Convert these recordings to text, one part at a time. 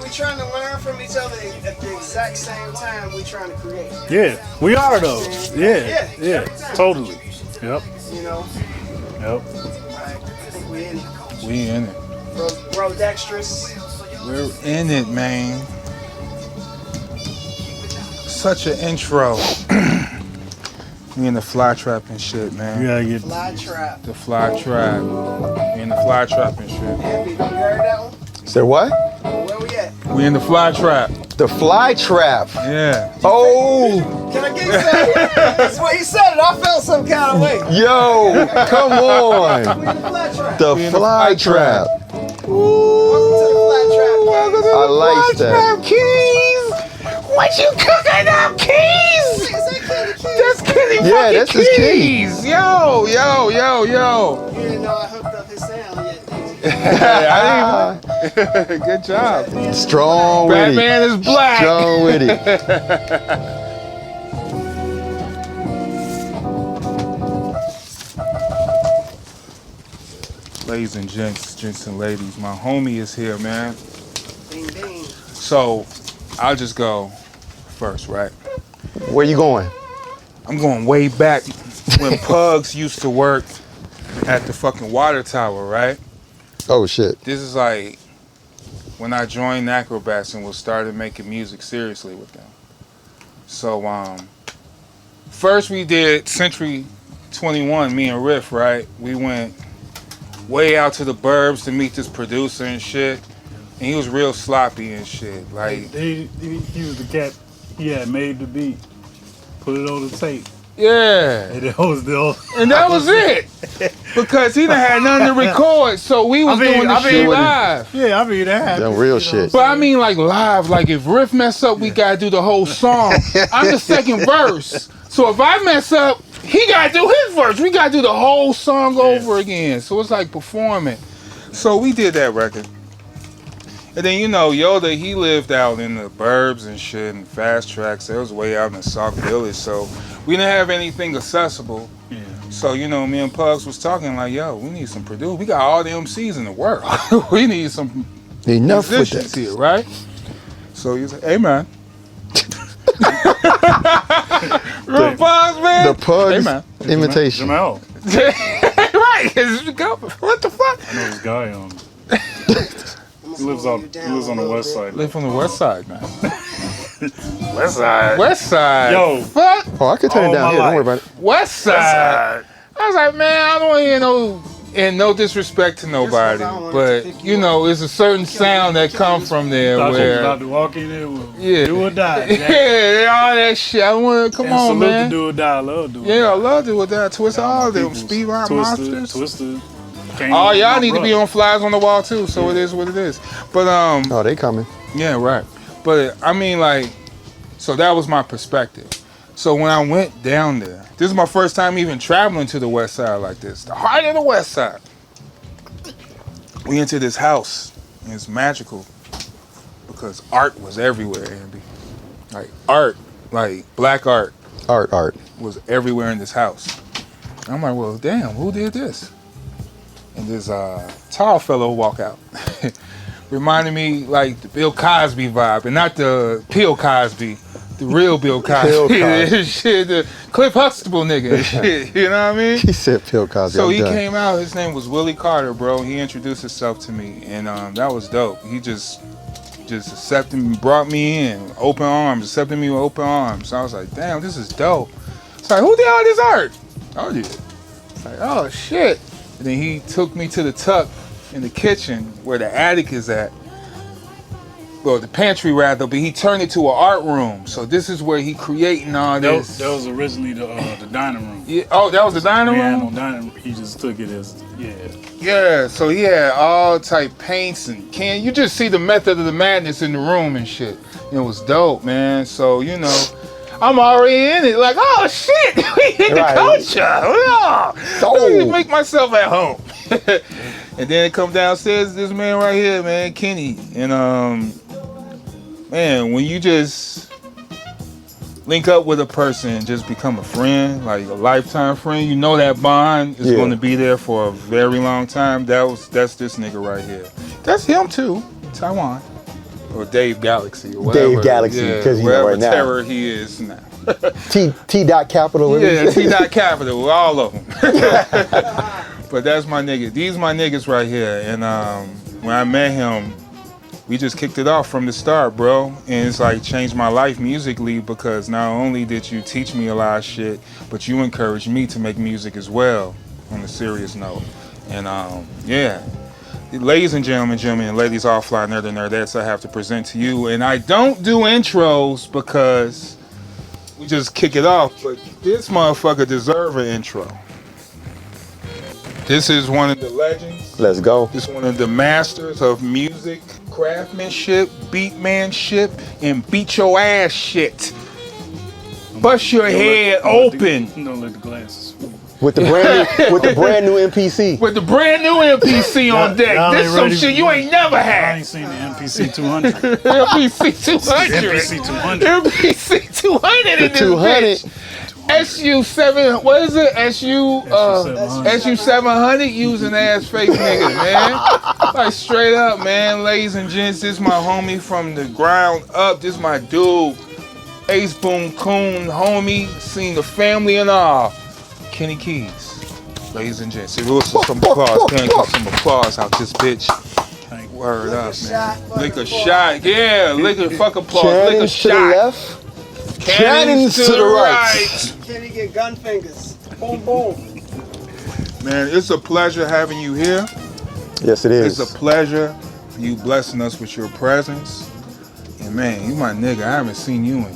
we trying to learn from each other at the exact same time we trying to create. Yeah, we are though. Yeah, totally. Yep. You know. Yep. I think we in it. We in it. Bro, dexterous. We're in it, man. Such an intro. We in the fly trap and shit, man. You gotta get Fly trap. the fly trap. We in the fly trap and shit. Amby, you heard that one? Said what? Where we at? We in the fly trap. The fly trap. Yeah. Oh, Can I get you that? That's what he said it. I felt some kind of way. yo, come on. We in the fly trap. The We in the fly fly trap. trap. Welcome to the fly trap. I like that. Keys. What you cooking up, Keys? That's Kenny Yeah, fucking that's his Keys. Yo. You didn't know I hooked up his sound yet, did you? I didn't. Good job. Strong with it. Batman is black. Strong with it. Ladies and gents and ladies, my homie is here, man. Ding, ding. So, I'll just go first, right? Where you going? I'm going way back when Pugs used to work at the fucking water tower, right? Oh shit. This is like when I joined Nacrobats and was started making music seriously with them. So, first we did Century 21, me and Riff, right? We went way out to the burbs to meet this producer and shit. And he was real sloppy and shit. Like, he was the cat. He had made the beat, put it on the tape, yeah. and that was the old. And that was it. Because he done had nothing to record, so we was doing the shit live. Yeah, I mean that. That real shit. But I mean like live, like if Riff mess up, we gotta do the whole song. I'm the second verse. So if I mess up, he gotta do his verse. We gotta do the whole song over again. So it's like performing. So we did that record. And then, you know, Yoda, he lived out in the burbs and shit and fast tracks. It was way out in the Sauk Village. So we didn't have anything accessible. Yeah. So, you know, me and Pugs was talking like, yo, we need some produce. We got all the MCs in the world. We need some Enough with musicians that. here, right? So he said, hey, man. Real Pugs, man. The Pugs Hey, man. imitation. Jamal. Right. What the fuck? I know this guy. He lives on the west side. Live on the west side, man. West side. West side. Yo. Fuck. Oh, I could turn it All down my here. Don't life. worry about it. West side. I was like, man, I don't want to hear no disrespect to nobody, but you know, it's a certain sound that come from there Thought you was where, about to walk in there with yeah, do or die. yeah, all that shit. I want to come And on, salute man. to do or die. I love do or Yeah, die. I love it with that. Twist all My them peoples, speed rock monsters. Twisted. Oh, y'all need to be on flies on the wall too. So it is what it is. But Oh, they coming. yeah, right. But I mean, like, so that was my perspective. So when I went down there, this is my first time even traveling to the west side like this, the heart of the west side. We into this house, and it's magical because art was everywhere, Amby. Like art, like black art Art. was everywhere in this house. And I'm like, well, damn, who did this? And this tall fellow walk out. Reminded me like the Bill Cosby vibe, and not the Bill Cosby, the real Bill Cosby. Shit, the Cliff Huxtable nigga. Shit, you know what I mean? He said Bill Cosby. So I'm he done. came out, his name was Willie Carter, bro. He introduced himself to me, and that was dope. He just accepted me, brought me in, open arms, accepted me with open arms. So I was like, damn, this is dope. It's like, who did all this art? Oh, yeah. It's like, oh, shit. And then he took me to the tuck in the kitchen where the attic is at. Well, the pantry rather, but he turned it to an art room. So this is where he creating all this. That was originally the dining room. Yeah. Oh, that was the dining We had room? no dining room. He just took it as, yeah. Yeah, so he had all type paints and can you just see the method of the madness in the room and shit. It was dope, man. So, you know, I'm already in it. Like, oh shit, we in the culture. Oh, let me make myself at home. And then it come downstairs, this man right here, man, Kenny. And man, when you just link up with a person and just become a friend, like a lifetime friend, you know that bond is going to be there for a very long time. That's this nigga right here. That's him too, Taiwan. or Dave Galaxy or whatever. Dave Galaxy, yeah, because you know wherever right now. terror he is now. T dot capital. Yeah, T dot capital, all of them. But that's my nigga. These my niggas right here. And when I met him, we just kicked it off from the start, bro. And it's like changed my life musically because not only did you teach me a lot of shit, but you encouraged me to make music as well on a serious note. And yeah. Ladies and gentlemen, and ladies offline, nerd and nerdettes, I have to present to you. And I don't do intros because we just kick it off, but this motherfucker deserve an intro. This is one of the legends. Let's go. This is one of the masters of music, craftsmanship, beatmanship, and beat your ass shit. Bust your head open. Don't let the glasses. With the brand new MPC. With the brand new MPC on deck. y'all This ain't some ready shit for- you ain't never I had. ain't seen the MPC 200. MPC 200. MPC 200. MPC 200 in this 200. bitch. SU7, what is it? SU700 using ass fake niggas, man. Like straight up, man. Ladies and gents, this is my homie from the ground up. This is my dude. Ace Boom Coon, homie. Seen the family and all. Kenny Keys. Ladies and gents. See, Wilson, some applause. Can I get some applause out this bitch? Word up, man. Lick a shot. Yeah, lick a fuck applause. Lick a Cannons to the shot. left. Cannons to the right. Can he get gun fingers? Boom, boom. Man, it's a pleasure having you here. Yes, it is. It's a pleasure for you blessing us with your presence. And man, you my nigga. I haven't seen you in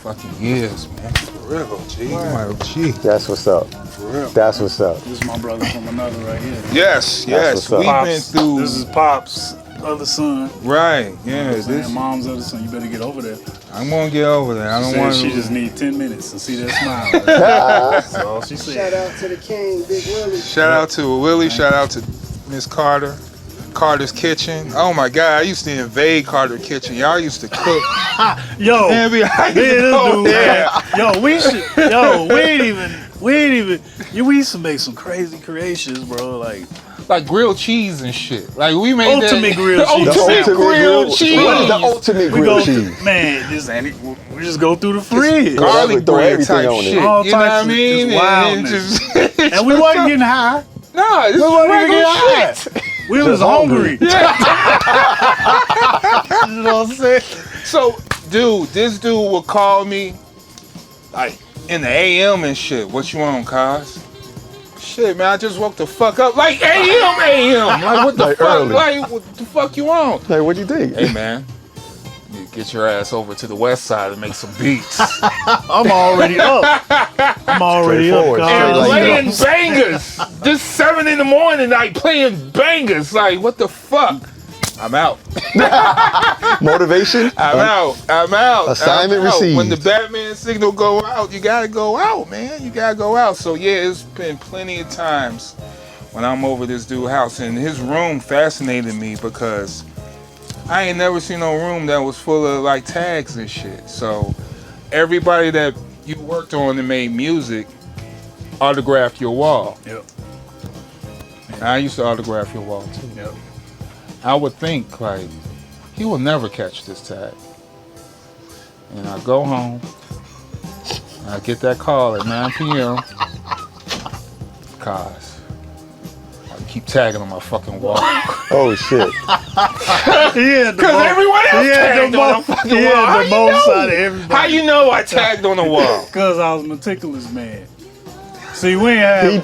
fucking years, man. For real, G. You my OG. That's what's up. For real. That's what's up. This is my brother from another right here. Yes, yes. what's up. We've been Pops. through. This is Pops' other son. Right, yeah. This This, mom's other son. You better get over there. I'm gonna get over there. I don't Said want she to. just need 10 minutes to see that smile. That's all she Shout said. out to the king, Big Willie. Shout out to Willie. Shout out to Miss Carter. Carter's Kitchen. Oh my God, I used to invade Carter's Kitchen. Y'all used to cook. Yo, Man, we man, this dude, there. yo, we should, yo, we ain't even, we used to make some crazy creations, bro. Like grilled cheese and shit. Like we made Ultimate that. grilled cheese. Ultimate The grilled cheese. What is the ultimate we grilled go, cheese? man, we just go through the fridge, Garlic Throw bread everything type on it. shit. All You know what types I of mean? just And wildness. and we wasn't getting high. Nah, this We is wasn't even regular getting shit. high. We was hungry. You know what I'm saying? So, dude, this dude will call me like in the AM and shit. What you on, cuz? Shit, man, I just woke the fuck up. Like AM. Like what the Like fuck? early. Like what the fuck you on? Hey, what do you think? Hey man, you get your ass over to the west side and make some beats. I'm already up. I'm already up. Straightforward. God. And like playing bangers. Just 7 in the morning, like playing bangers. Like what the fuck? I'm out. Motivation? I'm out. Assignment I'm out. received. When the Batman signal go out, you gotta go out, man. You gotta go out. So yeah, it's been plenty of times when I'm over this dude's house, and his room fascinated me because I ain't never seen no room that was full of like tags and shit. So everybody that you worked on and made music autographed your wall. Yep. And I used to autograph your wall too. Yep. I would think like he will never catch this tag. And I go home, I get that call at 9 p.m. Cause I keep tagging on my fucking wall. Oh, shit. Because everyone else tagged on the fucking wall. How the you most know? out of everybody. How you know I tagged on the wall? Because I was meticulous, man. See, we ain't have,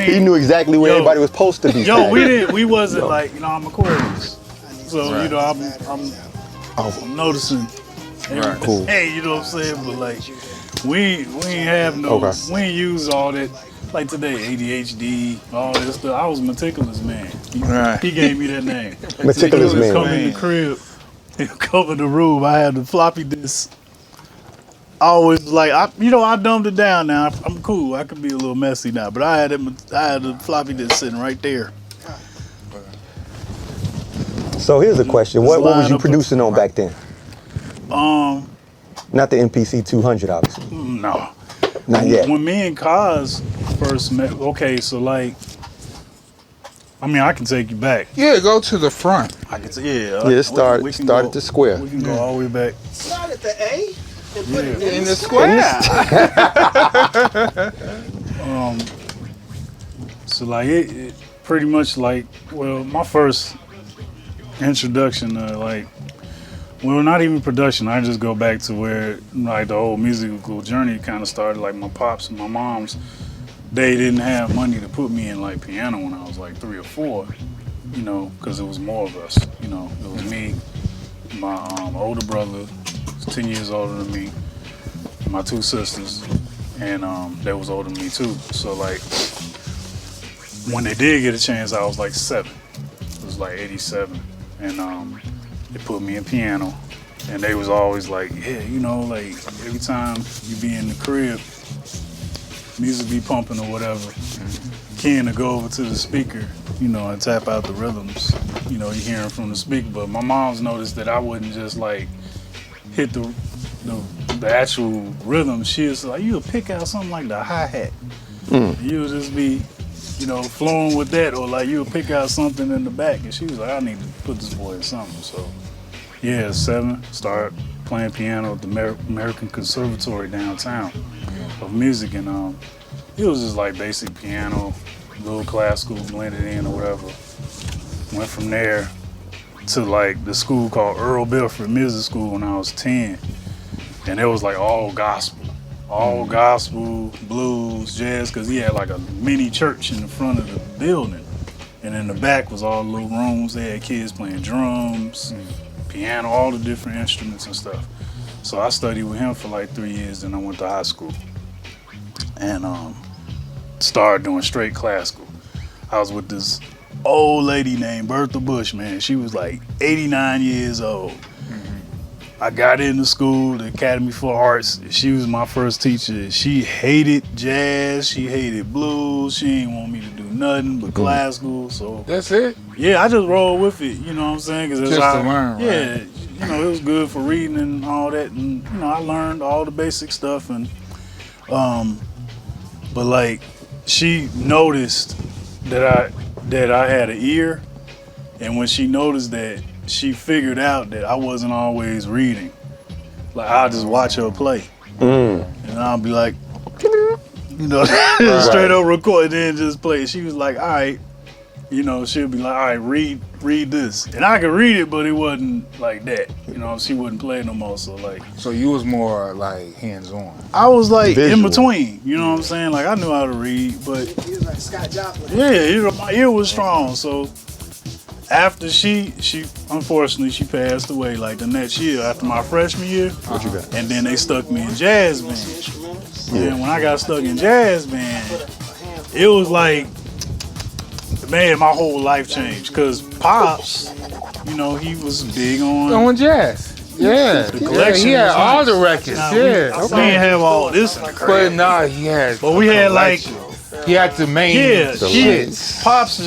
He knew exactly where Yo. everybody was supposed to be. Yo, we wasn't like, I'm Aquarius. So, Right. I'm noticing. Right. Cool. Hey, you know what I'm saying? But like, we ain't have no, Okay. we ain't use all that. Like today, ADHD, all that stuff. I was meticulous, man. Right. He gave me that name. Meticulous He would come man. in the crib, he'll cover the room. I had the floppy disk. I always like, I dumbed it down now. I'm cool. I could be a little messy now, but I had the floppy disk sitting right there. So here's a question. Just What was line you up producing on back then? Not the MPC 200, obviously. No. Not yet. When me and Kaz first met, okay, so like, I mean, I can take you back. Yeah, go to the front. I can say, yeah. Yeah, start go, at the square. We can go all the way back. Start at the A and put it In the square. So like it pretty much like, well, my first introduction to like, well, not even production. I just go back to where like the whole musical journey kind of started. Like my pops and my moms, they didn't have money to put me in like piano when I was like 3 or 4, you know, because it was more of us. You know, it was me, my older brother, 10 years older than me, my 2 sisters, and they was older than me too. So like, when they did get a chance, I was like 7. It was like 87, and they put me in piano, and they was always like, yeah, you know, like every time you be in the crib, music be pumping or whatever, Ken to go over to the speaker, you know, and tap out the rhythms, you know, you hearing from the speaker. But my mom's noticed that I wouldn't just like hit the actual rhythm. She was like, you'll pick out something like the hi-hat. You'll just be, you know, flowing with that, or like you'll pick out something in the back. And she was like, I need to put this boy in something. So yeah, 7, started playing piano at the American Conservatory downtown of music, and it was just like basic piano, little classical blended in or whatever. Went from there to like the school called Earl Belford Music School when I was 10, and it was like all gospel, blues, jazz, because he had like a mini church in the front of the building, and in the back was all the little rooms. They had kids playing drums, piano, all the different instruments and stuff. So I studied with him for like 3 years, then I went to high school and started doing straight classical. I was with this old lady named Bertha Bush, man. She was like 89 years old. I got into school, the Academy for Arts. She was my first teacher. She hated jazz, she hated blues. She didn't want me to do nothing but classical. So That's it. yeah, I just rolled with it. You know what I'm saying? Cause Just to learn, right? Yeah, you know, it was good for reading and all that, and you know, I learned all the basic stuff. And but like, she noticed that I had an ear, and when she noticed that, she figured out that I wasn't always reading. Like, I'll just watch her play, and I'll be like, you know, straight up record, and then just play. She was like, all right, you know, she'll be like, all right, read this, and I could read it, but it wasn't like that. You know, she wouldn't play no more. So like, So you was more like hands-on. I was like Visual. in between. You know what I'm saying? Like, I knew how to read, but He was like Scott Joplin. yeah, my ear was strong. So after she unfortunately she passed away like the next year after my freshman year. What you got? And then they stuck me in jazz band. Instrumentals. And when I got stuck in jazz band, it was like, man, my whole life changed. Cause Pops, you know, he was big on jazz. Yeah. the collection. He had was all nice. the records. Now, Yeah. we didn't have all this in the But crib. nah, he had. But we had like, He had the main. yeah, shits. Pops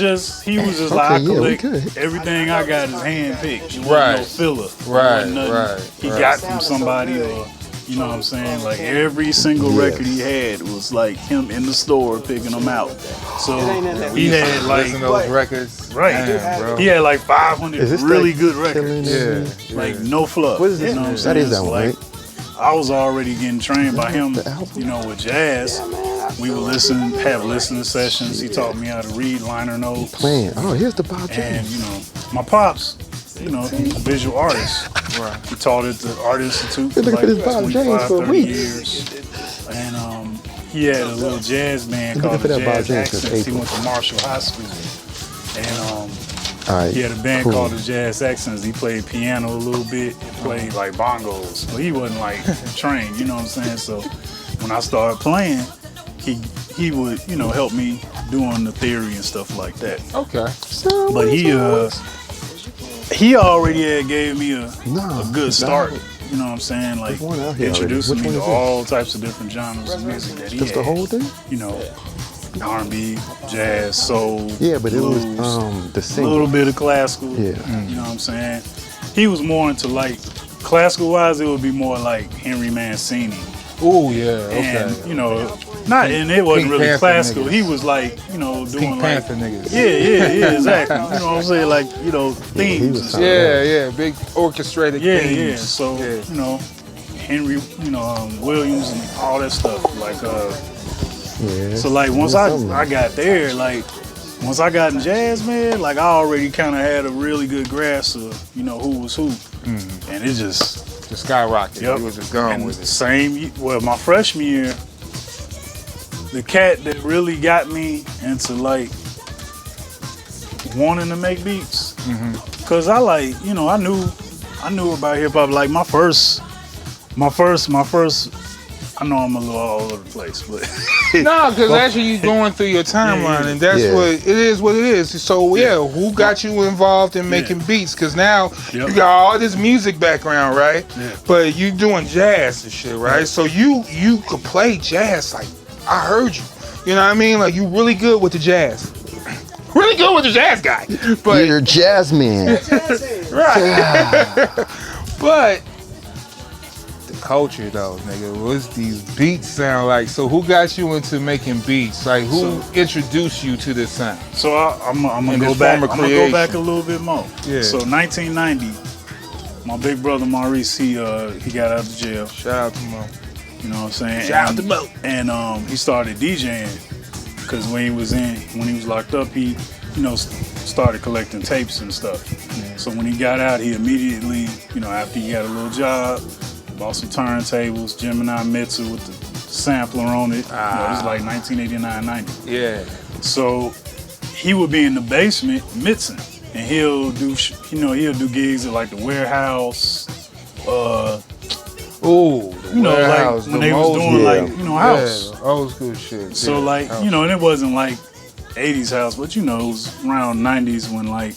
he was just like, I Okay, yeah, we collect good. everything I got is hand picked. Right. No filler. Right, Wasn't nothing right, He right. got from somebody, or you know what I'm saying? Like every single record he had was like him in the store picking them out. So he had like, Listen to those records. right, Damn, bro. he had like 500 Is this really that good Killing records. Yeah. Like no fluff. What is this? You know what I'm That saying? is that So, one, like, right? I was already getting trained by him, The album? you know, with jazz. We would have listening sessions. He taught me how to read liner notes. Playing. Oh, here's the Bob And, James. you know, my pops, you know, he's a visual artist. Right. He taught at the Art Institute for Look like at this Bob 25, James for 30 weeks. years. And he had a little jazz band Look called for the that Bob Jazz James, 'cause Accents. He April. went to Marshall High School. And All right. he had a band cool. called the Jazz Accents. He played piano a little bit, and played like bongos, but he wasn't like trained, you know what I'm saying? So when I started playing, he would, you know, help me doing the theory and stuff like that. Okay. But he already had gave me a good start. You know what I'm saying? Like one out here introducing already. me Which to one is all types of different genres of music that he Just the had. whole thing? You know, R&B, jazz, soul. Yeah, but it was blues, the a single. little bit of classical. Yeah. You know what I'm saying? He was more into like classical wise. It would be more like Henry Mancini. Oh yeah. Okay. And you know, Not, and it wasn't Pink really Panther classical. niggas. He was like, you know, doing Pink like, Panther niggas. yeah, exactly. You know what I'm saying? Like, you know, themes. was and stuff. Yeah, big orchestrated Yeah, themes. yeah. So, you know, Henry, you know, Williams and all that stuff. Like, Yeah. so like once I got there, like once I got in jazz, man, like I already kind of had a really good grasp of, you know, who was who, and it just skyrocket. Yep. He was just going and with it. Well, my freshman year, the cat that really got me into like wanting to make beats, cause I like, you know, I knew about hip hop. Like my first. I know I'm a little all over the place, but No, because actually you going through your timeline, and that's what it is. What it is. So who got you involved in making beats? Because now you got all this music background, right? Yeah. But you doing jazz and shit, right? So you could play jazz. Like I heard you. You know what I mean? Like you really good with the jazz. Really good with the jazz guy. But You're jazz man. right. But culture though, nigga. What's these beats sound like? So who got you into making beats? Like who introduced you to this sound? so I'm gonna go back. I'm gonna go back a little bit more. Yeah. So 1990, my big brother Maurice, he got out of jail. Shout out to Mo. You know what I'm saying? Shout out to Mo. And he started DJing because when he was locked up, he, you know, started collecting tapes and stuff. Yeah. So when he got out, he immediately, you know, after he got a little job, bought some turntables, Gemini Mitsu with the sampler on it. You know, this is like 1989, 90. Yeah. So he would be in the basement mixing, and he'll do gigs at like the warehouse. You know, warehouse, like when they was doing like, you know, house. Yeah, old school shit. So like, house. you know, and it wasn't like 80s house, but you know, it was around 90s when like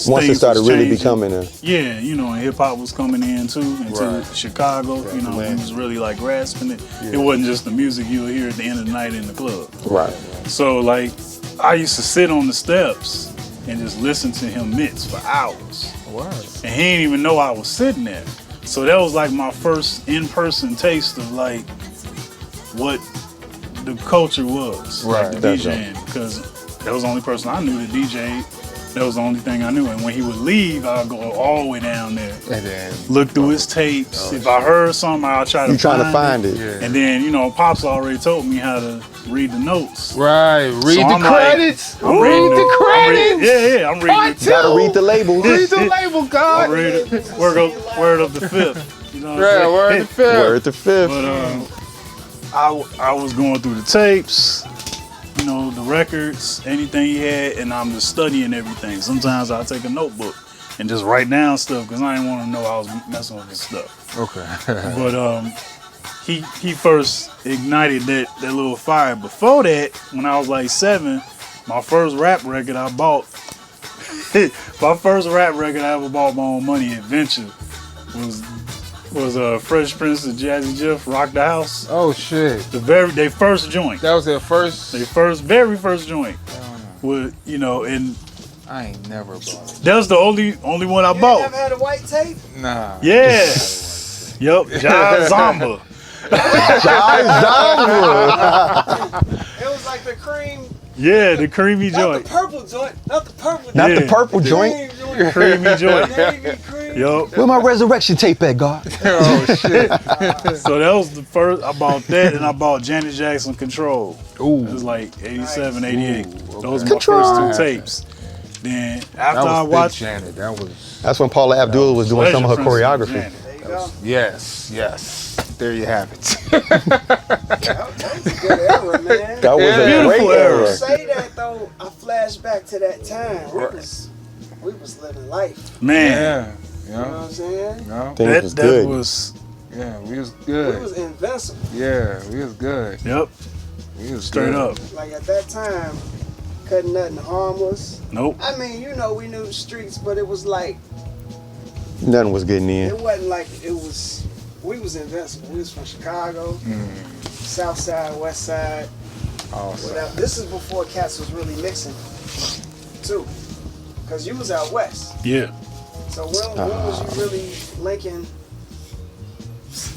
Once it things started was really changing. becoming a Yeah, you know, and hip hop was coming in too into Right. Chicago. You know, he was really like grasping it. It wasn't just the music you would hear at the end of the night in the club. right. So like, I used to sit on the steps and just listen to him mix for hours, Wow. and he didn't even know I was sitting there. So that was like my first in-person taste of like what the culture was, Right. like the DJing, because that was the only person I knew that DJ. That was the only thing I knew. And when he would leave, I'd go all the way down there, And then look through his tapes. If I heard something, I'll try to You trying to find it. Yeah. And then, you know, Pops already told me how to read the notes. right, read So the I'm like, credits. I'm read reading the credits. I'm reading Part the two. Gotta read the labels. Read the label, I'm God. reading word of the fifth. You know what I'm Yeah, saying? word the fifth. Word to fifth. But I was going through the tapes, you know, the records, anything he had, and I'm just studying everything. Sometimes I'll take a notebook and just write down stuff because I didn't want to know I was messing with his stuff. Okay. But he first ignited that little fire. Before that, when I was like 7, my first rap record I bought, my first rap record I ever bought my own money, Adventure, was Fresh Prince and Jazzy Jeff, Rock the House. Oh shit. They first joint. That was their first. Very first joint. With, you know, and I ain't never bought it. that was the only one I bought. Never had a white tape? Nah. Yeah. Yep. Jive Zomba. It was like the cream. Yeah, the creamy Not joint. the purple joint. Not the purple joint. Not the Yeah. purple joint. Creamy joint. Navy cream. Yup. Where my resurrection tape at, God? Oh shit. So that was the first. I bought that, and I bought Janet Jackson Control. Ooh. It was like 87, 88. Ooh, Those were my Control. first 2 tapes. Then That after I was watched Big Janet. That was. That's when Paula Abdul was doing some of her Pleasure Princess choreography. Janet. There you go. Yes. There you have it. That was a good era, man. That was Yeah. a great Beautiful era. era. Say that though, I flash back to that time. We was living life. Man, Yeah. You know what I'm saying? No. Things was that good. was Yeah. We was We good. was invincible. Yeah. We was good. yep, We was straight good. up. Like at that time, couldn't nothing harm us. Nope. I mean, you know, we knew the streets, but it was like, Nothing was getting in. it wasn't like it was, we was invincible. We was from Chicago, South Side, West Side. Awesome. Without, this is before cats was really mixing, too. Because you was out west. Yeah. So when was you really linking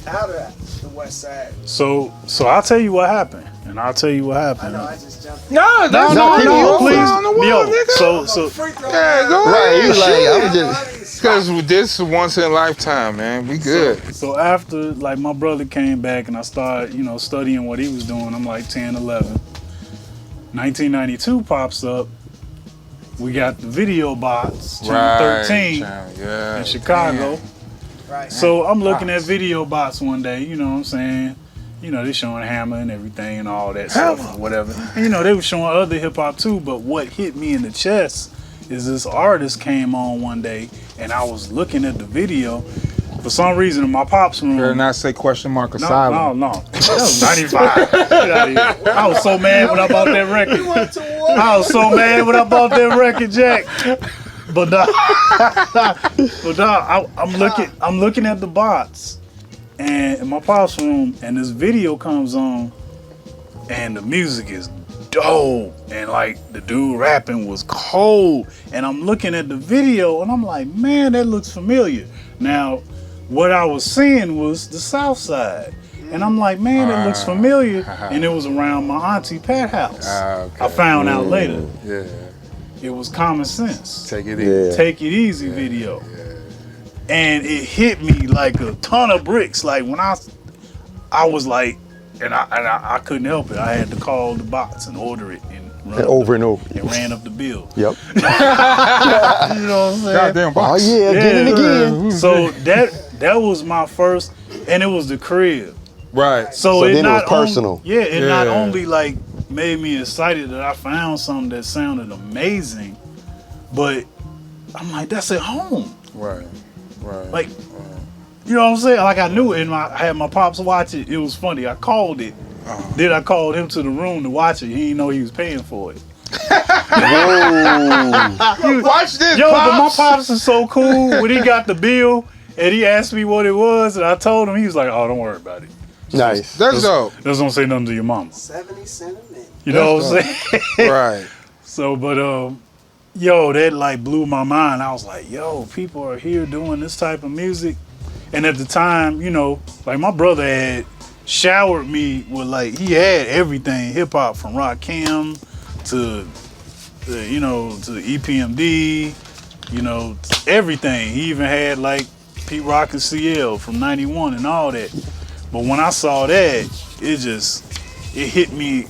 out of the West Side. So I'll tell you what happened, and I'll tell you what I happened. know I just jumped in. No, that's No, please, On the wall, yo. nigga. So Free throw Yeah, line. go Right, ahead. he was like, I was just. Because this is once in a lifetime, man. We good. So after, like, my brother came back and I started, studying what he was doing, I'm like 10, 11. 1992 pops up. We got the video bots, Channel 13 Yeah. in Chicago. Right. So I'm looking at video bots one day, you know what I'm saying? They showing Hammer and everything and all that stuff or whatever. And, they were showing other hip hop too, but what hit me in the chest is this artist came on one day and I was looking at the video. For some reason in my pop's room. Better not say question mark asylum. No. That was 95. Get out of here. I was so mad when I bought that record. I was so mad when I bought that record, Jack. But I'm looking at the bots and in my pop's room, and this video comes on, and the music is dope, and like the dude rapping was cold, and I'm looking at the video, and I'm like, man, that looks familiar. Now, what I was seeing was the South Side. And I'm like, man, it looks familiar. And it was around my auntie Pat house. Okay. I found out later. Yeah. It was Common Sense. Take it easy. Yeah. Take It Easy video. And it hit me like a ton of bricks. Like when I was like, and I couldn't help it. I had to call the bots and order it and run Over and over. and ran up the bill. Yep. You know what I'm saying? Goddamn Oh box. yeah, again and again. So that was my first, and it was the crib. Right. So then it not was personal. It not Yeah. only like made me excited that I found something that sounded amazing, but I'm like, that's at home. Right. Like, you know what I'm saying? Like I knew it, and I had my pops watch it. It was funny. I called it. Then I called him to the room to watch it. He didn't know he was paying for it. Watch this, Yo, but my Pops. pops is so cool. When he got the bill and he asked me what it was, and I told him, he was like, "Oh, don't worry about it. Nice. That's dope. Just don't say nothing to your mama." 70 cents a minute. You know what I'm saying? Right. So, but yo, that like blew my mind. I was like, yo, people are here doing this type of music. And at the time, like my brother had showered me with like, he had everything hip hop from Rakim to EPMD, everything. He even had like Pete Rock and CL from 91 and all that. But when I saw that, it hit me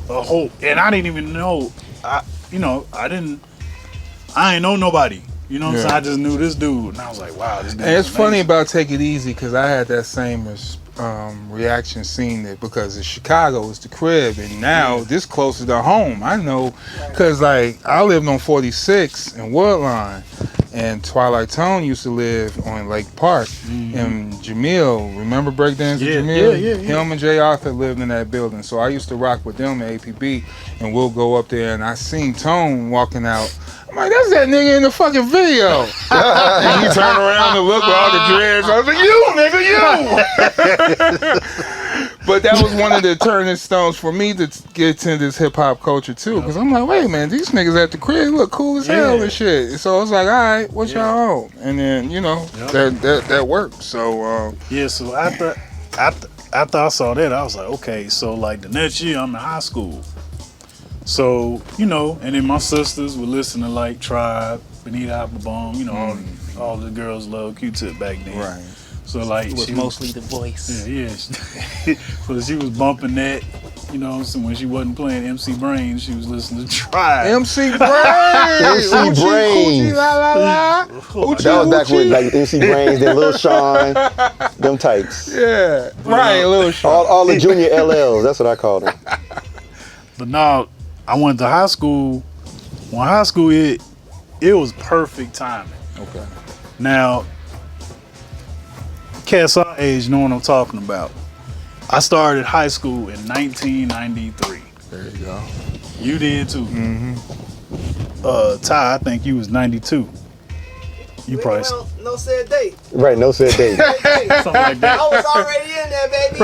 a whole, and I didn't even know, I ain't know nobody. You know what I'm saying? I just knew this dude, and I was like, wow, this dude. And it's is funny amazing. about Take It Easy because I had that same reaction seeing it because in Chicago it's the crib, and now this closer to home. I know because like I lived on 46 in Woodline, and Twilight Tone used to live on Lake Park. And Jamil, remember Breakdance with Jamil? Yeah. Him and Jay Arthur lived in that building, so I used to rock with them at APB, and we'll go up there, and I seen Tone walking out. I'm like, that's that nigga in the fucking video. And he turned around and looked with all the dreads. I was like, you, nigga, you. But that was one of the turning stones for me to get into this hip hop culture too. Because I'm like, wait, man, these niggas at the crib look cool as hell and shit. So I was like, all right, what y'all on? And then, that worked. So, So after I saw that, I was like, okay, so like the next year I'm in high school. So, and then my sisters would listen to like Tribe, Benita Applebum, all the girls loved Q-Tip back then. right. So like It was mostly the voice. Yeah. So she was bumping that, so when she wasn't playing MC Brains, she was listening to Tribe. MC Brains. MC Oochie, Brains. Coochie, la, la, la. Oochie, That was back with Oochie. like MC Brains, then Lil Sean, them types. Yeah, right, a little short. All the junior LLs, that's what I call them. But now I went to high school. When high school hit, it was perfect timing. Okay. Now, cats our age know what I'm talking about. I started high school in 1993. There you go. You did too. Mm-hmm. Ty, I think you was 92. You probably No said date. Right, no said date. something like that. I was already in there, baby.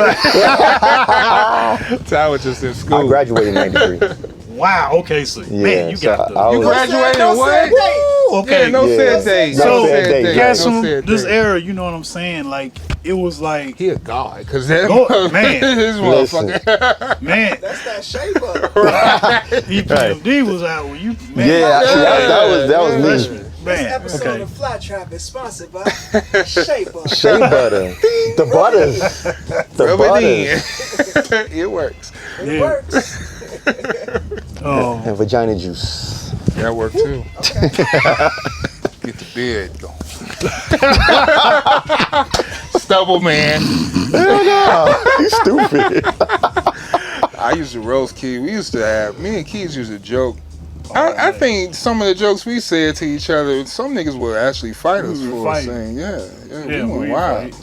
Ty was just in I school. graduated in 93. Wow. Okay, so Yeah, man, you so got the. I You was- graduated No in said what? date. Oh, okay. Yeah, no Yeah. said date. So, No said date. Guys No from said this date. era, you know what I'm saying? Like, it was like, He a god, cause that Man. this motherfucker. man, That's that shea butter. EPMD was out when you, man. Yeah, that was me. Freshman. This Man, episode okay. of Fly Trap is sponsored by Shea Butter. Shea butter. The butters. The Rub butters. it in. It works. It Yeah. works. Oh, And vagina juice. That worked too. Get the beard going. Stubble man. Hell no. You stupid. I used to roast Key. We used to have, me and Keys used to joke. I think some of the jokes we said to each other, some niggas would actually fight us We were for fighting. saying, yeah, we went wild.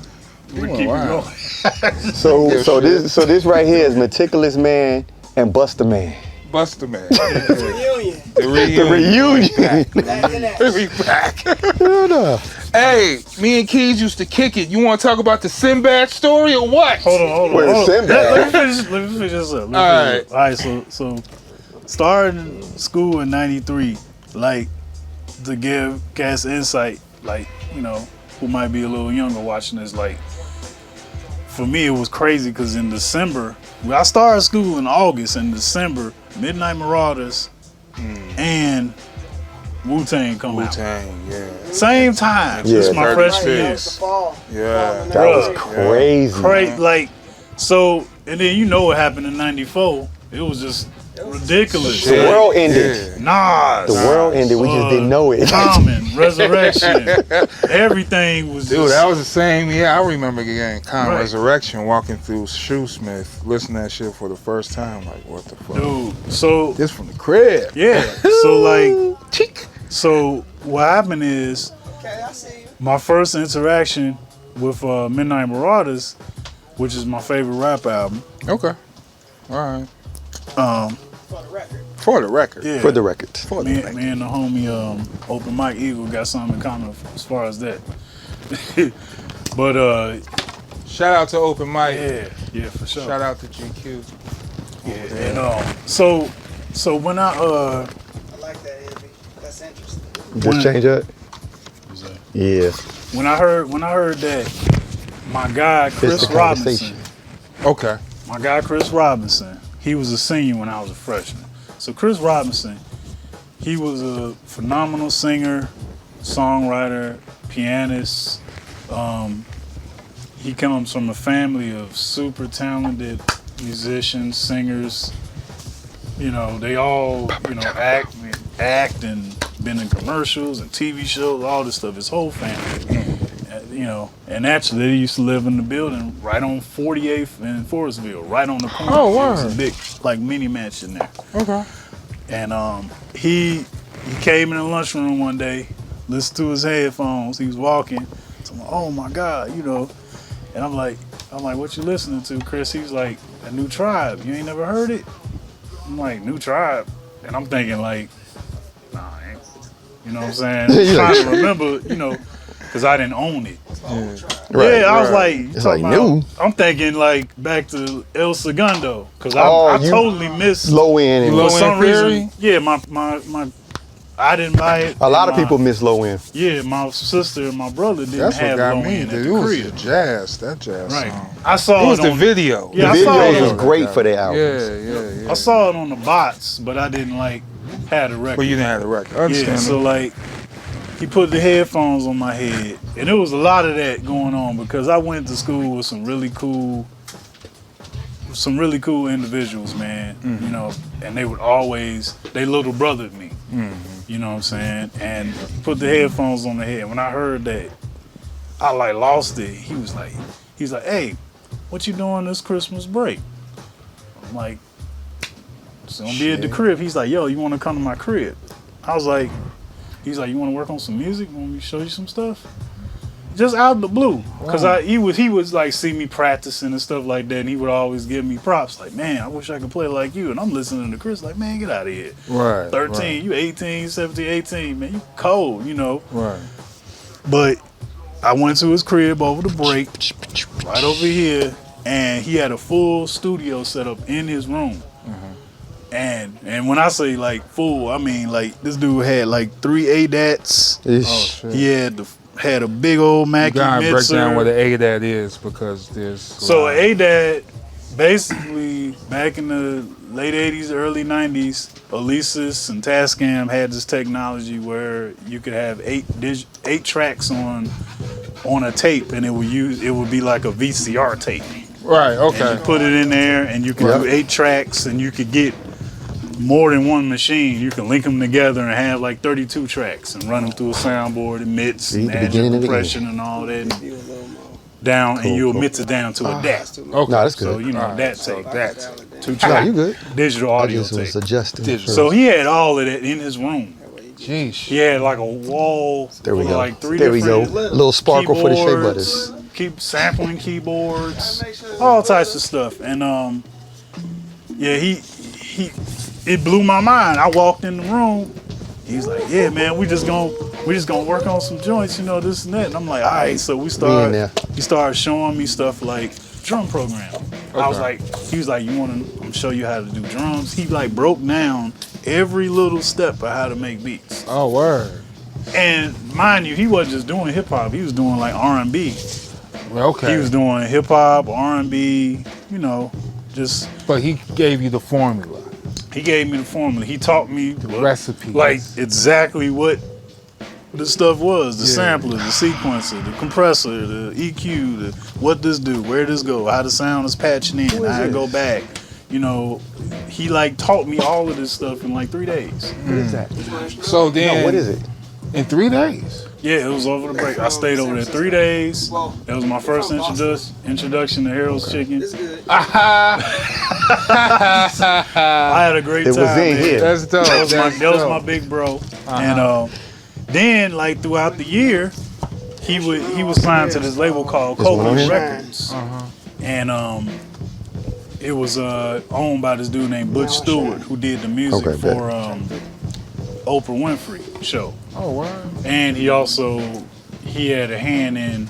We went keep it wild. going. So this right here is Meticulous Man and Buster Man. Buster man. Reunion. The The reunion. reunion. Back in action. We back. Hell no. Hey, me and Keys used to kick it. You want to talk about the Sinbad story or what? Hold on. Where's Sinbad? Let me finish this up. Alright. All right, so starting school in 93, like, to give cats insight, like, you know, who might be a little younger watching this, like, for me it was crazy because in December, I started school in August. In December, Midnight Marauders and Wu-Tang come out. Wu-Tang, yeah. Same time. Yeah, It's my 36. freshman Right, year. that was the fall. Yeah. Fall in That was 93. crazy. Crazy, like, so, and then you know what happened in 94. It was just ridiculous. The world ended. Nas. The world ended. We just didn't know it. Common, Resurrection. Everything was Dude, just, that was the same. Yeah, I remember getting Common Right. Resurrection, walking through Shoesmith, listening to that shit for the first time. Like, what the fuck? dude. So, This from the crib. yeah. So, like, Cheek. so what happened is Okay, I see you. my first interaction with Midnight Marauders, which is my favorite rap album. Okay. All right. For the record. For the record. Yeah. For the record. For the Me, record. me and the homie Open Mike Eagle got something in common as far as that. But Shout out to Open Mic. yeah, for sure. Shout out to GQ. And so when I I like that, Amby. That's interesting. Just change that. Yeah. when I heard that my guy It's Chris the Robinson, conversation. he was a senior when I was a freshman. So Chris Robinson, he was a phenomenal singer, songwriter, pianist. He comes from a family of super talented musicians, singers. You know, they all, you know, act and been in commercials and TV shows, all this stuff. His whole family. You know, and actually they used to live in the building right on 48th and Forestville, right on the corner. Oh, It was word. a big, like, mini mansion there. Okay. And he came in the lunchroom one day, listened to his headphones. He was walking. So I'm like, oh my God, you know. And I'm like, what you listening to, Chris? He was like, A New Tribe. You ain't never heard it? I'm like, New Tribe. And I'm thinking like, nah, I ain't. You know what I'm saying? I'm trying to remember, you know, because I didn't own it. Right, yeah, I was like, It's talking like about- new. I'm thinking like back to El Segundo, because Oh, I you- totally missed. Low end. And Low For end some theory? reason, yeah, my I didn't buy it. a lot of My- people miss low end. Yeah, my sister and my brother didn't That's what have got low me. end at It the was the crib. jazz. That jazz Right. song. I saw It was it the on, video. Yeah, The I saw videos it was on- great for their Yeah, albums. yeah. I saw it on the bots, but I didn't like have the record. But you didn't have the record. Yeah, Understand? so like he put the headphones on my head, and it was a lot of that going on because I went to school with some really cool individuals, man. Mm-hmm. You know, and they would always they little brothered me. Mm-hmm. You know what I'm saying? And put the headphones on the head. When I heard that, I like lost it. He's like, hey, what you doing this Christmas break? I'm like, it's gonna be at the crib. He's like, yo, you wanna come to my crib? I was like, he's like, you wanna work on some music? Want me to show you some stuff? Just out of the blue. Cause he would like see me practicing and stuff like that, and he would always give me props, like, man, I wish I could play like you. And I'm listening to Chris like, man, get out of here. Right. 13, Right. you 18, 17, 18, man, you cold, you know. Right. But I went to his crib over the break, right over here, and he had a full studio set up in his room. And when I say like full, I mean like this dude had like 3 ADATs. Ish. He had a big old Mackie You gotta break mixer. down what the ADAT is because there's. So ADAT, basically back in the late 80s, early 90s, Alesis and Tascam had this technology where you could have 8 tracks on a tape, and it would be like a VCR tape. Right. Okay. And you put it in there, and you can do 8 tracks, and you could get more than one machine. You can link them together and have like 32 tracks and run them through a soundboard and mix and add your compression and all that down, and you'll mix it down to a DAT. Okay. No, that's good. So DAT so tape. that's 2 No, tracks. you good. Digital I audio just was tape. adjusting. So he had all of that in his room. Jeez. He had like a wall There we with go. like 3 There we go. different Little sparkle for the Shea keyboards, Butters. keep sampling keyboards, all types of stuff. And it blew my mind. I walked in the room. He's like, "Yeah, man, we just gonna work on some joints, this and that." And I'm like, "All right." So he started showing me stuff like drum program. He was like, "You want to show you how to do drums?" He like broke down every little step of how to make beats. Oh, word. And mind you, he wasn't just doing hip hop. He was doing like R&B. Okay. He was doing hip hop, R&B, just. But he gave you the formula. He gave me the formula. He taught me the recipes, like exactly what the stuff was: the sampler, the sequencer, the compressor, the EQ, what this do, where this go, how the sound is patching in, how it go back. He like taught me all of this stuff in like 3 days. What is that? So then, No, what is it? In 3 days. Yeah, it was over the break. I stayed over there 3 days. That was my first introduction to Harold's Chicken. I had a great time. It was in here. That's dope. That was my big bro. And then, like throughout the year, he was signed to this label called Copeland Records, and it was owned by this dude named Butch Stewart, who did the music for Oprah Winfrey show. Oh wow! And he had a hand in.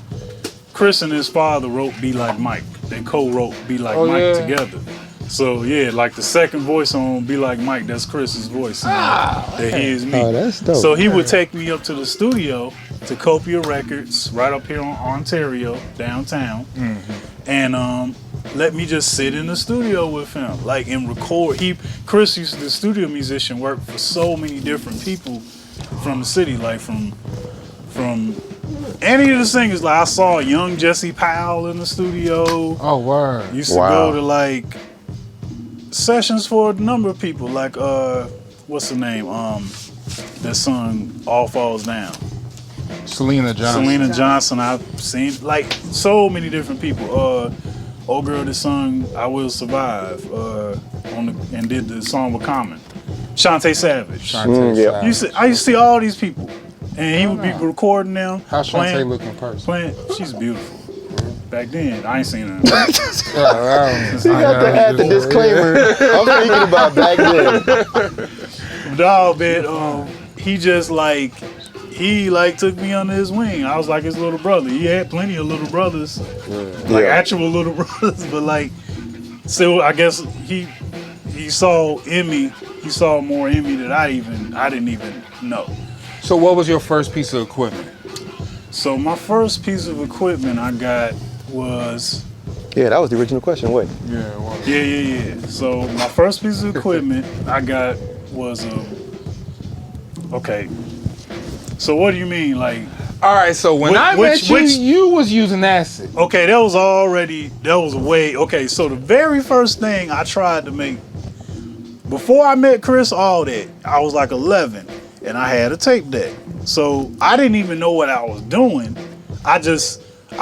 Chris and his father wrote "Be Like Mike." They co-wrote "Be Like Mike" together. So yeah, like the second voice on "Be Like Mike," that's Chris's voice. That he is me. Oh, that's dope. So he would take me up to the studio to Copia Records, right up here on Ontario, downtown, and let me just sit in the studio with him, like, and record. Chris used to the studio musician, work for so many different people from the city, like from any of the singers. Like I saw young Jesse Powell in the studio. Oh word! Used to go to like sessions for a number of people, like what's the name? That song "All Falls Down." Selena Johnson. I've seen like so many different people. Old girl that sung "I Will Survive" and did the song with Common. Shantae Savage. Yeah. I used to see all these people, and he would be recording them. How's Shantae look in person? She's beautiful. Back then, I ain't seen her. You got to add the disclaimer. I'm thinking about back then. Dog, man, he just like. He like took me under his wing. I was like his little brother. He had plenty of little brothers, like actual little brothers. But like, so I guess he saw in me. He saw more in me that I didn't even know. So what was your first piece of equipment? So my first piece of equipment I got was. Yeah, that was the original question. Wait. Yeah. So my first piece of equipment I got was okay. So what do you mean, like? All right, so when I met you, you was using acid. Okay, that was way. Okay, so the very first thing I tried to make before I met Chris, all that, I was like 11, and I had a tape deck. So I didn't even know what I was doing. I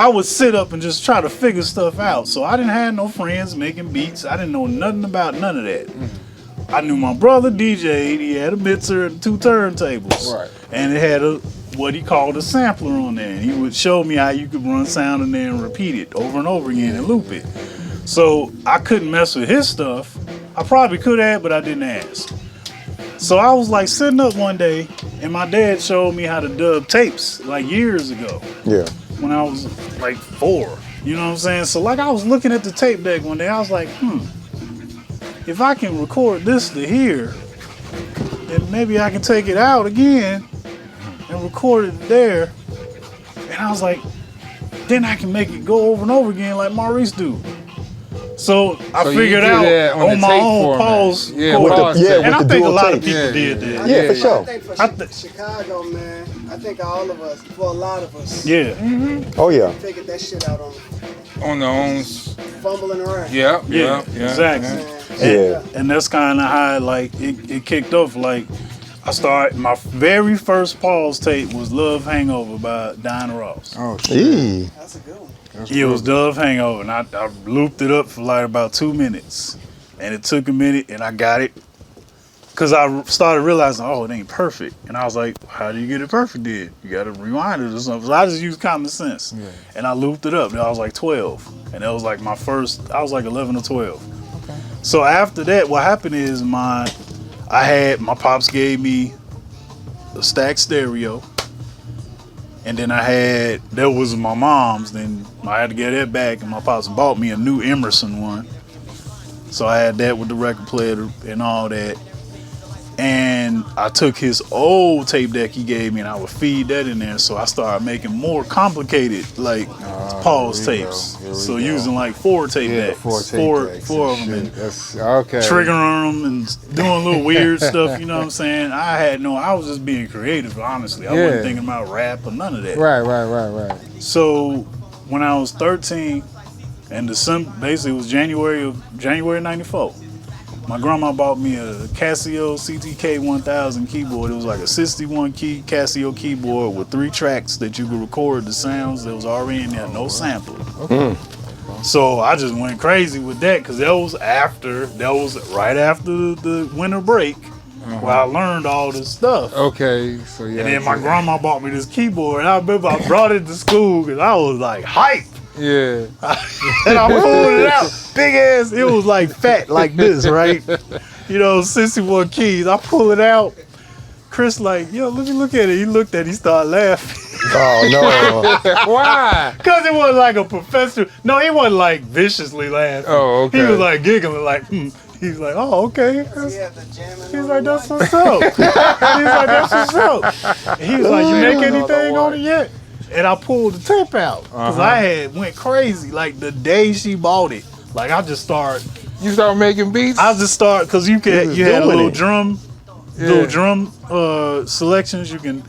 would sit up and just try to figure stuff out. So I didn't have no friends making beats. I didn't know nothing about none of that. I knew my brother DJ'd. He had a mixer and 2 turntables. Right. And it had what he called a sampler on there. And he would show me how you could run sound in there and repeat it over and over again and loop it. So I couldn't mess with his stuff. I probably could have, but I didn't ask. So I was like sitting up one day, and my dad showed me how to dub tapes like years ago. Yeah. When I was like 4. You know what I'm saying? So like I was looking at the tape deck one day, I was like, if I can record this to here, then maybe I can take it out again and record it there. And I was like, then I can make it go over and over again like Maurice do. So I figured out on my own pause. Yeah, with and I the think a dual lot tape. of people did that. Yeah, for sure. I think for Chicago, man, I think all of us, for a lot of us, Yeah. Oh yeah. figured that shit out On their own. fumbling around. Yeah. Exactly. Yeah. And that's kind of how like it kicked off. Like I started, my very first pause tape was Love Hangover by Diana Ross. Oh shit. Eee. That's a good one. It was Love Hangover, and I looped it up for like about 2 minutes. And it took a minute, and I got it. Because I started realizing, oh, it ain't perfect. And I was like, how do you get it perfect then? You got to rewind it or something. So I just used common sense. Yeah. And I looped it up. And I was like 12. And that was like my first, I was like 11 or 12. Okay. So after that, what happened is my pops gave me a stack stereo. And then that was my mom's. Then I had to get that back. And my pops bought me a new Emerson one. So I had that with the record player and all that. And I took his old tape deck he gave me and I would feed that in there. So I started making more complicated like pause tapes. So using like 4 tape decks. 4 of them. And That's okay. triggering them and doing little weird stuff, you know what I'm saying? I was just being creative, honestly. I wasn't thinking about rap or none of that. Right. So when I was 13, and basically it was January 94. My grandma bought me a Casio CTK 1000 keyboard. It was like a 61 key Casio keyboard with 3 tracks that you could record the sounds that was already in there, no sampling. Okay. So I just went crazy with that because that was right after the winter break where I learned all this stuff. Okay, so yeah. And then my grandma bought me this keyboard. And I remember I brought it to school because I was like hype. Yeah. And I pulled it out. Big ass. It was like fat like this, right? 61 keys. I pull it out. Chris like, yo, let me look at it. He looked at it. He started laughing. Oh, no. Why? Because it wasn't like a professor. No, he wasn't like viciously laughing. Oh, okay. He was like giggling like, He's like, oh, okay. He's like, that's what's up. He's like, that's what's up. He was like, you make anything on it yet? And I pulled the tape out because I went crazy. Like the day she bought it, like I just started. You start making beats? I just started because you had a little drum, selections you can,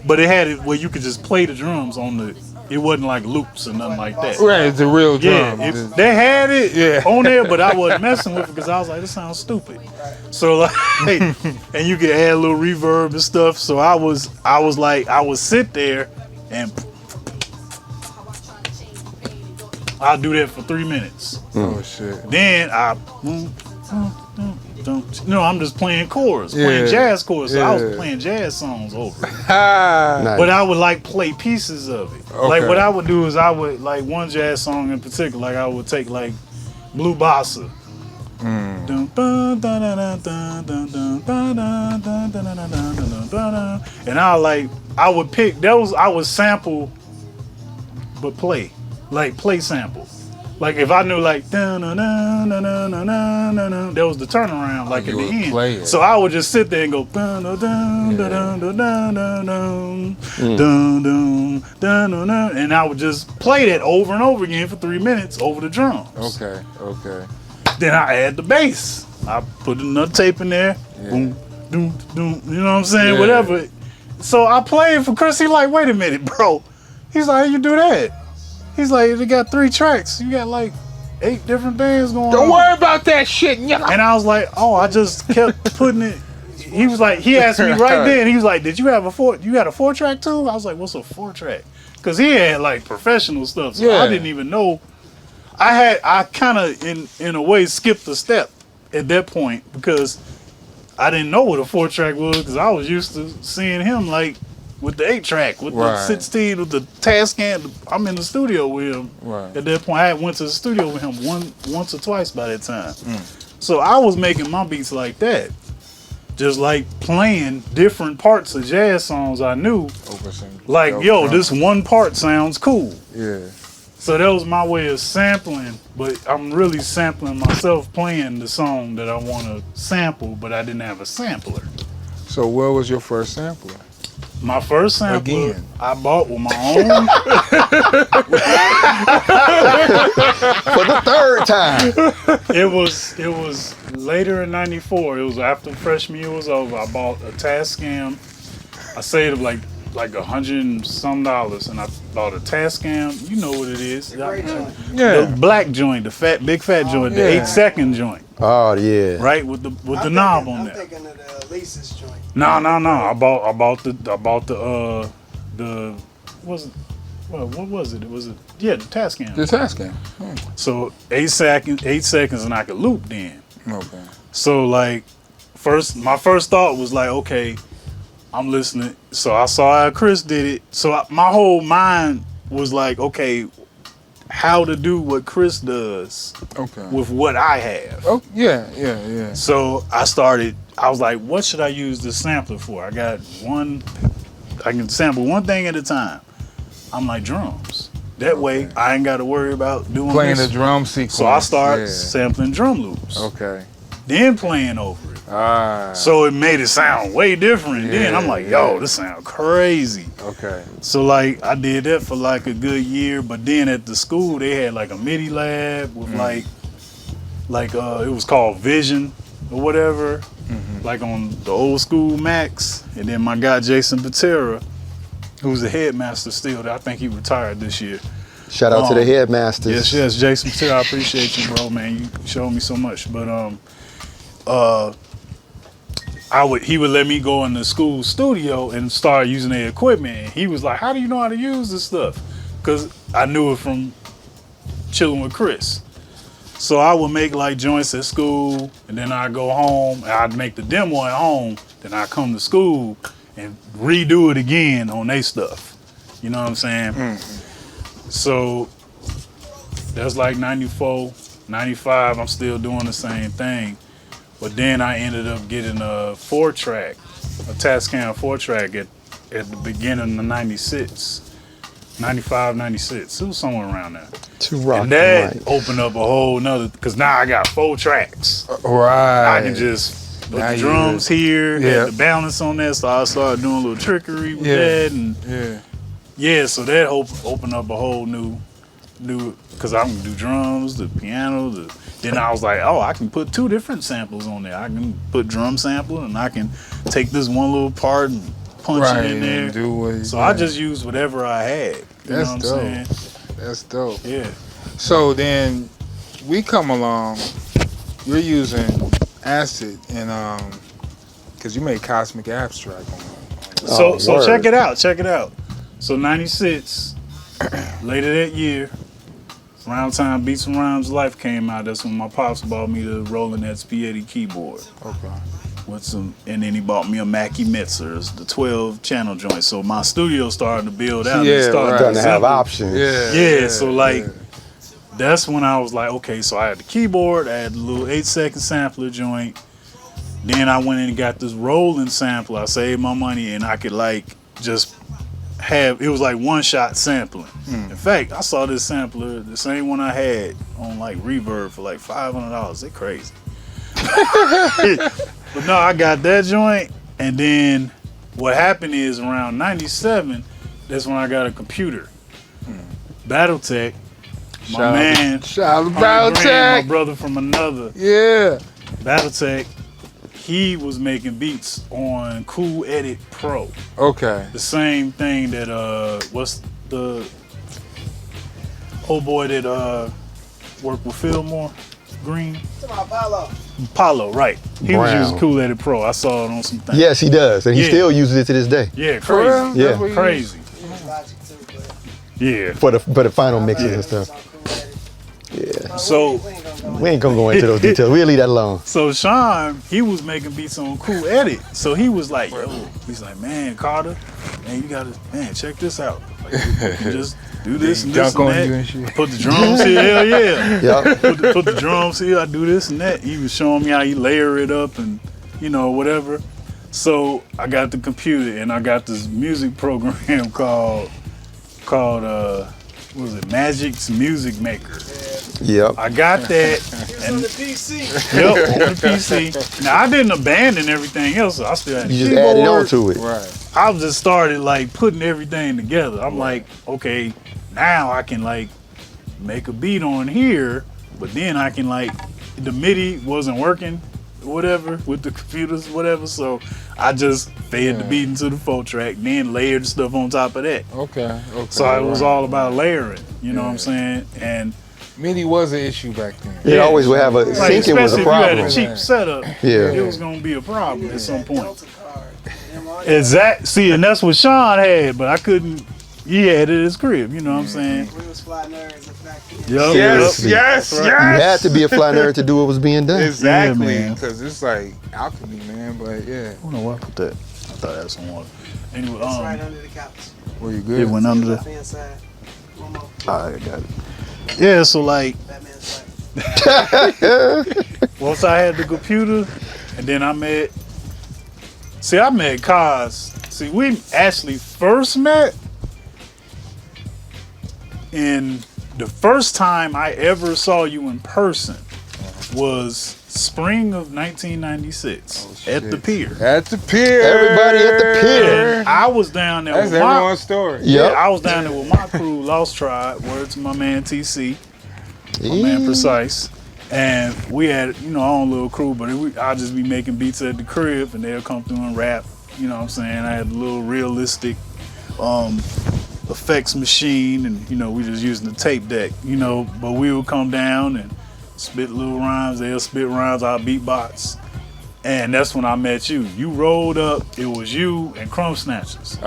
but it had it where you could just play the drums on the. It wasn't like loops or nothing like that. Right, it's a real drum. Yeah, they had it on there, but I wasn't messing with it because I was like, this sounds stupid. So like, and you could add a little reverb and stuff. So I would sit there and I'll do that for 3 minutes. Oh shit. Then I'm just playing chords, playing jazz chords. So I was playing jazz songs over it. Nice. But I would like play pieces of it. Okay. Like what I would do is I would like one jazz song in particular, like I would take like Blue Bossa. And I would pick those, I would sample but play sample. Like if I knew like that was the turnaround, like at the end. So I would just sit there and go and I would just play that over and over again for 3 minutes over the drums. Okay. Then I add the bass. I put another tape in there. Boom, doom, doom. You know what I'm saying? Whatever. So I played for Chris. He's like, wait a minute, bro. He's like, how you do that? He's like, they got 3 tracks. You got like 8 different things going on. Don't worry about that shit. And I was like, oh, I just kept putting it. He was like, he asked me right then. He was like, did you have you had a 4-track too? I was like, what's a 4-track? Because he had like professional stuff. So I didn't even know. I kind of in a way skipped a step at that point because I didn't know what a 4-track was because I was used to seeing him like with the 8-track, with the 16, with the Tascam. I'm in the studio with him. Right. At that point, I went to the studio with him once or twice by that time. So I was making my beats like that. Just like playing different parts of jazz songs I knew. Like, yo, this one part sounds cool. Yeah. So that was my way of sampling, but I'm really sampling myself playing the song that I want to sample, but I didn't have a sampler. So where was your first sampler? My first sampler Again. I bought with my own. For the third time. It was later in '94. It was after freshman year was over. I bought a Tascam. I saved like $100 and some, and I bought a Tascam. You know what it is? Great joint. Yeah. The black joint, the big fat joint, the yeah. 8-second joint, Oh yeah. right with the knob on there. I'm thinking of the Lisa's joint. No. I bought the what was it? It was the Tascam. Just asking. So 8 seconds, and I could loop then. Okay. So like, my first thought was like, okay, I'm listening. So I saw how Chris did it. So my whole mind was like, okay, how to do what Chris does Okay. with what I have. Oh yeah. So I was like, what should I use this sampler for? I can sample one thing at a time. I'm like, drums. That way I ain't got to worry about doing Playing this. the drum sequence. So I start sampling drum loops. Okay. Then playing over it. Ah. So it made it sound way different. Then I'm like, yo, yeah. this sounds crazy. Okay. So like I did that for like a good year, but then at the school they had like a MIDI lab with it was called Vision or whatever, like on the old school Macs. And then my guy Jason Patera, who's the headmaster still, I think he retired this year. Shout out to the headmasters. Yes, Jason Patera, I appreciate you, bro, man. You showed me so much. But he would let me go in the school studio and start using their equipment. And he was like, how do you know how to use this stuff? Because I knew it from chilling with Chris. So I would make like joints at school, and then I'd go home, and I'd make the demo at home, then I'd come to school and redo it again on their stuff. You know what I'm saying? Mm-hmm. So that's like 94, 95, I'm still doing the same thing. But then I ended up getting a 4-track, a Tascam 4-track at the beginning of 96, 95, 96. It was somewhere around there. To rock and that the mic. opened up a whole nother, because now I got 4 tracks. Right. I can just put Now the you drums here, Yeah. had the balance on that, so I started doing a little trickery with that. And so that opened up a whole new, because I can do drums, the piano, then I was like, oh, I can put 2 different samples on there. I can put drum sample, and I can take this one little part and punch it in there. And do what, So I just used whatever I had. You That's know what dope. I'm saying? That's dope. Yeah. So then we come along, you're using acid and because you made Cosmic Abstract on So word. check it out. So 96, later that year, around time Beats and Rhymes Life came out. That's when my pops bought me the Roland Spaghetti keyboard. Okay. And then he bought me a Mackie Metzers, the 12 channel joint. So my studio started to build out. Yeah, and started right. Starting to have assemble. options. Yeah, so like that's when I was like, okay, so I had the keyboard, I had the little 8-second sampler joint. Then I went in and got this Roland sampler. I saved my money and I could like just it was like one-shot sampling. In fact, I saw this sampler, the same one I had on like Reverb for like $500. They crazy. But no, I got that joint, and then what happened is around 97, that's when I got a computer. Battletech, my man, Shout out to Graham, my Battletech. brother from another. Yeah. Battletech, he was making beats on Cool Edit Pro. Okay. The same thing that what's the old boy that worked with Fillmore Green? It's my Apollo. Apollo, right. He was Brown. using Cool Edit Pro. I saw it on some things. Yes, he does, and he Yeah. still uses it to this day Yeah, For real? crazy. Yeah. That's what you Crazy. Logic too, but Yeah. for the final mixes and it's stuff. on Cool Edit. Yeah, So we ain't gonna go into those details. We'll leave that alone. So Sean, he was making beats on Cool Edit. So he was like, yo, he's like, man, Carter, man, you gotta, man, check this out. Like, you can just do this and this Dunk and on you that. and shit. Put the drums here, hell yeah. Yeah. Put the drums here, I do this and that. He was showing me how he layer it up and, you know, whatever. So I got the computer and I got this music program called what was it, Magic's Music Maker. Yep. I got that. He was on the PC. Yep, on the PC. Now I didn't abandon everything else. I still had a You just keyboard. added on to it. Right. I just started like putting everything together. I'm like, okay, now I can like make a beat on here, but then I can like, the MIDI wasn't working, whatever, with the computers, whatever. So I just fed the beat into the 4-track, then layered stuff on top of that. Okay. So it was all about layering, you know what I'm saying? And MIDI was an issue back then. It always would have a like, syncing was a especially if you problem. had a cheap setup, Yeah. it was gonna be a problem at some point. Delta card. Exact. See, and that's what Sean had, but I couldn't. He had it at his crib. You know what I'm saying? We was fly nerds in fact. Yup, Yes, yup. yes, Right. yes. You had to be a fly nerd to do what was being done. Exactly, Yeah, man. because it's like alchemy, man. But yeah, I don't know why I put that. I thought that was some water. Anyway, It's right under the couch. were you it good? went under Left the. hand side. One more. I got it. Yeah, so like Batman side. once I had the computer, and then I met. See, I met Kaz. See, we actually first met in the first time I ever saw you in person was spring of 1996 at the pier. At the pier. Everybody at the pier. And I was down there That's with my, everyone's story. Yep. I was down there with my crew, Lost Tribe, word to my man TC, my man Precise. And we had, you know, our own little crew, but I'll just be making beats at the crib and they'll come through and rap, you know what I'm saying? I had a little realistic effects machine and, you know, we just using the tape deck, you know, but we would come down and spit little rhymes, they'll spit rhymes, I'll beatbox. And that's when I met you. You rolled up, it was you and Crumb Snatchers.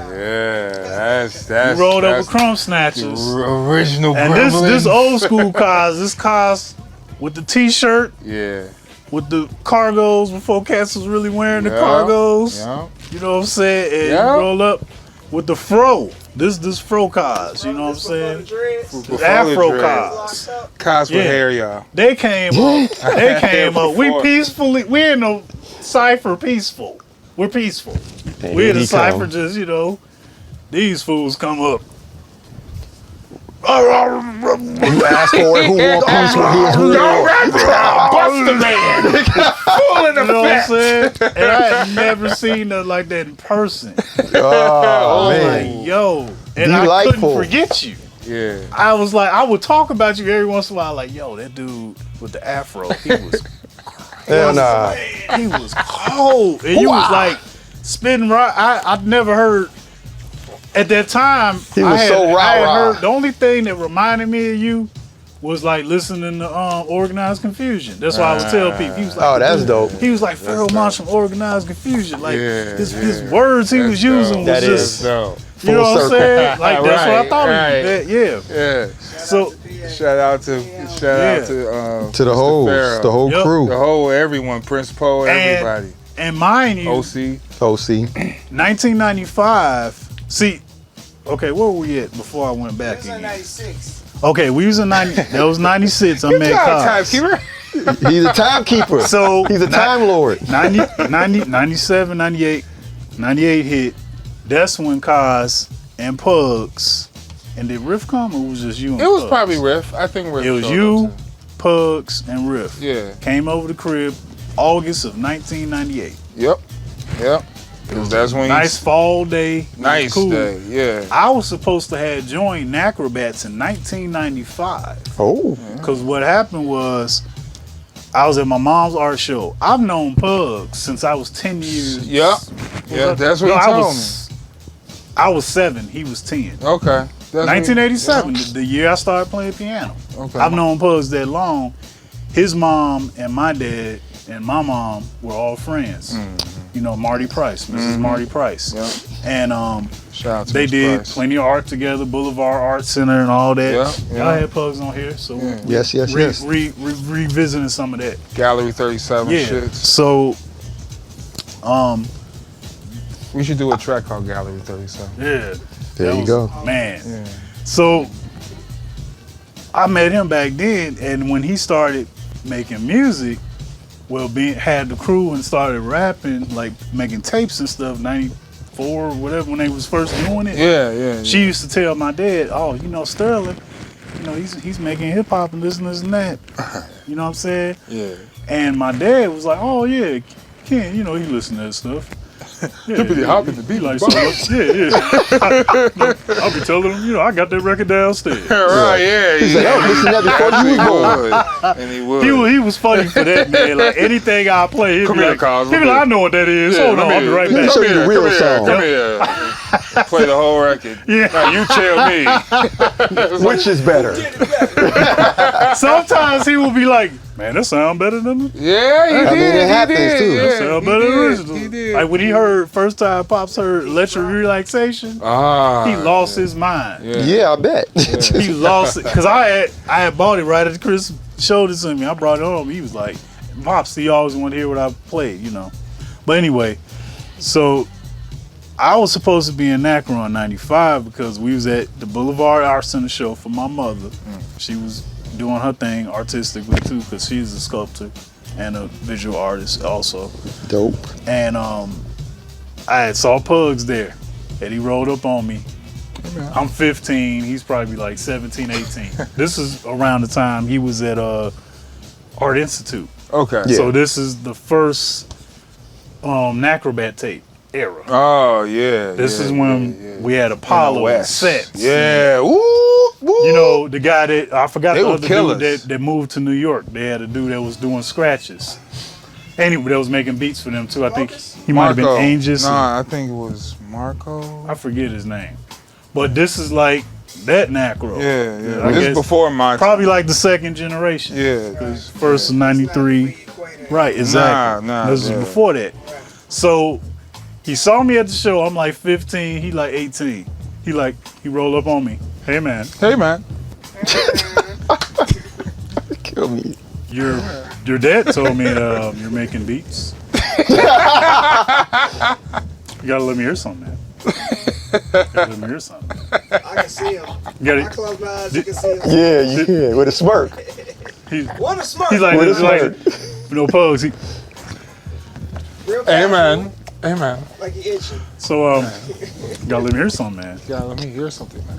Yeah, that's You rolled up with Crumb Snatchers. original. And this old school Kaz, this Kaz with the t-shirt, Yeah. with the cargos before cats was really wearing the Yeah, cargos. yeah. You know what I'm saying? And Yeah. you roll up with the fro. This fro Kaz, you know what I'm saying? Before The Afro the dreads. Kaz. Cos with Yeah. hair, y'all. They came up. They came up. We Before. peacefully, we in the cipher peaceful. We're peaceful. And We here in the he cipher come. just, you know, these fools come up. You asked for it. Who want peace with his who want? Buster Man. Full in You the know what I'm back. saying? And I had never seen nothing like that in person. Oh, Like, man. yo. And I Delightful. couldn't forget you. Yeah. I was like, I would talk about you every once in a while, like, yo, that dude with the afro, he was Hell nah. he was cold. And you was like spitting right. I'd never heard at that time. He was so I had rah-rah. heard, the only thing that reminded me of you was like listening to Organized Confusion. That's why I would tell people. He was like, Oh, that's dope. He was like Pharaoh Monch from Organized Confusion. Like Yeah, his words he was using was That just, is. So, you know what I'm circle. saying? Like that's what I thought Right, of you. Yeah. yeah. So Shout out to To the Mr. whole, Pharaoh. the whole Yep. crew. The whole everyone, Prince Poe, everybody. and mind you, OC. OC. 1995. See, okay, where were we at before I went back That's in in? 96. Okay, we was in 90. That was 96. I met Kaz. Timekeeper. He's a timekeeper. So He's a time lord. 97, 98, 98 hit. That's when Kaz and Pugs, and did Riff come or was just you and It was Pugs? probably Riff. I think Riff. It was showed you, up too. Pugs, and Riff. Yeah. Came over the crib August of 1998. Yep. Because that's when Nice fall day. nice cool. day. Yeah. I was supposed to have joined Nacrobats in 1995. Oh. Because what happened was, I was at my mom's art show. I've known Pugs since I was 10 years. Yep. Yeah, that's what he told I was 7, he was 10. me. Okay. That's what he- 1987, the year I started playing piano. Okay. I've known Pugs that long. His mom and my dad and my mom were all friends. You know, Marty Price, Mrs. Marty Price. Yep. And Shout out to they Miss did Price. plenty of art together, Boulevard Art Center and all that. Yeah, yeah. Y'all had Pugs on here, so Yes, yes, yes. revisiting some of that. Gallery 37 Yeah. shits. So, We should do a track called Gallery 37. yeah. There that you was- go. Man. Yeah. So, I met him back then, and when he started making music, well, had the crew and started rapping, like making tapes and stuff, 94, whatever, when they was first doing it. Yeah. She used to tell my dad, oh, you know, Sterling, you know, he's making hip hop and this and that. You know what I'm saying? Yeah. And my dad was like, oh yeah, Ken, you know, he listened to that stuff. Yeah, Hippity hopping the beat like so much. Yeah. I'll be telling him, you know, I got that record downstairs. Right, yeah. He's like, I was listening to that before you was born. And he would. He was funny for that, man. Like anything I play, he'd Come be here, like, Cosmo. he'd be like, I know what that is. Yeah, Hold on, I'll be right Let me back. show you the real song. Come here. Play the whole record. Yeah. Now you tell me. Which is better? Sometimes he will be like, man, that sound better than the Yeah, he did. I mean, it happens, too. Yeah, sound he better than the did. original. He did. Like when he heard first time Pops heard Electric Relaxation, he lost his mind. Yeah, I bet. He lost it because I had bought it right after Chris showed it to me. I brought it home. He was like, Pops, he always wanted to hear what I played, you know. But anyway, so I was supposed to be in Nacrobat in '95 because we was at the Boulevard Art Center show for my mother. She was doing her thing artistically too because she's a sculptor and a visual artist also. Dope. And I had saw Pugs there and he rolled up on me. I'm 15, he's probably like 17, 18. This is around the time he was at Art Institute. Okay. Yeah. So this is the first Nacrobat tape era. Oh, yeah. This is when we had Apollo West. sets. Yeah. Woo, woo. You know, the guy that, I forgot They the were other killers. dude that moved to New York. They had a dude that was doing scratches. Anyway, that was making beats for them too. I think he might have been Marco. Angus. Nah, I think it was Marco. I forget his name. But this is like that Nacro. Yeah. I This guess is before my probably like the second generation. Yeah. First in 93. Right, exactly. Nah, This was before that. So he saw me at the show. I'm like 15. He like 18. He rolled up on me. Hey man, Hey, man. Kill me. your dad told me you're making beats. You gotta let me hear something, man. Let me hear something. I can see him. You gotta, I close my eyes, you can see him. Yeah, you can. With a smirk. What a smirk. he's like, With a he's like smirk. no Pugs. Real Hey, casual, man. Hey, man. Like he itching. So gotta let me hear something, man. Yeah, let me hear something, man.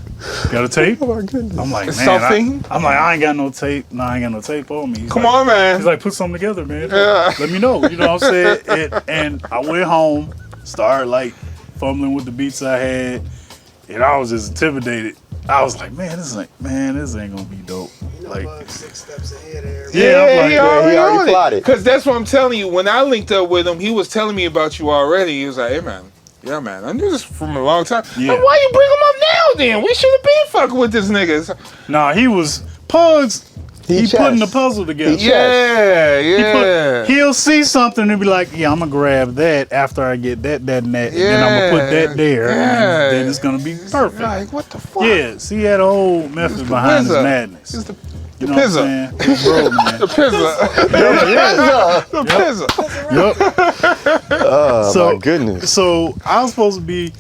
Got a tape? Oh my goodness. I'm like, man. Something? I'm like, I ain't got no tape. No, I ain't got no tape on me. He's Come like, on, man. He's like, put something together, man. Yeah. Let me know. You know what I'm saying? And I went home, started like fumbling with the beats I had, and I was just intimidated. I was like, man, this ain't gonna be dope. You know, Like, Bug 6 steps ahead of everybody. Yeah, I'm like, he yeah, already, he already plotted. Because that's what I'm telling you. When I linked up with him, he was telling me about you already. He was like, hey, man. Yeah, man. I knew this from a long time. Yeah. Like, why you bring him up now, then? We should have been fucking with this nigga. nah, he was Pugs. He chess. putting the puzzle together. He Yeah. He'll see something and be like, yeah, I'm gonna grab that after I get that, and that, and then I'm gonna put that there, and then it's gonna be perfect. Like, what the fuck? Yes, he had a whole method behind his madness. It's the You know what I'm pizza. saying? Big bro, man. The pizza. The pizza. Oh So- my goodness. So I was supposed to be.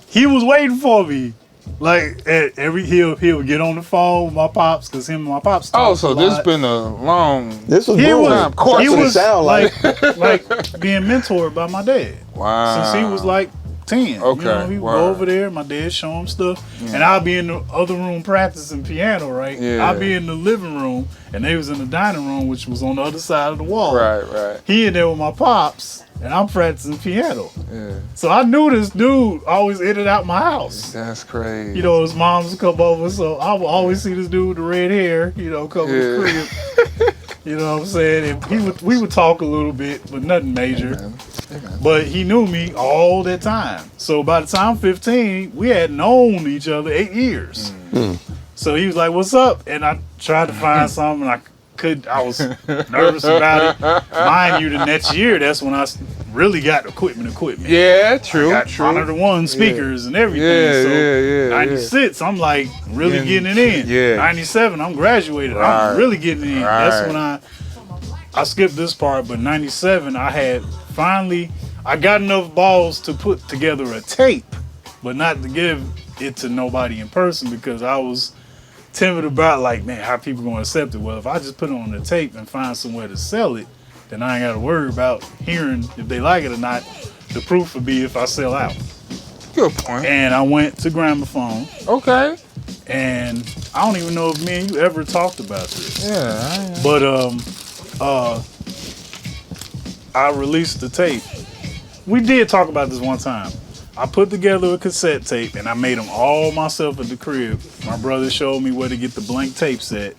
He was waiting for me. Like at he'll get on the phone with my pops because him and my pops. Oh, talk so a this lot. been a long. This was He brewing. was, Of course. he That's what it was sound like. like being mentored by my dad Wow. since he was like 10. Okay, You know, he would word. go over there, my dad show him stuff, and I'll be in the other room practicing piano, right? Yeah. I'll be in the living room, and they was in the dining room, which was on the other side of the wall. Right. He in there with my pops, and I'm practicing piano. Yeah. So I knew this dude always in and out my house. That's crazy. You know, his moms would come over, so I would always see this dude with the red hair, you know, come to the crib. You know what I'm saying? And we would talk a little bit, but nothing major. But he knew me all that time. So by the time I'm 15, we had known each other 8 years. So he was like, "What's up?" And I tried to find something. I was nervous about it. Mind you, the next year, that's when I really got equipment. Yeah, true. I got Honor the One speakers and everything. Yeah, so yeah. 96, I'm like really getting it in. Yeah. 97, I'm graduated. Right. I'm really getting it in. Right. That's when I skipped this part, but 97, I got enough balls to put together a tape, but not to give it to nobody in person because I was timid about like, man, how people gonna accept it? Well, if I just put it on the tape and find somewhere to sell it, then I ain't gotta worry about hearing if they like it or not. The the proof would be if I sell out. Good point. And I went to Gramophone, Okay. and I don't even know if me and you ever talked about this. Yeah. But I released the tape. We did talk about this one time. I put together a cassette tape and I made them all myself at the crib. My brother showed me where to get the blank tape set.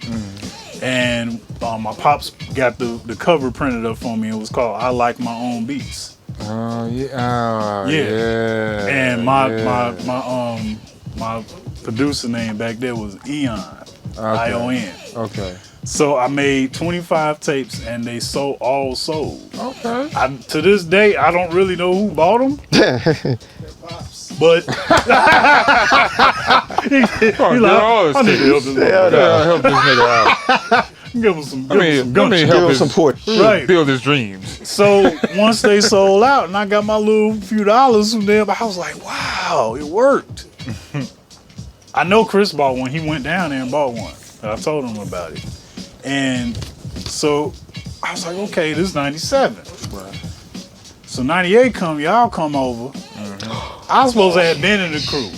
And my pops got the cover printed up for me. It was called I Like My Own Beats. Oh yeah. Yeah. And my producer name back there was Eon. I-O-N. Okay. So I made 25 tapes and they all sold. Okay. To this day, I don't really know who bought them. But he's like, I need to help this help this nigga out. Give him some, Let me help him support. Right. build his dreams. So once they sold out and I got my little few dollars from them, I was like, wow, it worked. I know Chris bought one. He went down there and bought one. I told him about it. And so I was like, okay, this is 97. Right. So 98 y'all come over. I was supposed to have been in the crew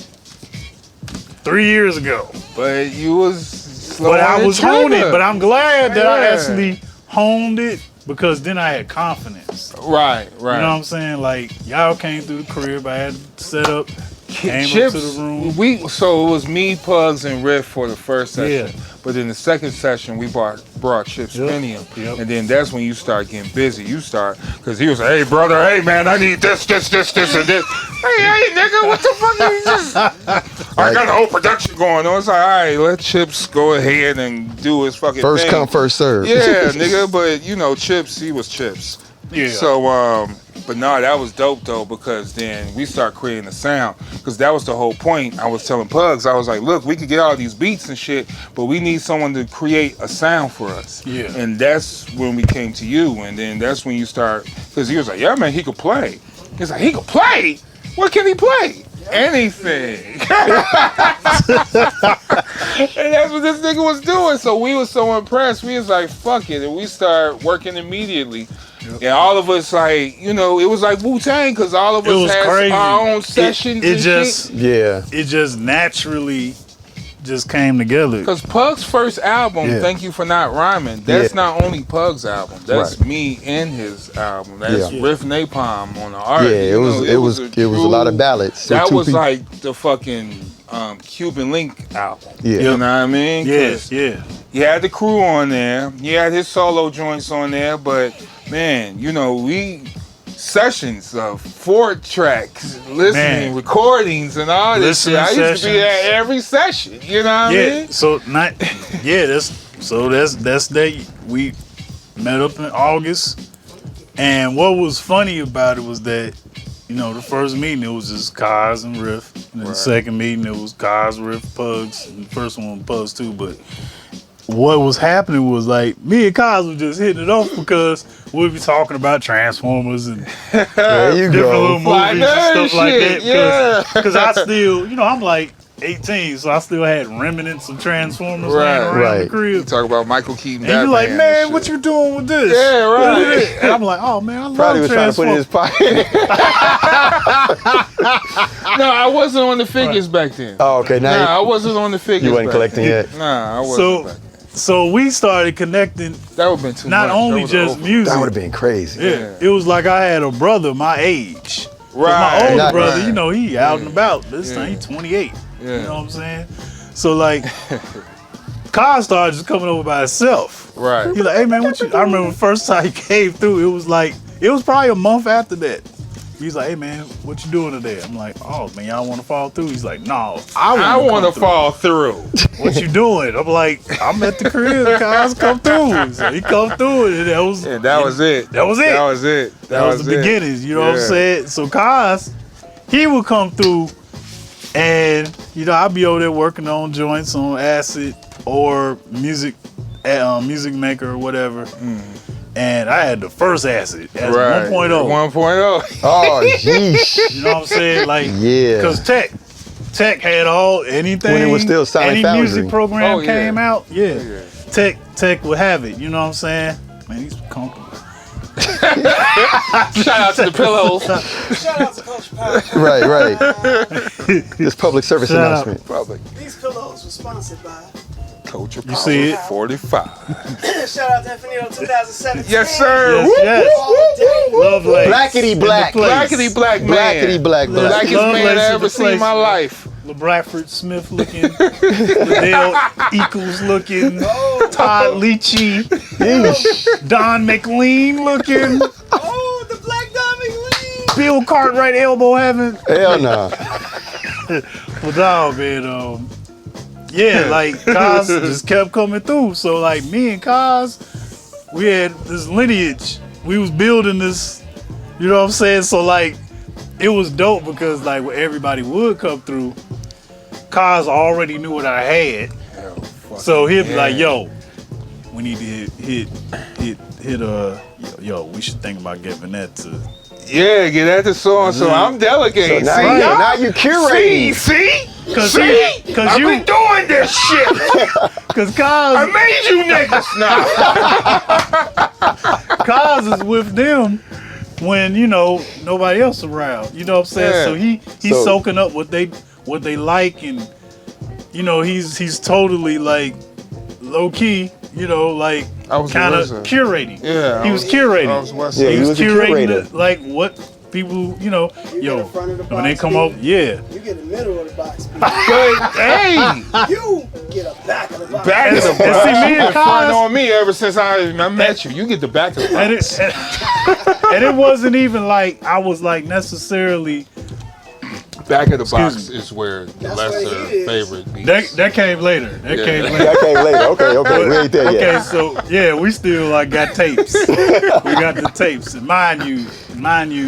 3 years ago. But you was slow. But I was honing it. But I'm glad that I Yeah. actually honed it because then I had confidence. Right. You know what I'm saying? Like, y'all came through the crib. I had set up, came Chips, up to the room. So it was me, Pugs, and Riff for the first session. Yeah. But in the second session, we brought Chips Spinium. Yep. And then that's when you start getting busy. Because he was like, hey, brother, hey, man, I need this, and this. Hey, nigga, what the fuck are you just... I got a whole production going on. It's like, all right, let Chips go ahead and do his fucking First thing. come, first serve. Yeah, nigga, but, Chips, he was Chips. Yeah. So, but no, that was dope though, because then we start creating a sound. Because that was the whole point. I was telling Pugs, I was like, look, we could get all these beats and shit, but we need someone to create a sound for us. Yeah. And that's when we came to you. And then that's when you start, because he was like, yeah, man, he could play. He's like, he could play? What can he play? Anything. And that's what this nigga was doing. So we was so impressed. We was like, fuck it. And we started working immediately. Yep. And all of us, like, it was like Wu-Tang, because all of us had our own sessions it just, shit. Yeah. It just naturally just came together. Because Pug's first album, Thank You For Not Rhyming, that's not only Pug's album. That's me and his album. That's Riff Napalm on the art. Yeah, it was a lot of ballads. That was like the fucking Cuban Link album. Yeah. You know what I mean? Yes, You had the crew on there. You had his solo joints on there, but man, we sessions of 4 tracks, listening, recordings, and all this shit. I used to be at every session. You know what I mean? So that's that. We met up in August, and what was funny about it was that the first meeting it was just Cos and Riff, and then the second meeting it was Cos, Riff, Pugs, and the first one was Pugs too, but. What was happening was like me and Cos was just hitting it off because we'd be talking about Transformers and different little movies and stuff like that. Because I still, I'm like 18, so I still had remnants of Transformers laying around the crib. You talk about Michael Keaton. And you're like, man, what you doing with this? Yeah, right. And I'm like, oh man, I love Probably was trying to put it in his pocket. No, I wasn't on the figures back then. Oh, okay. I wasn't on the figures. You wasn't collecting yet? Nah, I wasn't back then. So we started connecting. That would have been too not much. only just music. That would have been crazy. Yeah. It was like I had a brother my age. Right. My older brother, right. He out and about. This time he's 28. You know what I'm saying? So like, Kyle started just coming over by himself. Right. He like, hey man, what you? I remember the first time he came through. It was probably a month after that. He's like, hey man, what you doing today? I'm like, oh man, y'all want to fall through? He's like, no, I want to fall through. What you doing? I'm like, I'm at the crib. Guys, come through. So he come through, and that was it. That was it. That was the beginnings. You know what I'm saying? So Kaz, he would come through, and I'd be over there working on joints on Acid or Music Maker or whatever. And I had the first Acid as 1.0. 1.0. Oh, jeez. You know what I'm saying? Like, because Tech had anything. When it was still Sonic any Foundry. music program came out, Tech would have it. You know what I'm saying? Man, he's comfortable. Shout out to the pillows. Shout out to Culture Power. Right. This public service Shout out. announcement. Public. These pillows were sponsored by. Culture Power. You see it? 45. Shout out to Infinito 2017. Yes, sir. Yes, All day. Love Lakes. Blackity black. In the place. Blackity black man. Blackity black. Blackest Love man Lakes I in ever the seen in my place, life. LeBradford Smith looking, Liddell Eccles looking, Todd Leachy, Don McLean looking, Oh, the Black Diamond League. Bill Cartwright elbow having. Hell no. Well, dog, man, yeah, like Kaz just kept coming through. So like me and Kaz, we had this lineage. We was building this, you know what I'm saying? So like, it was dope because like when everybody would come through, Kaz already knew what I had. So he'd be like, yo, we need to hit we should think about giving that to. Yeah, get at the song. So I'm delegating. So now, see, now you curating. See? Cause I've you been doing this shit. cause I Kaz made you niggas now. Kaz is with them when, you know, nobody else around. You know what I'm saying? Yeah. So he's So- soaking up what they like, and you know, he's totally like low key, you know, like I was kind of a wizard. curating. Yeah, He was curating. I was West Yeah, Side. he was a curating curator. like what people, you know, You yo, get in front of the when they box, come man. up, yeah. You get the middle of the box. But hey, You get a back of the box. back of the And box. see, me and You've been Kaz- fronting on me ever since I met you. You get the back of the And box. and it wasn't even like I was like necessarily Back of the box Excuse me. is where the That's lesser where he is. favorite beats. that came later. That Yeah. came later. That came later. Okay. We ain't there Okay, yet. so yeah, we still like got tapes. We got the tapes, and mind you,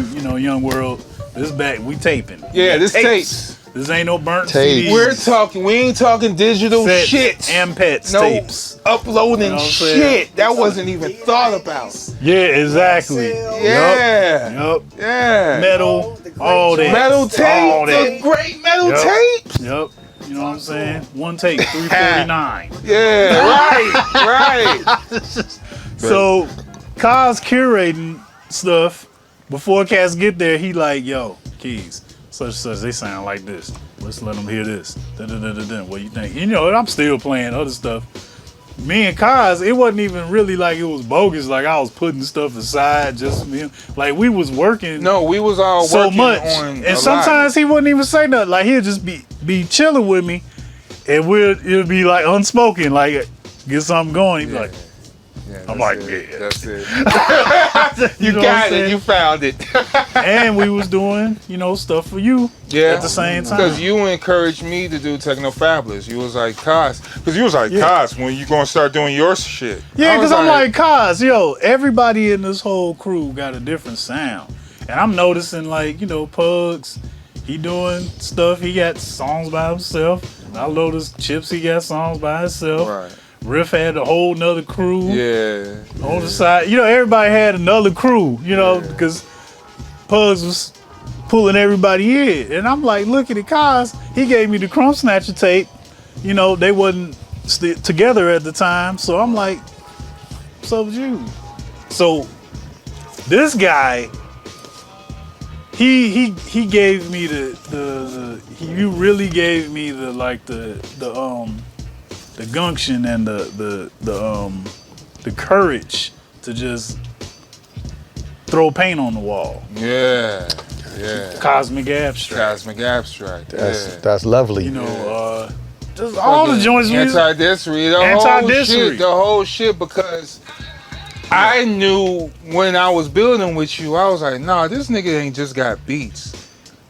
you know, Young World, this back we taping. Yeah, We got this tapes. This ain't no burnt Tapes. CDs. We ain't talking digital Sets shit. and pets No tapes. uploading You know what I'm saying? shit. That wasn't even thought about. Yeah, exactly. Yeah. Yup. Yeah. Metal, all that. Metal All tape. that. The great metal Yup. tapes. Yep. You know what I'm saying? One tape, 349. Yeah, right. So, Kaz curating stuff before cats get there. He like, yo, Keys, such and such, they sound like this. Let's let them hear this. Da-da-da-da-da. What you think? You know, I'm still playing other stuff. Me and Kaz, it wasn't even really like it was bogus. Like I was putting stuff aside, just me. Like we was working. No, we was all so working much, on a and sometimes he wouldn't even say nothing. Like he'd just be chilling with me, and it'd be like unspoken. Like get something going. He'd be like, I'm like, yeah. That's it. you You know what I'm got it. saying? You found it. And we was doing, you know, stuff for you Yeah. at the same time. Because you encouraged me to do Techno Fabulous. You was like, Kaz. Because you was like, Yeah. Kaz, when you going to start doing your shit? Yeah, I was because I'm like, Kaz, yo, everybody in this whole crew got a different sound. And I'm noticing, like, you know, Pugs, he doing stuff. He got songs by himself. I noticed Chips, he got songs by himself. Right. Riff had a whole nother crew Yeah. on the side. You know, everybody had another crew, you know, because Pugs was pulling everybody in. And I'm like, look at it, Kaz. He gave me the Crumb Snatcher tape. You know, they wasn't together at the time. So I'm like, what's up with you? So this guy, he gave me you really gave me the gumption and the courage to just throw paint on the wall. Yeah. Yeah. Cosmic Abstract. Cosmic Abstract. That's lovely. You know, just all the joints we Anti-dissery, the whole shit, because I knew when I was building with you, I was like, nah, this nigga ain't just got beats.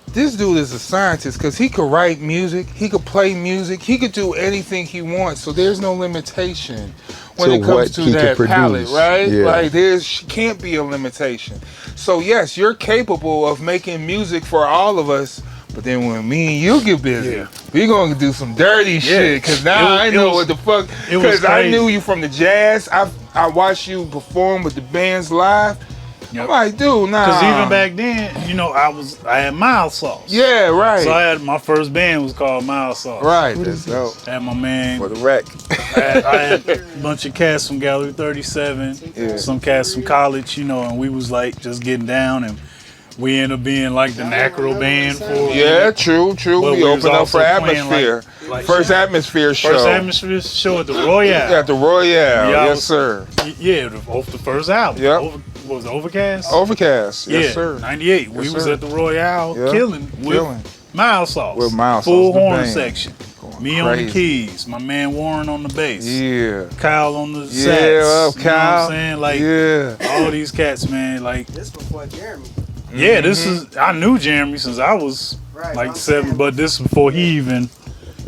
This dude is a scientist because he could write music, he could play music, he could do anything he wants. So there's no limitation when To it comes what to he that could palette, produce. right? Yeah. Like can't be a limitation. So yes, you're capable of making music for all of us. But then when me and you get busy, we gonna do some dirty shit. Cause now I know what the fuck. Cause I knew you from the jazz. I watched you perform with the bands live. I'm like, dude, nah. Because even back then, you know, I had Mild Sauce. Yeah, right. So I had my first band was called Mild Sauce. Right, that's dope. I had my man. For the wreck. I had a bunch of cats from Gallery 37, some cats from college, you know, and we was like just getting down, and we ended up being like the Nacro band for. Yeah, true. But We opened up for Atmosphere. like First Atmosphere show. First Atmosphere show at the Royale. At the Royale, yes, sir. Yeah, off the first album. Yep. What was it, Overcast? Overcast, yes, Yeah, sir. 98. We was at the Royale killing with Mild Sauce. With Mild Sauce, Full the horn band. section. Me Crazy. on the keys. My man Warren on the bass. Yeah. Kyle on the sax. Yeah, up, You know what Kyle. I'm saying? Like, all these cats, man. Like, This before Jeremy. yeah, this is, I knew Jeremy since I was like 7, but this before he even,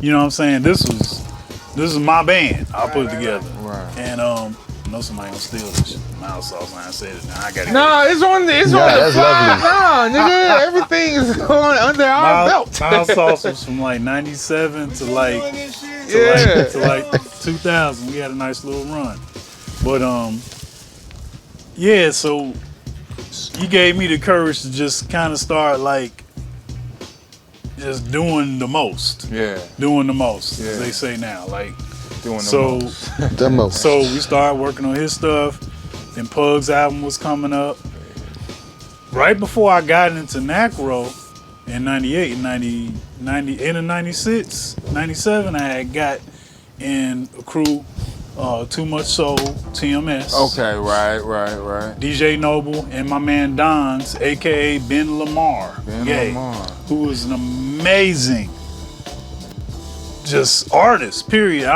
you know what I'm saying? This is my band. I put it together. Right. And, I know somebody gonna steal this shit. Mild Sauce, I said it now. I got it. Nah, it's on the that's fly. Nah, nigga, everything is on under our belt. Mild Sauce was from like 97 to like, to like 2000. We had a nice little run. But, yeah, so he gave me the courage to just kind of start like just doing the most. Yeah. Doing the most, Yeah. as they say now. Like, Doing the so, most. The most. so we started working on his stuff. Then Pug's album was coming up. Right before I got into Nacro in 98 and 90, end of 96, 97, I had got in a crew, Too Much Soul, TMS. Okay, right. DJ Noble and my man Don's, aka Ben Lamar. Ben Lamar. Who was an amazing just artist, period.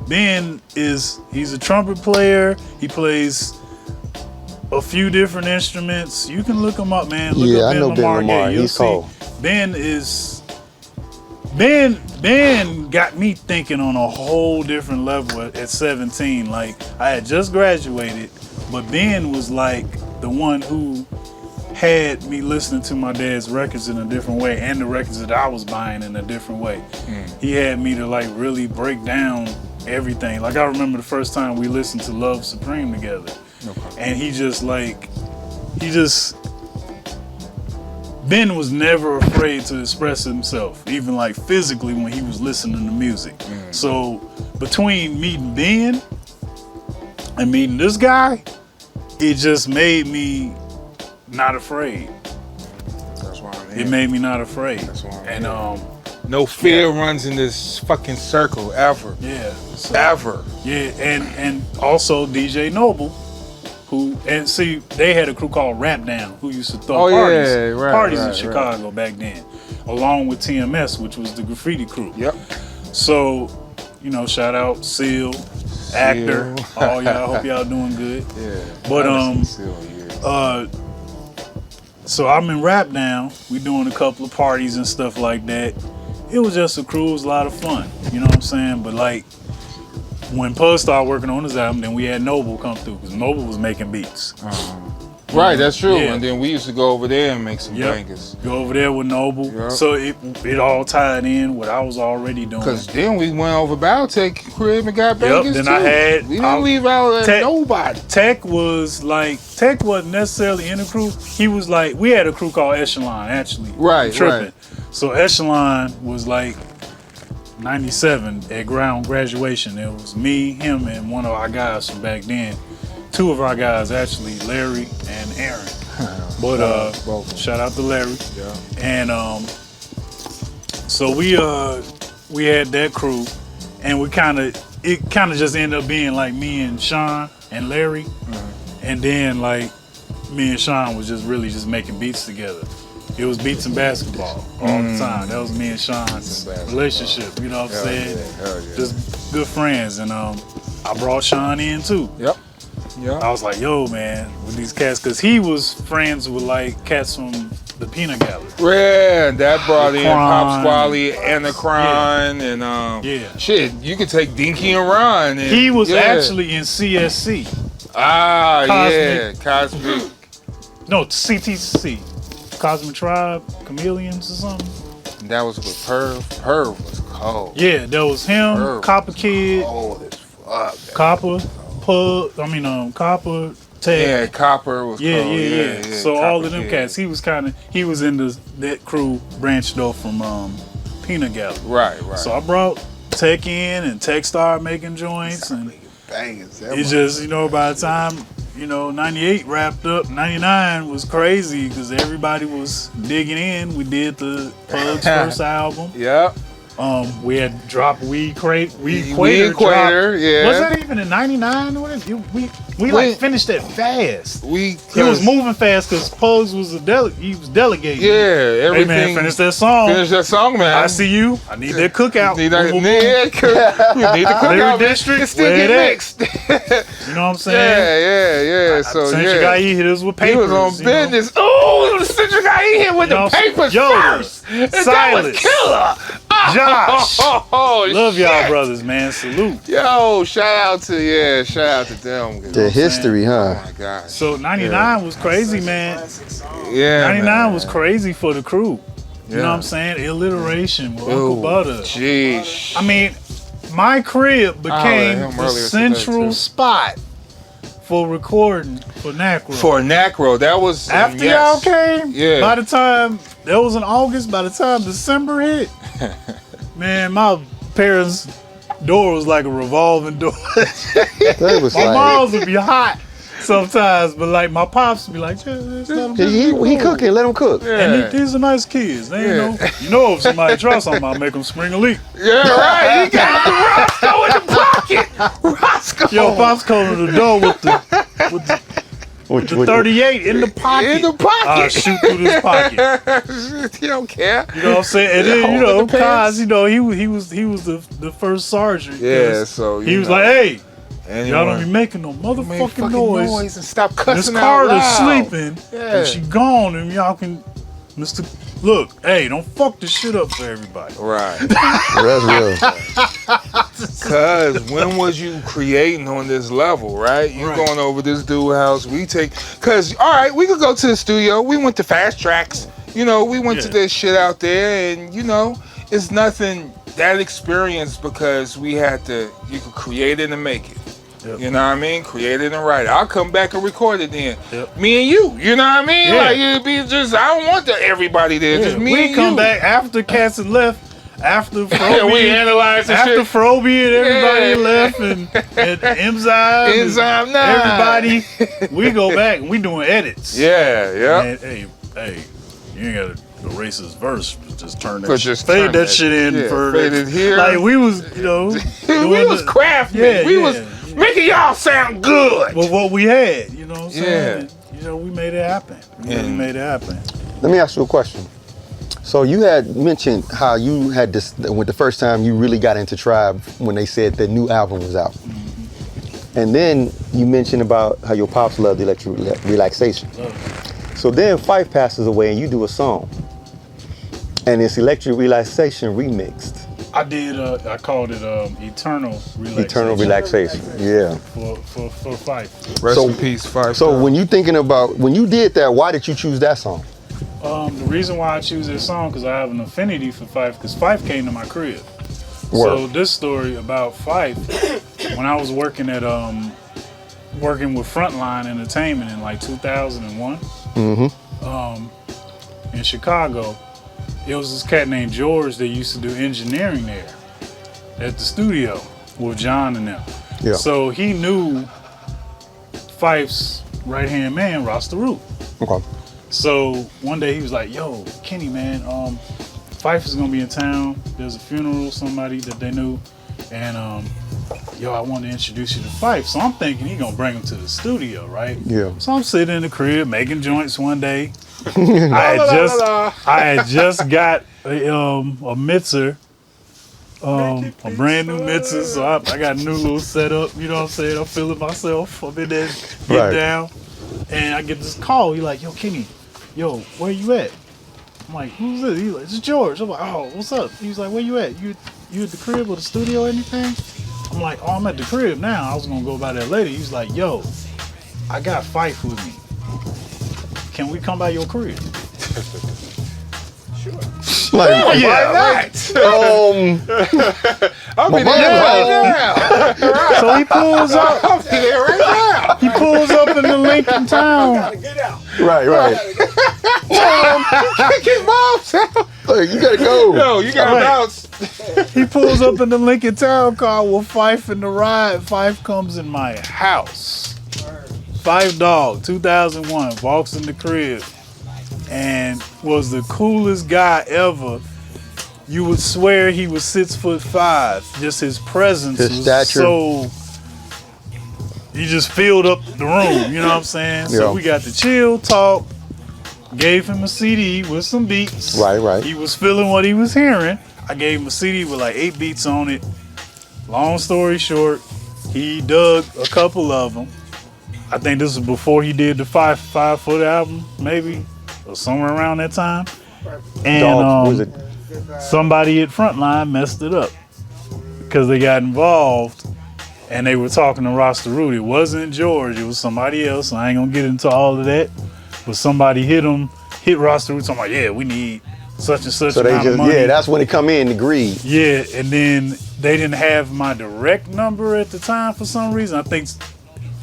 He's a trumpet player. He plays a few different instruments. You can look him up, man. Look up I know Ben Lamar. Yeah, you'll He's see. cold. Ben got me thinking on a whole different level at 17. Like, I had just graduated, but Ben was like the one who had me listening to my dad's records in a different way, and the records that I was buying in a different way. He had me to like really break down everything. Like, I remember the first time we listened to Love Supreme together. And Ben was never afraid to express himself, even like physically when he was listening to music. So between meeting Ben and meeting this guy, it just made me not afraid. That's why I'm here. It made me not afraid. That's why I'm And here. No fear runs in this fucking circle ever. yeah, so, Ever. yeah, and also DJ Noble, and see, they had a crew called Rap Down who used to throw parties in Chicago back then, along with TMS, which was the graffiti crew. Yep. So, you know, shout out Seal, Actor, all y'all. Hope y'all doing good. Yeah. But so I'm in Rap Down. We doing a couple of parties and stuff like that. It was just a crew. It was a lot of fun. You know what I'm saying? But like, when Pug started working on his album, then we had Noble come through, because Noble was making beats. Right, that's true. Yeah. And then we used to go over there and make some bangers. Go over there with Noble. Yep. So it all tied in what I was already doing. Because then we went over Biotech crib and got bangers then too. We didn't leave out nobody. Tech wasn't necessarily in the crew. He was like, we had a crew called Echelon, actually. Right, Tripping. right. So Echelon was like 97 at graduation. It was me, him, and one of our guys from back then. Two of our guys, actually, Larry and Aaron. But shout out to Larry. Yeah. And so we had that crew, and it kind of just ended up being like me and Sean and Larry, and then like me and Sean was just really just making beats together. It was beats and basketball all the time. That was me and Sean's relationship. You know what I'm saying? Hell yeah. Just good friends, and I brought Sean in too. Yep. Yeah. I was like, yo, man, with these cats, because he was friends with like cats from the Peanut Gallery. Yeah, that brought in Pop Crime. Squally, Anacron, and shit, you could take Dinky and Ron. And, He was actually in CSC. Cosmic. No, CTC. Cosmic Tribe, Chameleons or something. That was with Perv. Perv was cold. Yeah, that was him, Perv. Copper Kid, Cold as fuck. Copper, Pug, Copper, Tech. Yeah, Copper was Yeah, cool. yeah. So all Copper of them Kid. cats, he was in that crew branched off from Peanut Gallery. Right. So I brought Tech in, and Tech started making joints, and Bangers. it's just, by the time, 98 wrapped up, 99 was crazy because everybody was digging in. We did the Pug's first album. Yep. We had dropped Weed Equator. Yeah. Was that even in 99? We like finished that fast. He was moving fast because Pugs was he was delegating. Yeah, Hey everything. man, finish that song. Man. I see you. I need that cookout. You need that Boom, boom, boom. you need the Lyric cookout. District, It still where get it at? mixed. You know what I'm saying? Yeah. So Central guy, he hit us with he papers. was on business. Oh, the Central guy he hit with the papers first. And that was Silas, killer. Josh. Oh, Love y'all shit. brothers, man. Salute. Yo, shout out to them. The history, Oh huh? my gosh. So 99 was crazy, man. Classic song. Yeah, 99 man. was crazy for the crew. You know what I'm saying? Alliteration with Uncle Butter. Jeez. I mean, my crib became him the earlier today, central too. spot for recording for Nacro. For Nacro, that was After yes. y'all came, Yeah. by the time that was in August, by the time December hit, man, my parents' door was like a revolving door. That was My like moms would be hot sometimes, but like my pops would be like, yeah, just let them he cooking. Let him cook. And these are nice kids. They ain't if somebody tries something, I'll make them spring a leak. Yeah, right. He got Roscoe in the pocket. Roscoe. Yo, pops come to the door with the What- 38 in the pocket. In the pocket. I'll shoot through this pocket. He don't care. You know what I'm saying? And then, Hole in the pants. Kaz, he was the first sergeant. Yeah, 'cause so he was like, hey, anyone, y'all don't be making no motherfucking noise. and stop Miss cussing out Carter's loud. sleeping, Yeah. and she gone, and y'all can, look, hey, don't fuck this shit up for everybody. Right. That's real. Cause when was you creating on this level, right? You Right. going over this dude house, cause all right, we could go to the studio. We went to Fast Tracks. We went to this shit out there, and it's nothing that experience because you could create it and make it. Yep. You know what I mean? Create it and write it. I'll come back and record it then. Yep. Me and you know what I mean? Yeah. Like it'd be just, I don't want everybody there. Just me we and come you. back after Cass had left, after And Froby, we analyze the after shit. Froby and everybody Yeah. left, and Enzyme, Enzyme 9. everybody, we go back and we doing edits. Yeah, yeah. And, hey, you ain't gotta erase his verse. Just turn that. But just fade turn that that- shit in yeah, for fade it here. Like we was, we doing was the- crafting. Yeah, we yeah. was making y'all sound good. Well, what we had, you know what I'm saying? Yeah. And, we made it happen. We really made it happen. Let me ask you a question. So you had mentioned how you had this when the first time you really got into Tribe when they said the new album was out. And then you mentioned about how your pops loved electric relaxation. So then Fife passes away and you do a song. And it's Electric Relaxation remixed. I did. I called it Eternal Relaxation. Eternal Relaxation. Yeah. For Fife. Rest So- in peace, Five. So when you did that, why did you choose that song? The reason why I choose this song because I have an affinity for Fife because Fife came to my crib. Word. So this story about Fife, when I was working with Frontline Entertainment in like 2001, in Chicago, it was this cat named George that used to do engineering there at the studio with John and them. Yeah. So he knew Fife's right-hand man, Rasta Root. Okay. So one day he was like, yo, Kenny, man, Fife is gonna be in town. There's a funeral, somebody that they knew. And I want to introduce you to Fife. So I'm thinking he gonna bring him to the studio, right? Yeah. So I'm sitting in the crib making joints one day. I had just got a mixer, a brand new mixer. So I got a new little setup. You know what I'm saying? I'm feeling myself. I'm in there, get Right. down, and I get this call. He's like, "Yo, Kenny, where you at?" I'm like, "Who's this?" He's like, "It's George." I'm like, "Oh, what's up?" He's like, "Where you at? You at the crib or the studio or anything?" I'm like, "Oh, I'm at the crib now. I was gonna go by there later." He's like, "Yo, I got Fife with me. Can we come by your crib?" Like, why not? I'll be there right now. So he pulls up. I'll be there right now. He pulls up in the Lincoln Town. Gotta get out. Right. Kick his balls out. Like, you gotta go. Yo, you got to Right. bounce. He pulls up in the Lincoln Town car with Fife in the ride. Fife comes in my house. Fife Dog, 2001, walks in the crib and was the coolest guy ever. You would swear he was 6'5". Just his presence His was stature. so. He just filled up the room. You know what I'm saying? So Yeah. we got to chill, talk. Gave him a CD with some beats. Right. He was feeling what he was hearing. I gave him a CD with like 8 beats on it. Long story short, he dug a couple of them. I think this was before he did the 5-foot album, maybe, or somewhere around that time. And Dog, was it? somebody at Frontline messed it up because they got involved and they were talking to Rasta Root. It wasn't George, it was somebody else. I ain't gonna get into all of that, but somebody hit Rasta Root talking about, yeah, we need such and such So they amount of just, money. yeah, that's when it come in, the greed. Yeah, and then they didn't have my direct number at the time for some reason. I think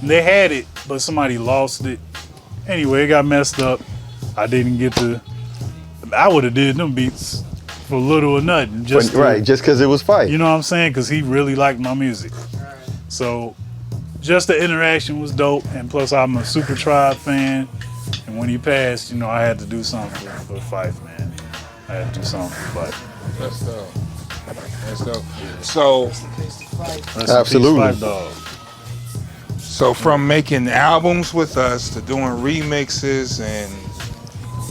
they had it, but somebody lost it. Anyway, it got messed up. I didn't get to. I would have did them beats for little or nothing. Just Right, just because it was fight. you know what I'm saying? Because he really liked my music. So just the interaction was dope. And plus, I'm a Super Tribe fan. And when he passed, you know, I had to do something for Fife, man. I had to do something for Fife. That's dope. That's dope. So, Rest in peace, Absolutely. Fife Dog. so from making albums with us to doing remixes and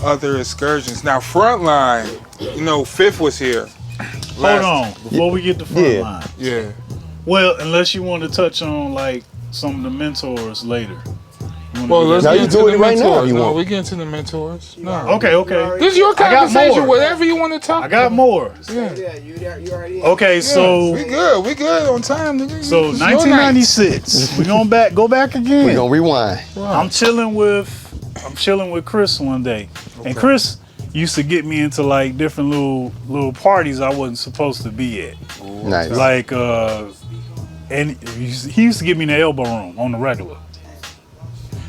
other excursions. Now, Frontline, you know, Fifth was here. Hold on, before we get to Yeah. Frontline. Yeah. Well, unless you want to touch on like some of the mentors later. You wanna Well, do let's that? Now get you into doing the it right now mentors. if you No, want. we get into the mentors. No. Okay. This is your I got conversation. more. Whatever you want to talk I got about. more. Yeah. Yeah, you already in. Okay, We so good. We good on time, nigga. so It's your night. 1996. We go back again. We're gonna rewind. I'm chilling with Chris one day, and Chris used to get me into like different little parties I wasn't supposed to be at. Nice. Like and he used to get me in the elbow room on the regular.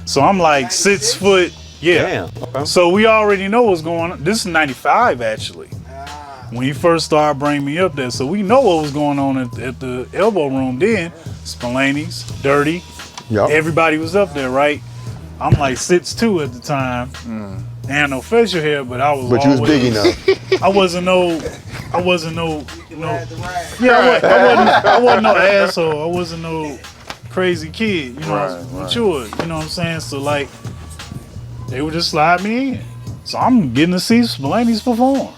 So I'm like 6 foot. Yeah. Damn. Okay. So we already know what's going on. This is 95 actually. When he first started bringing me up there. So we know what was going on at the elbow room then. Spillani's, Dirty, Yup. everybody was up there, right? I'm like 6'2" at the time. And no facial hair, but I was But you was always, big enough. I wasn't no Had the right. yeah, I wasn't no asshole. I wasn't no crazy kid. You know, I was Right. mature. You know what I'm saying? So like, they would just slide me in. So I'm getting to see Spillani's perform.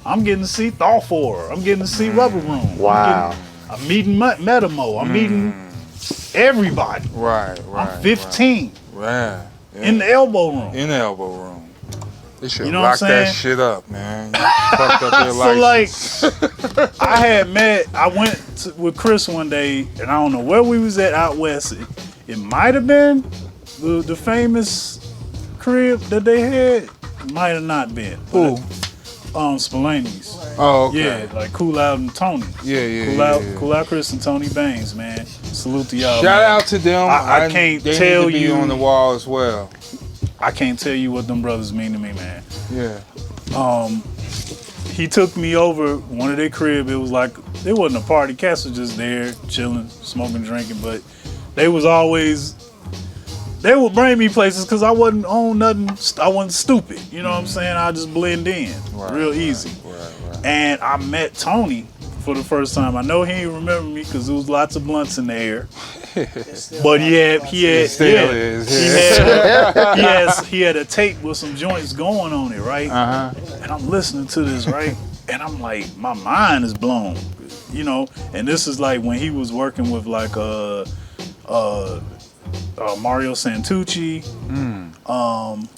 I'm getting to see Thought 4. I'm getting to see Rubber Room. Wow. I'm meeting Metamo. I'm meeting everybody. Right. I'm 15 Right. Yeah. in the elbow room. In the elbow room. They should You know what I'm lock that saying? shit up, man. You fucked up their So like, license. I went with Chris one day, and I don't know where we was at out west. It might have been the famous crib that they had. It might have not been. Who? Spillani's. Oh, okay. Yeah, like Cool Out and Tony. Yeah. Cool Out Chris and Tony Bangs, man. Salute to y'all. Shout man. out to them. I can't they tell need to be you- on the wall as well. I can't tell you what them brothers mean to me, man. Yeah. He took me over one of their crib. It was like, it wasn't a party. Cats was just there, chilling, smoking, drinking. But they was always, they would bring me places because I wasn't on nothing. I wasn't stupid. You know what I'm saying? I just blend in real easy. Right. And I met Tony for the first time. I know he didn't remember me because there was lots of blunts in the air. But he had a tape with some joints going on it, right? And I'm listening to this, right? And I'm like, my mind is blown, you know. And this is like when he was working with like Mario Santucci,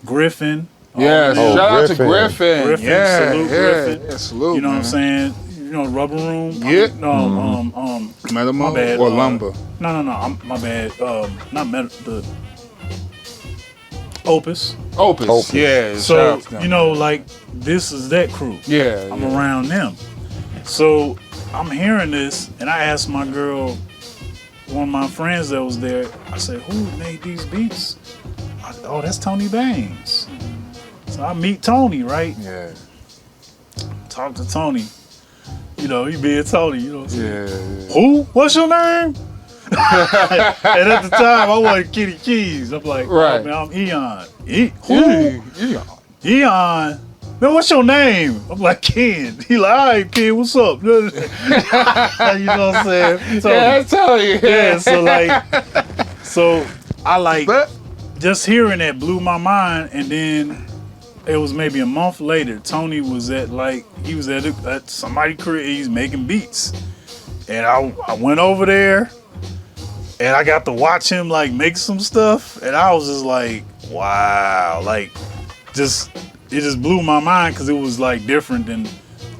Griffin. Yeah, shout out to Griffin. Griffin, Yeah, salute Griffin. Yeah, salute, You know man. what I'm saying? You know, Rubber Room. Yeah. My Metamo bad. or lumber? No. My bad. Not the Opus. Opus. Yeah. shout So out to them. you know, like this is that crew. Yeah. I'm around them. So I'm hearing this, and I asked my girl, one of my friends that was there. I said, "Who made these beats?" Oh, that's Tony Bangs. So I meet Tony, right? Yeah. Talk to Tony. You know, he being Tony, you know what I'm saying? Yeah. Who? What's your name? And at the time, I wasn't Kitty Keys. I'm like, Right. oh, man, I'm Eon. Who? Eon. Man, what's your name? I'm like, Ken. He like, all right, Ken, what's up? You know what I'm saying? So, Yeah, I tell you. yeah, so I like, just hearing that blew my mind. And then it was maybe a month later, Tony was at somebody's career, he's making beats. And I went over there and I got to watch him like make some stuff. And I was just like, wow, like it just blew my mind because it was like different than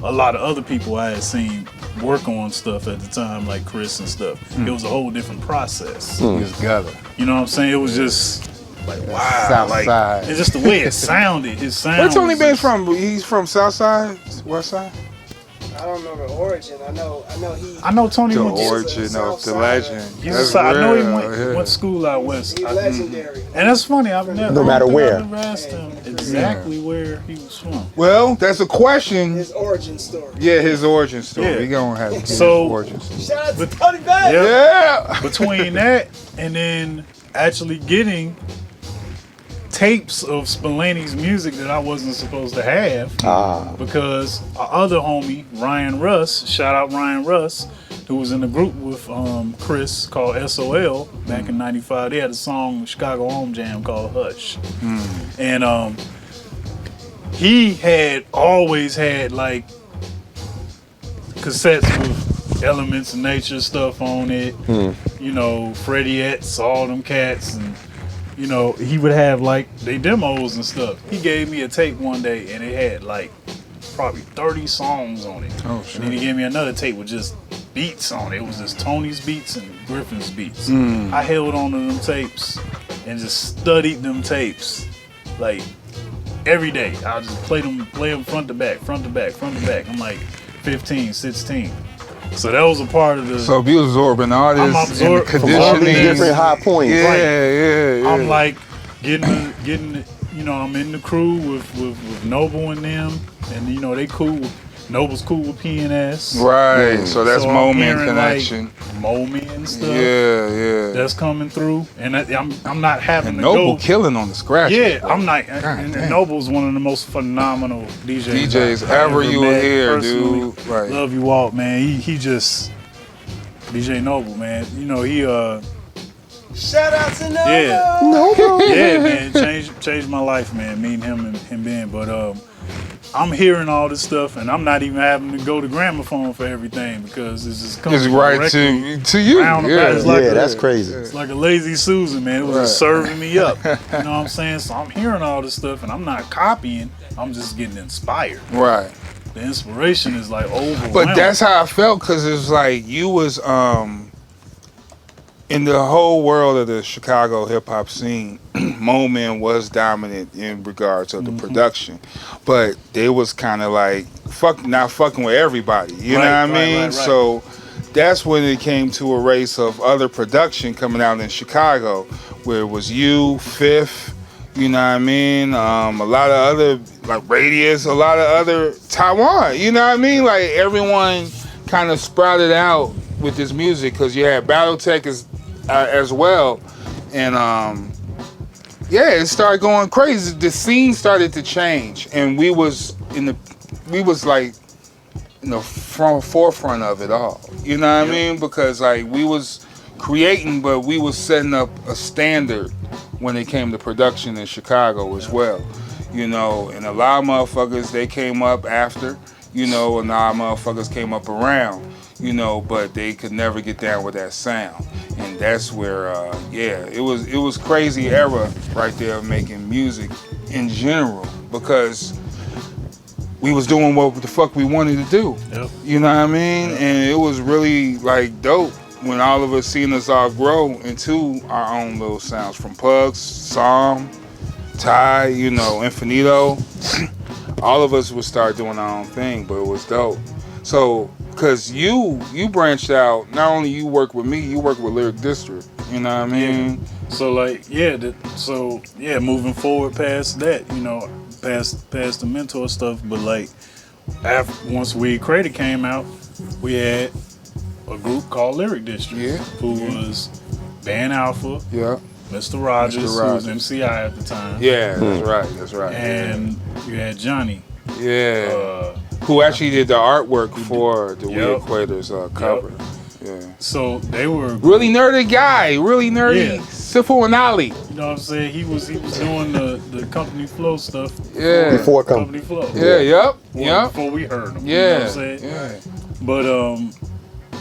a lot of other people I had seen work on stuff at the time, like Chris and stuff. It was a whole different process. Just gather. You know what I'm saying? It was just like, wow. Southside. It's just the way it sounded. His sound. Where Tony was Banks just- from? He's from Southside, West Side? I don't know the origin. I know he. I know Tony The went to origin of the legend. He's That's I know he real, went yeah. to school out west. He's legendary. And that's funny. I've never. No matter where. I've never asked him exactly where he was from. Well, that's a question. His origin story. Yeah, his origin story. Yeah. We gonna have to get So- his origin story. Shout out to Tony Banks. Yeah. Between that and then actually getting tapes of Spillani's music that I wasn't supposed to have because our other homie Ryan Russ, shout out Ryan Russ, who was in the group with Chris called SOL back in '95. They had a song Chicago Home Jam called Hush, and he had always had like cassettes with Elements of Nature stuff on it. You know, Freddieettes, all them cats, and you know, he would have like they demos and stuff. He gave me a tape one day and it had like probably 30 songs on it. Oh, And then he gave me another tape with just beats on it. It was just Tony's beats and Griffin's beats. I held on to them tapes and just studied them tapes like every day. I'll just play them front to back. I'm like 15, 16. So that was a part of the. So if you absorbing all this I'm and absorbing From all conditioning, these different high points. yeah. I'm like getting, you know, I'm in the crew with Noble and them, and you know they cool. Noble's cool with PNS. Right. So that's I'm moment hearing, connection. Like, moment and stuff. Yeah. That's coming through, and I'm not having And to Noble go. killing on the scratch. Yeah, I'm not. And damn. Noble's one of the most phenomenal DJs I ever you will met hear, personally. dude. Right. Love you, Walt, man. He just DJ Noble, man. You know he Shout out to Noble. Yeah. Yeah, man, changed my life, man. Meeting him and him being, but I'm hearing all this stuff, and I'm not even having to go to gramophone for everything because it's just coming It's right directly to you. round Yeah. about. It's like That's crazy. It's like a lazy Susan, man. It was just serving me up. You know what I'm saying? So I'm hearing all this stuff, and I'm not copying. I'm just getting inspired. Right. The inspiration is like overwhelming. But that's how I felt because it's like you was in the whole world of the Chicago hip hop scene. Moment was dominant in regards to the production, but they was kind of like not fucking with everybody. You know what I mean? Right. So that's when it came to a race of other production coming out in Chicago, where it was you, Fifth. You know what I mean? A lot of other, like Radius, a lot of other Taiwan. You know what I mean? Like everyone kind of sprouted out with this music because you had BattleTech as well. And yeah, it started going crazy. The scene started to change. And we was like in the forefront of it all. You know what I mean? Because like we was creating, but we was setting up a standard when it came to production in Chicago as well, you know, and a lot of motherfuckers, they came up after, you know, and a lot of motherfuckers came up around, you know, but they could never get down with that sound. And that's where, it was crazy era right there making music in general because we was doing what the fuck we wanted to do. Yep. You know what I mean? And it was really like dope when all of us seen us all grow into our own little sounds from Pugs, Psalm, Ty, you know, Infinito. All of us would start doing our own thing, but it was dope. So, cause you branched out, not only you work with me, you work with Lyric District, you know what I mean? So like, moving forward past that, past the mentor stuff, but like, once We Credit came out, we had a group called Lyric District, who was Band Alpha, Mr. Rogers, who was MCI at the time. Yeah, that's right. And you had Johnny. Yeah. Who actually did the artwork for the We Equators cover. Yeah. So they were really nerdy guy, really nerdy. Simple and Ollie. You know what I'm saying? He was doing the Company Flow stuff. Yeah. Before Company Flow. Yeah, Before we heard him. Yeah. You know what I'm saying? Yeah. But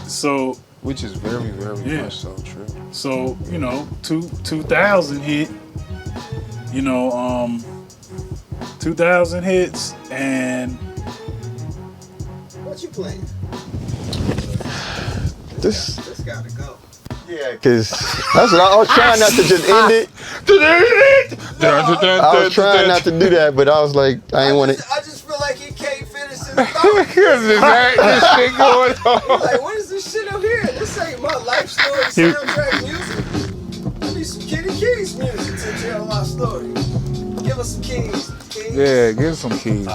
so which is very, very much so true. So, 2000 hit, 2000 hits, and what you playing? This gotta go. Yeah, because that's what I was trying not to just end it. I was trying not to do that, but I was like, I ain't want to. I just feel like he can't finish his thought. This shit going on. Like, what is this shit up here? This ain't my life story soundtrack music. I need some Kitty Keys music to tell my story. Give us some keys. Yeah, give some keys.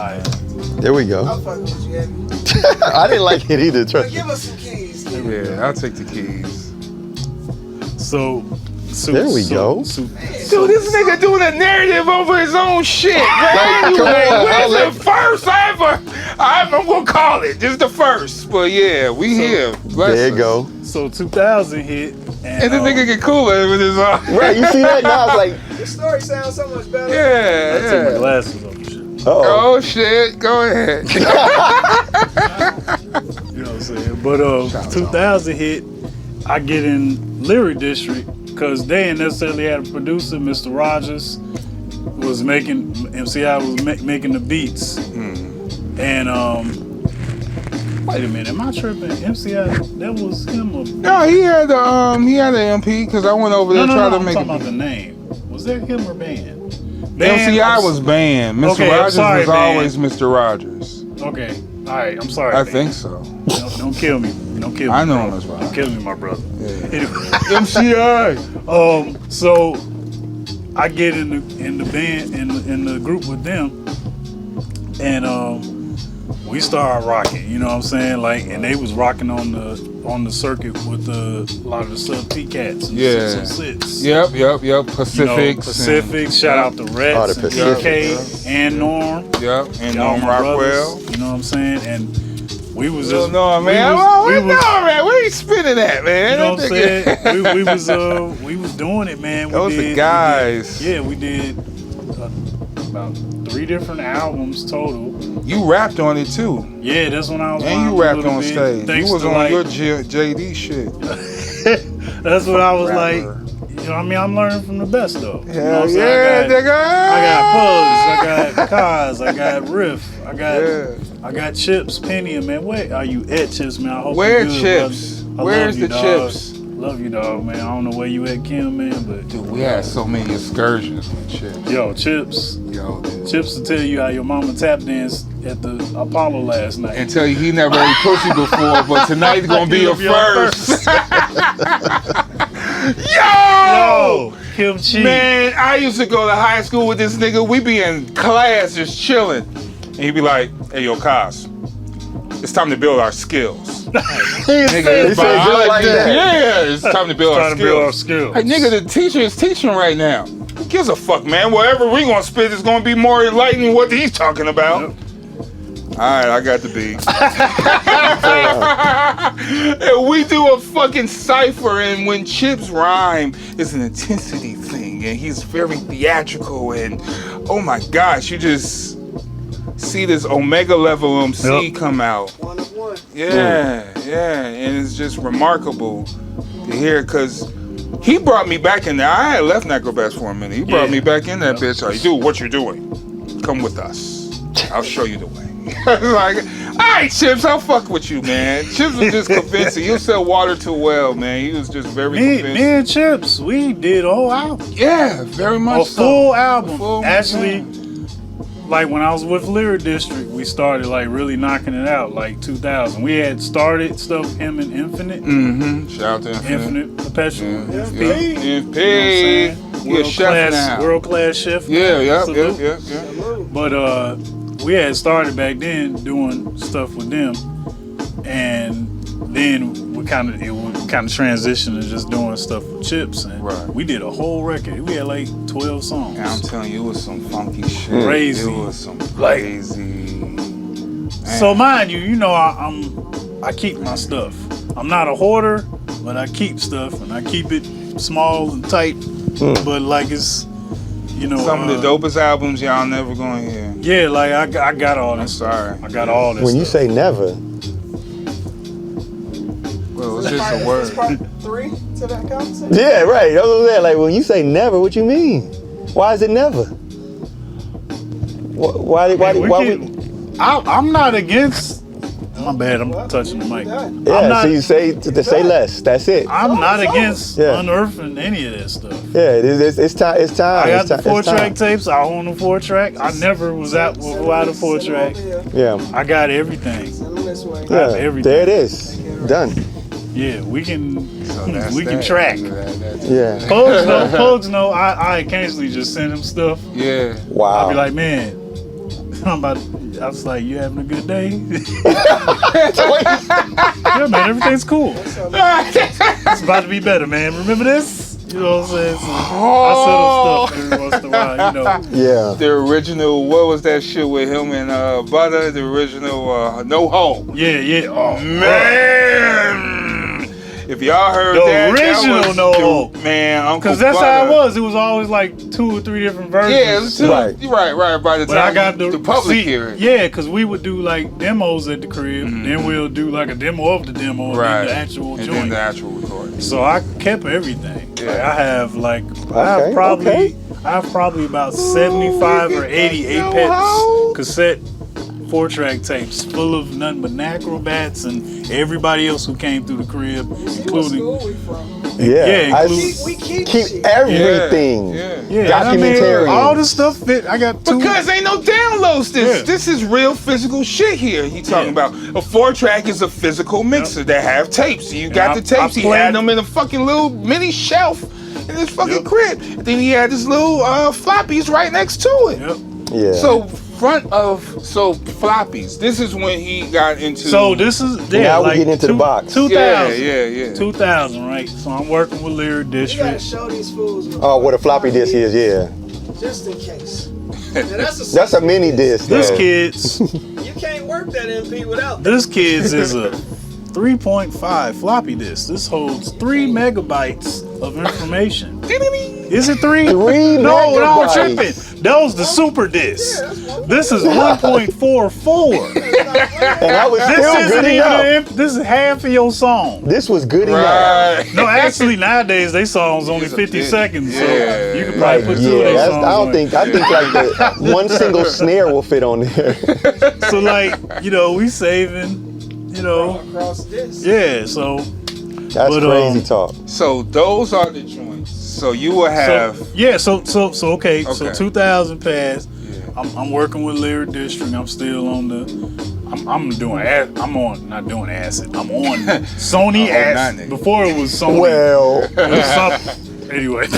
There we go. I'm fucking with you, Abby. I didn't like it either. Trust Give us some keys. Yeah, I'll take the keys. So there we go. Dude, this nigga doing a narrative over his own shit. Man, where's the first ever? I'm gonna call it. This is the first. But yeah, we here. There you go. So 2000 hit. And this nigga get cooler with his Right, you see that? Now I was like, this story sounds so much better. I took my glasses off and shit. Oh shit, go ahead. You know what I'm saying? But 2000 hit, I get in Lyric District because they didn't necessarily have a producer. Mr. Rogers was making, MCI was making the beats. And wait a minute, am I tripping? MCI, that was him or no, he had an MP because I went over there trying to make I'm talking about the name. Was that him or Band? MCI was Band. Mr. Rogers was always Mr. Rogers. Okay. All right, I'm sorry. I think so. Don't kill me. Don't kill me. I know him as well. Don't kill me, my brother. Yeah. Anyway. MCI. So I get in the band in the group with them, and we started rocking. You know what I'm saying? Like, and they was rocking on the circuit with a lot of the sub T cats. And Yeah. six. Yep. Pacifics. Pacifics. Shout out to Rex, and PK, and Norm. Yep. And Y'all Norm my Rockwell. brothers, you know what I'm saying? And we was just man. Man, where you spinning at, man? You know what I'm saying? we was doing it, man. Those the guys. We did about 3 different albums total. You rapped on it too. Yeah, that's when I was. And you rapped on stage. You was on like, your JD shit. That's what I was like. You know, I mean, I'm learning from the best though. You know what I'm nigga. I got Pugs, I got Kaz, I got Riff, I got Chips, Penny, and man. Where are you at, Chips, man? I hope where you good, Chips? Where's the Chips? Love you, dog, man. I don't know where you at, Kim, man, but dude, we had so many excursions with Chips. Yo, Chips. Chips will tell you how your mama tap danced at the Apollo last night. And tell you he never ate pussy before, but tonight's gonna be a first. Yo! Kim Chi. Man, I used to go to high school with this nigga. We be in class just chilling. And he'd be like, hey, yo, Kaz, it's time to build our skills. Nigga, it's biology. Yeah, it's time to build our skills. Hey, nigga, the teacher is teaching right now. Who gives a fuck, man? Whatever we gonna spit is gonna be more enlightening than what he's talking about. Yep. Alright, I got the beat. And we do a fucking cipher, and when Chips rhyme, it's an intensity thing, and he's very theatrical, and oh my gosh, you just see this Omega level MC come out. 1 of 1. Yeah, and it's just remarkable to hear, because he brought me back in there. I had left Nacrobat for a minute. He brought me back in that bitch. Like, dude, what you're doing? Come with us. I'll show you the way. Like, all right, Chips, I'll fuck with you, man. Chips was just convincing. He'll sell water too well, man. He was just very convincing. Me and Chips, we did a whole album. Yeah, very much full album. Actually, like when I was with Lyric District, we started like really knocking it out like 2000. We had started stuff him and Infinite. Mm-hmm. Shout out to Infinite Perpetual. Yeah. FP. FP. World chef class, now. world class chef. Yeah, yeah. But we had started back then doing stuff with them, and then we kind of transitioned to just doing stuff with Chips, and we did a whole record. We had like 12 songs. And I'm telling you, it was some funky shit. Crazy. It was some crazy. So mind you, I keep my stuff. I'm not a hoarder, but I keep stuff, and I keep it small and tight. But like it's, some of the dopest albums y'all never gonna hear. Yeah, like I got all this. I'm sorry. I got all this. When you say never. Well, it's just a word. Part 3 to that conversation? Yeah, right. That's what I'm saying. Like when you say never, what you mean? Why is it never? Why I'm not against. My bad. I'm touching the mic. Yeah, I'm not, so you say less. That's it. I'm not against unearthing any of that stuff. Yeah, it's time. It's time. I got the 4-track tapes. I own the 4-track. I never was out without a 4-track. Yeah. I got everything. Yeah. Everything. There it is. Done. Yeah, we can track. Yeah. Pugs know. I occasionally just send him stuff. Yeah. Wow. I'll be like, man, I was like, you having a good day? Yeah, man, everything's cool. It's about to be better, man. Remember this? You know what I'm saying? So I send him stuff every once in a while, Yeah. The original, what was that shit with him and Butter? The original No Hope. Yeah. Oh, man. If y'all heard the that, original that was No Hope. Man, Uncle because that's Butter. how it was. It was always like 2 or 3 different versions. Yeah, it was two. Right. By the time I got the public hear it. Yeah, because we would do like demos at the crib. Then we'll do like a demo of the demo, and then the actual joint. Then the actual recording. So I kept everything. Yeah. Like, I have like I have probably about 75 or 80 8-pets cassette 4-track tapes full of nothing but Nacrobats and everybody else who came through the crib, including. We keep everything. Yeah. Documentary. All the stuff fit. I got 2. Because ain't no downloads. This is real physical shit here. He talking about a 4-track is a physical mixer that have tapes. You got the tapes. He had them in a fucking little mini shelf in his fucking crib. And then he had his little floppies right next to it. Yeah. So floppies. This is when he got into. So this is now we get into the box. 2000. Yeah. 2000, right? So I'm working with Lyric You District. gotta show these fools. What a floppy disk is, Just in case. That's a mini disc. This kid's. You can't work that MP without. This kid's is a 3.5 floppy disk. This holds 3 megabytes of information. Is it 3? 3 No, megabytes. I'm tripping. That was the super disc. This is 1.44. And I was still good enough. This is half of your song. This was good enough. No, actually nowadays they songs only 50 seconds, so you can probably put 2 of their songs. I think like the one single snare will fit on there. So like, we saving, Across this. yeah, so that's crazy talk. So those are the joints. So you will have. So 2000 passed. I'm working with Lyric District. I'm still on the. I'm not doing acid. I'm on Sony acid. Before it was Sony. Well. It was something. Anyway,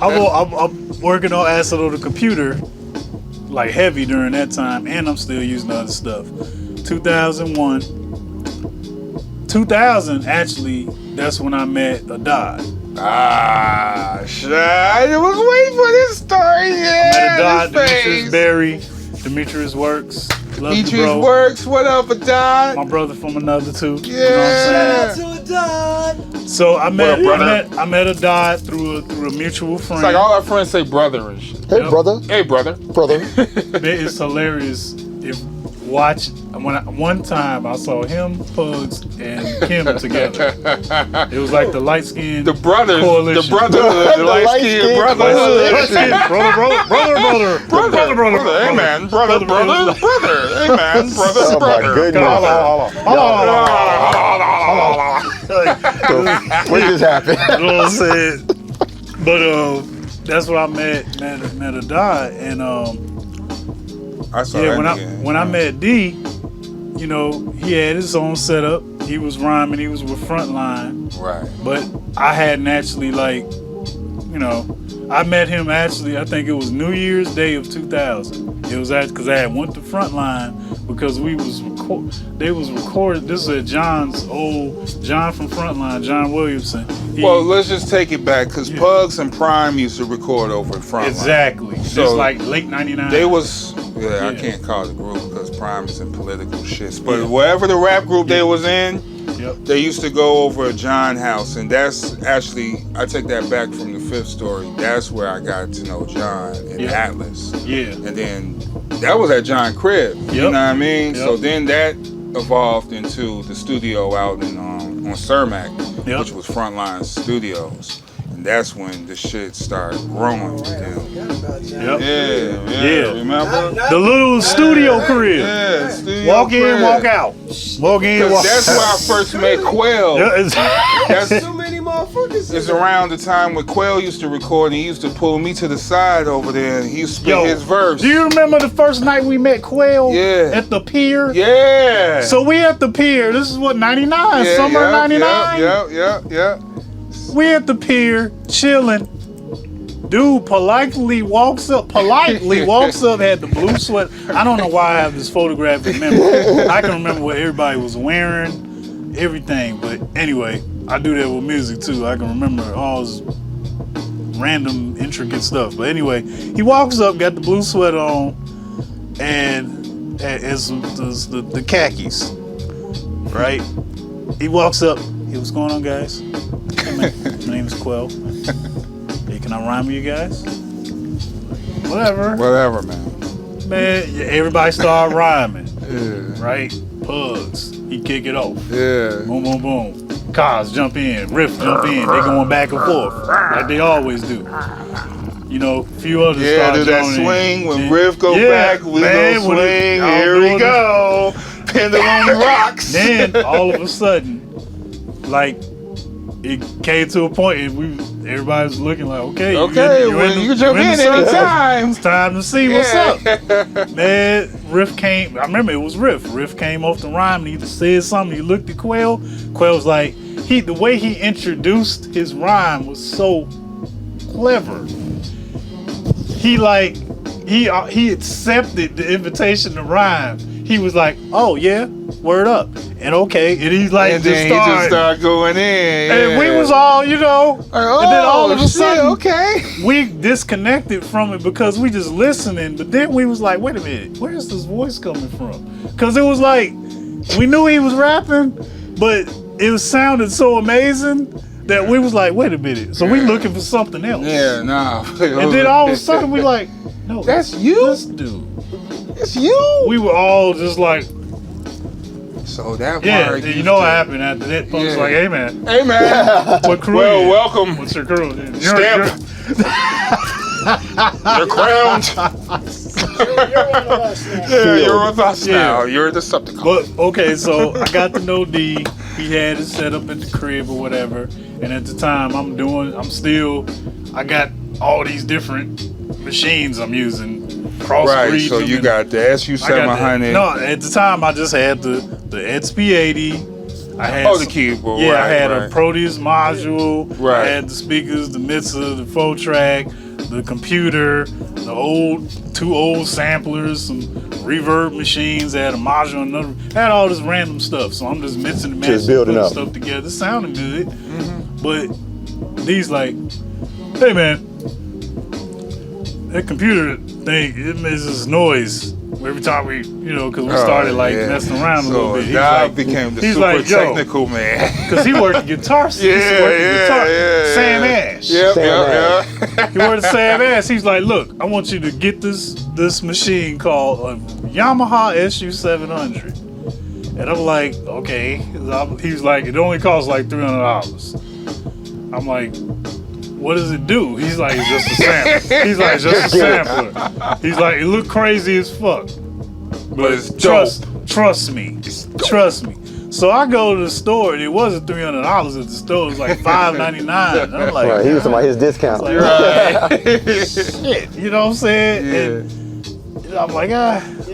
I'm working on acid on the computer, like heavy during that time, and I'm still using other stuff. 2001. 2000 actually. That's when I met Adad. Shit. I was waiting for this story. Yeah. Met Adad, Demetrius Berry, Demetrius Works. Love you, Demetrius bro. Works. What up, Adad? My brother from another 2. Yeah. You know what I'm saying? Shout out to Adad. So I met Adad through a mutual friend. It's like all our friends say brother and shit. Hey, brother. Hey, brother. Brother. It's hilarious. One time I saw him, Pugs, and Kim together. It was like the light skinned brothers, coalition. the light skinned brotherhood. Brother. Hey man, brother. Hey man, brother. Oh my goodness. What just happened? You know what I'm saying? But that's where I met Adad, and I saw Yeah, that when I met D, you know, he had his own setup. He was rhyming. He was with Frontline. Right. But I hadn't actually like, you know, I met him actually. I think it was New Year's Day of 2000. It was because I had went to Frontline because they was recorded. This is at John from Frontline, John Williamson. Well, let's just take it back because Pugs and Prime used to record over at Frontline. Exactly. So it's like late '99. They was I can't call it a group because Prime is in political shit. But wherever the rap group they was in, they used to go over at John House, and that's actually I take that back from the fifth story. That's where I got to know John and Atlas. Yeah. And then that was at John Crib. You know what I mean? So then that evolved into the studio out in on Cermak, which was Frontline Studios. And that's when the shit started growing with them. Yeah. Remember? The little studio crib. Yeah, studio walk crib. in, walk out. Walk in, walk out. That's where I first met Quell. That's too many motherfuckers. It's around the time when Quell used to record and he used to pull me to the side over there and he used to spit his verse. Do you remember the first night we met Quell? Yeah. At the pier? Yeah. So we at the pier. This is what, 99? Summer of 99? Yeah. We at the pier, chilling. Dude politely walks up, had the blue sweat. I don't know why I have this photographic memory. I can remember what everybody was wearing, everything. But anyway, I do that with music too. I can remember all this random, intricate stuff. But anyway, he walks up, got the blue sweat on, and the khakis, right? He walks up. Hey, what's going on, guys? Hey, man, my name is Quell. Hey, can I rhyme with you guys? Whatever, man. Man, everybody started rhyming. Right? Pugs. He kick it off. Yeah. Boom, boom, boom. Cars jump in. Riff jump in. They going back and forth. Like they always do. You know, a few others start do that joining swing. in. When Riff go back, we go swing. Here we go. Pendulum rocks. Then, all of a sudden, like, it came to a point and everybody was looking like, okay, you can jump in anytime. It's time to see what's up. Man, Riff came. I remember it was Riff. Riff came off the rhyme and he said something. He looked at Quell. Quell's like, the way he introduced his rhyme was so clever. He accepted the invitation to rhyme. He was like, oh yeah, word up. And okay. And he's like, and then he just started going in. And we was all, you know, and then all of a sudden, okay, we disconnected from it because we just listening. But then we was like, wait a minute, where's this voice coming from? Because it was like, we knew he was rapping, but it was sounded so amazing that we was like, wait a minute. So we looking for something else. Yeah, nah. And then all of a sudden we like, no, that's you? This dude. It's you. We were all just like, so that you know what happened after that? Punk's like, hey man, what crew? Well, welcome. What's your crew? Stamp. You're crowned. You're one of us now. Yeah, you're with us now. You're the Decepticon. But okay, so I got to know D. He had it set up at the crib or whatever, and at the time I got all these different machines I'm using. Right, so you got the SU700. No, at the time I just had the XP80. I had the keyboard. Yeah, I had a Proteus module. Right. I had the speakers, the mixer, the 4-track, the computer, the two old samplers, some reverb machines. I had a module, I had all this random stuff. So I'm just mixing and matching, putting stuff together. It sounded good, but these like, hey man, that computer thing, it makes this noise every time we, because we started messing around a little bit. He became the super technical man. Because he worked guitar. Sam Ash. Yep. He worked at Sam Ash. He's like, look, I want you to get this machine called a Yamaha SU700. And I'm like, okay. He's like, it only costs like $300. I'm like, what does it do? He's like, it's just a sampler. He's like, it's just a sampler. He's like, it look crazy as fuck. But it's trust me. Trust me. So I go to the store and it wasn't $300 at the store. It was like $5.99. And I'm like, he was talking about his discount. Like, shit, you know what I'm saying? Yeah. And I'm like,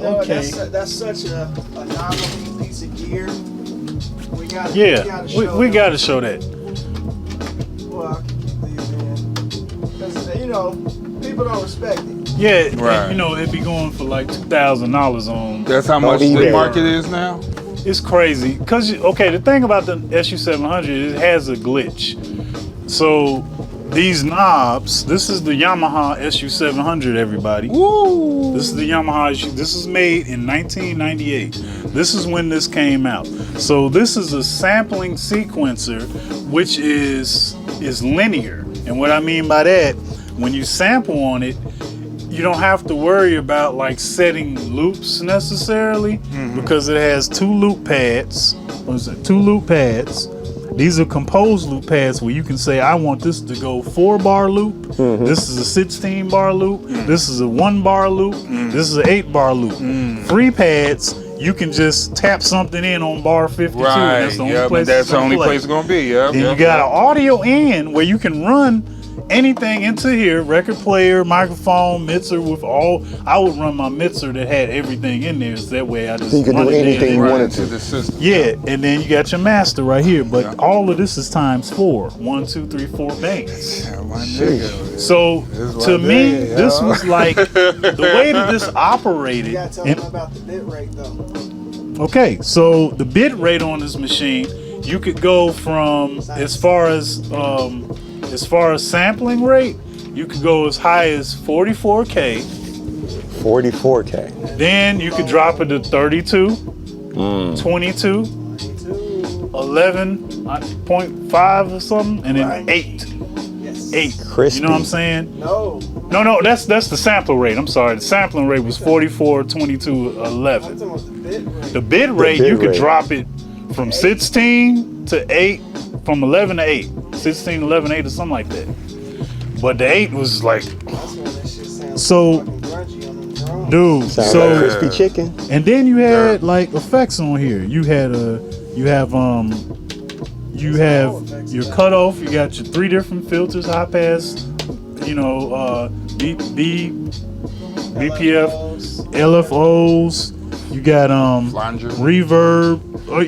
know, okay. That's such a novel piece of gear. We gotta we got to show that. Well, I can keep these in. Because, you know, people don't respect it. Yeah, Right. and, you know, it'd be going for like $2,000 on. That's how much eBay. the market is now. It's crazy. Cause okay, the thing about the SU700, it has a glitch. So these knobs, this is the Yamaha SU700, everybody. Woo! This is the Yamaha. This is made in 1998. This is when this came out. So this is a sampling sequencer, which is linear. And what I mean by that, when you sample on it, you don't have to worry about like setting loops necessarily, because it has 2 loop pads. What is it? 2 loop pads. These are composed loop pads where you can say, I want this to go 4-bar loop. This is a 16-bar loop. This is a 1-bar loop. This is an 8-bar loop. Free pads, you can just tap something in on bar 52. Right. That's the only Yep. place. That's the only play. place it's gonna be. Yep. Then Yep. you got an audio in where you can run anything into here, record player, microphone, mixer with all. I would run my mixer that had everything in there, so that way I just So you could run do it in anything you there. wanted into to. the system. Yeah, and then you got your master right here, but Yeah. all of this is times 4. 1, 2, 3, 4 banks. Yeah, my nigga. So This to my me, nigga, this yo. was like the way that this operated. You gotta tell and- them about the bit rate, though. Okay, so the bit rate on this machine, you could go from as far as sampling rate, you could go as high as 44K. 44K. Then you could drop it to 32, 22, 11.5 or something, and then Right. 8. Yes. 8. Crispy. You know what I'm saying? No. No, that's the sampling rate. I'm sorry. The sampling rate was 44, 22, I'm 11. talking about the bit rate. The bit rate, bit you could rate. drop it from 16 to 8, from 11 to 8. 16, 11, 8 or something like that. But the 8 was like, That's when that shit sounds So- fucking grungy on them drums. dude. Sounds So like crispy chicken. and then you had like effects on here. You have your cutoff. You got your 3 different filters, high pass, BPF, LFOs. You got Flanger. reverb.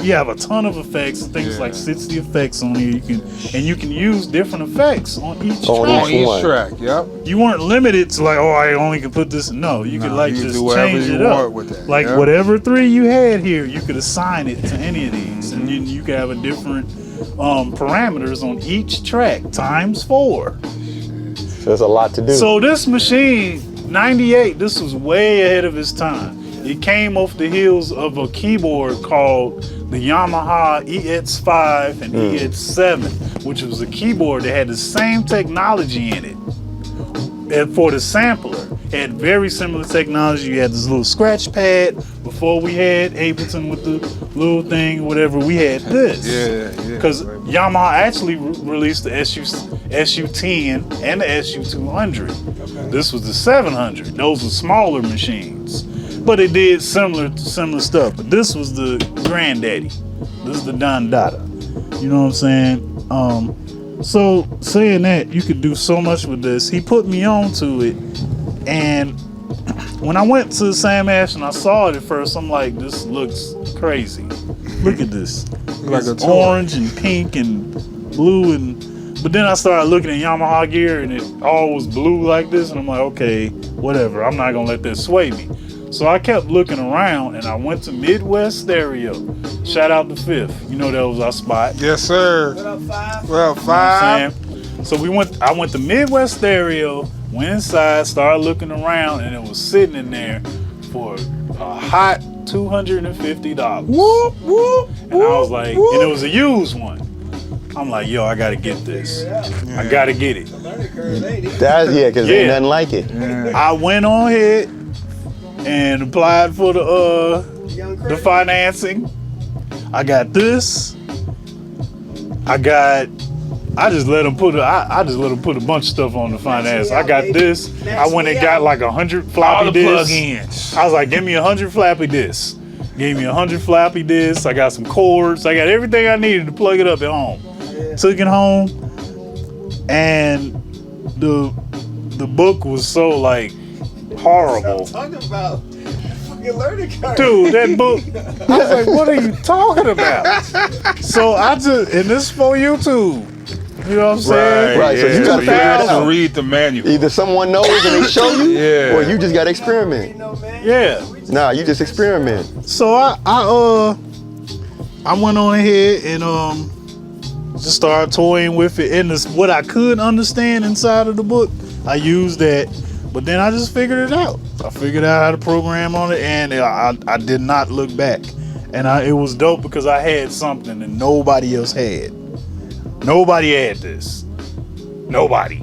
You have a ton of effects, things Yeah. like 60 effects on here. You can use different effects on each On track. On Each each one. track. Yep. You weren't limited to like, oh, I only can put this. No, you could No, like you just do whatever change you it up. want with that, Like yeah. whatever 3 you had here, you could assign it to any of these, and then you could have a different parameters on each track times 4. So there's a lot to do. So this machine, 98, this was way ahead of its time. It came off the heels of a keyboard called the Yamaha EX5 and EX7, which was a keyboard that had the same technology in it. And for the sampler, it had very similar technology. You had this little scratch pad. Before we had Ableton with the little thing, whatever, we had this. Yeah. Because Yamaha actually released the SU10 and the SU200. This was the 700. Those were smaller machines, but it did similar stuff. But this was the granddaddy. This is the Don Dada. You know what I'm saying? So saying that, you could do so much with this. He put me on to it, and when I went to Sam Ash and I saw it at first, I'm like, this looks crazy. Look at this. Like a It's toy. orange and pink and blue but then I started looking at Yamaha gear and it all was blue like this, and I'm like, okay, whatever. I'm not gonna let that sway me. So I kept looking around and I went to Midwest Stereo. Shout out to Fifth. You know that was our spot. Yes, sir. What up, 5? Well, You know what I'm 5. saying? So I went to Midwest Stereo, went inside, started looking around, and it was sitting in there for a hot $250. Whoop, whoop, And I was like, and it was a used one. I'm like, yo, I gotta get this. I gotta get it. Learning curve ain't easy. That's because ain't Yeah. nothing like it. I went on ahead and applied for the Young credit. financing. I got this. I just let them put I just let them put a bunch of stuff on the finance. I got this. I went and got like 100 All floppy the disks. plugins. I was like, give me 100 floppy disks. Gave me 100 floppy disks. I got some cords. I got everything I needed to plug it up at home. Yeah. Took it home, and the book was so like horrible. Talking about fucking big learning curve. Dude, that book. I was like, what are you talking about? So I just, and this is for YouTube. You know what I'm saying? Right, so you So gotta you have to 2000. read the manual. Either someone knows and they show you, Yeah. or you just gotta experiment. Yeah. Nah, you just experiment. So I went on ahead and just started toying with it. And this, what I could understand inside of the book, I used that. But then I just figured it out. I figured out how to program on it, and I did not look back. And it was dope because I had something that nobody else had. Nobody had this. Nobody.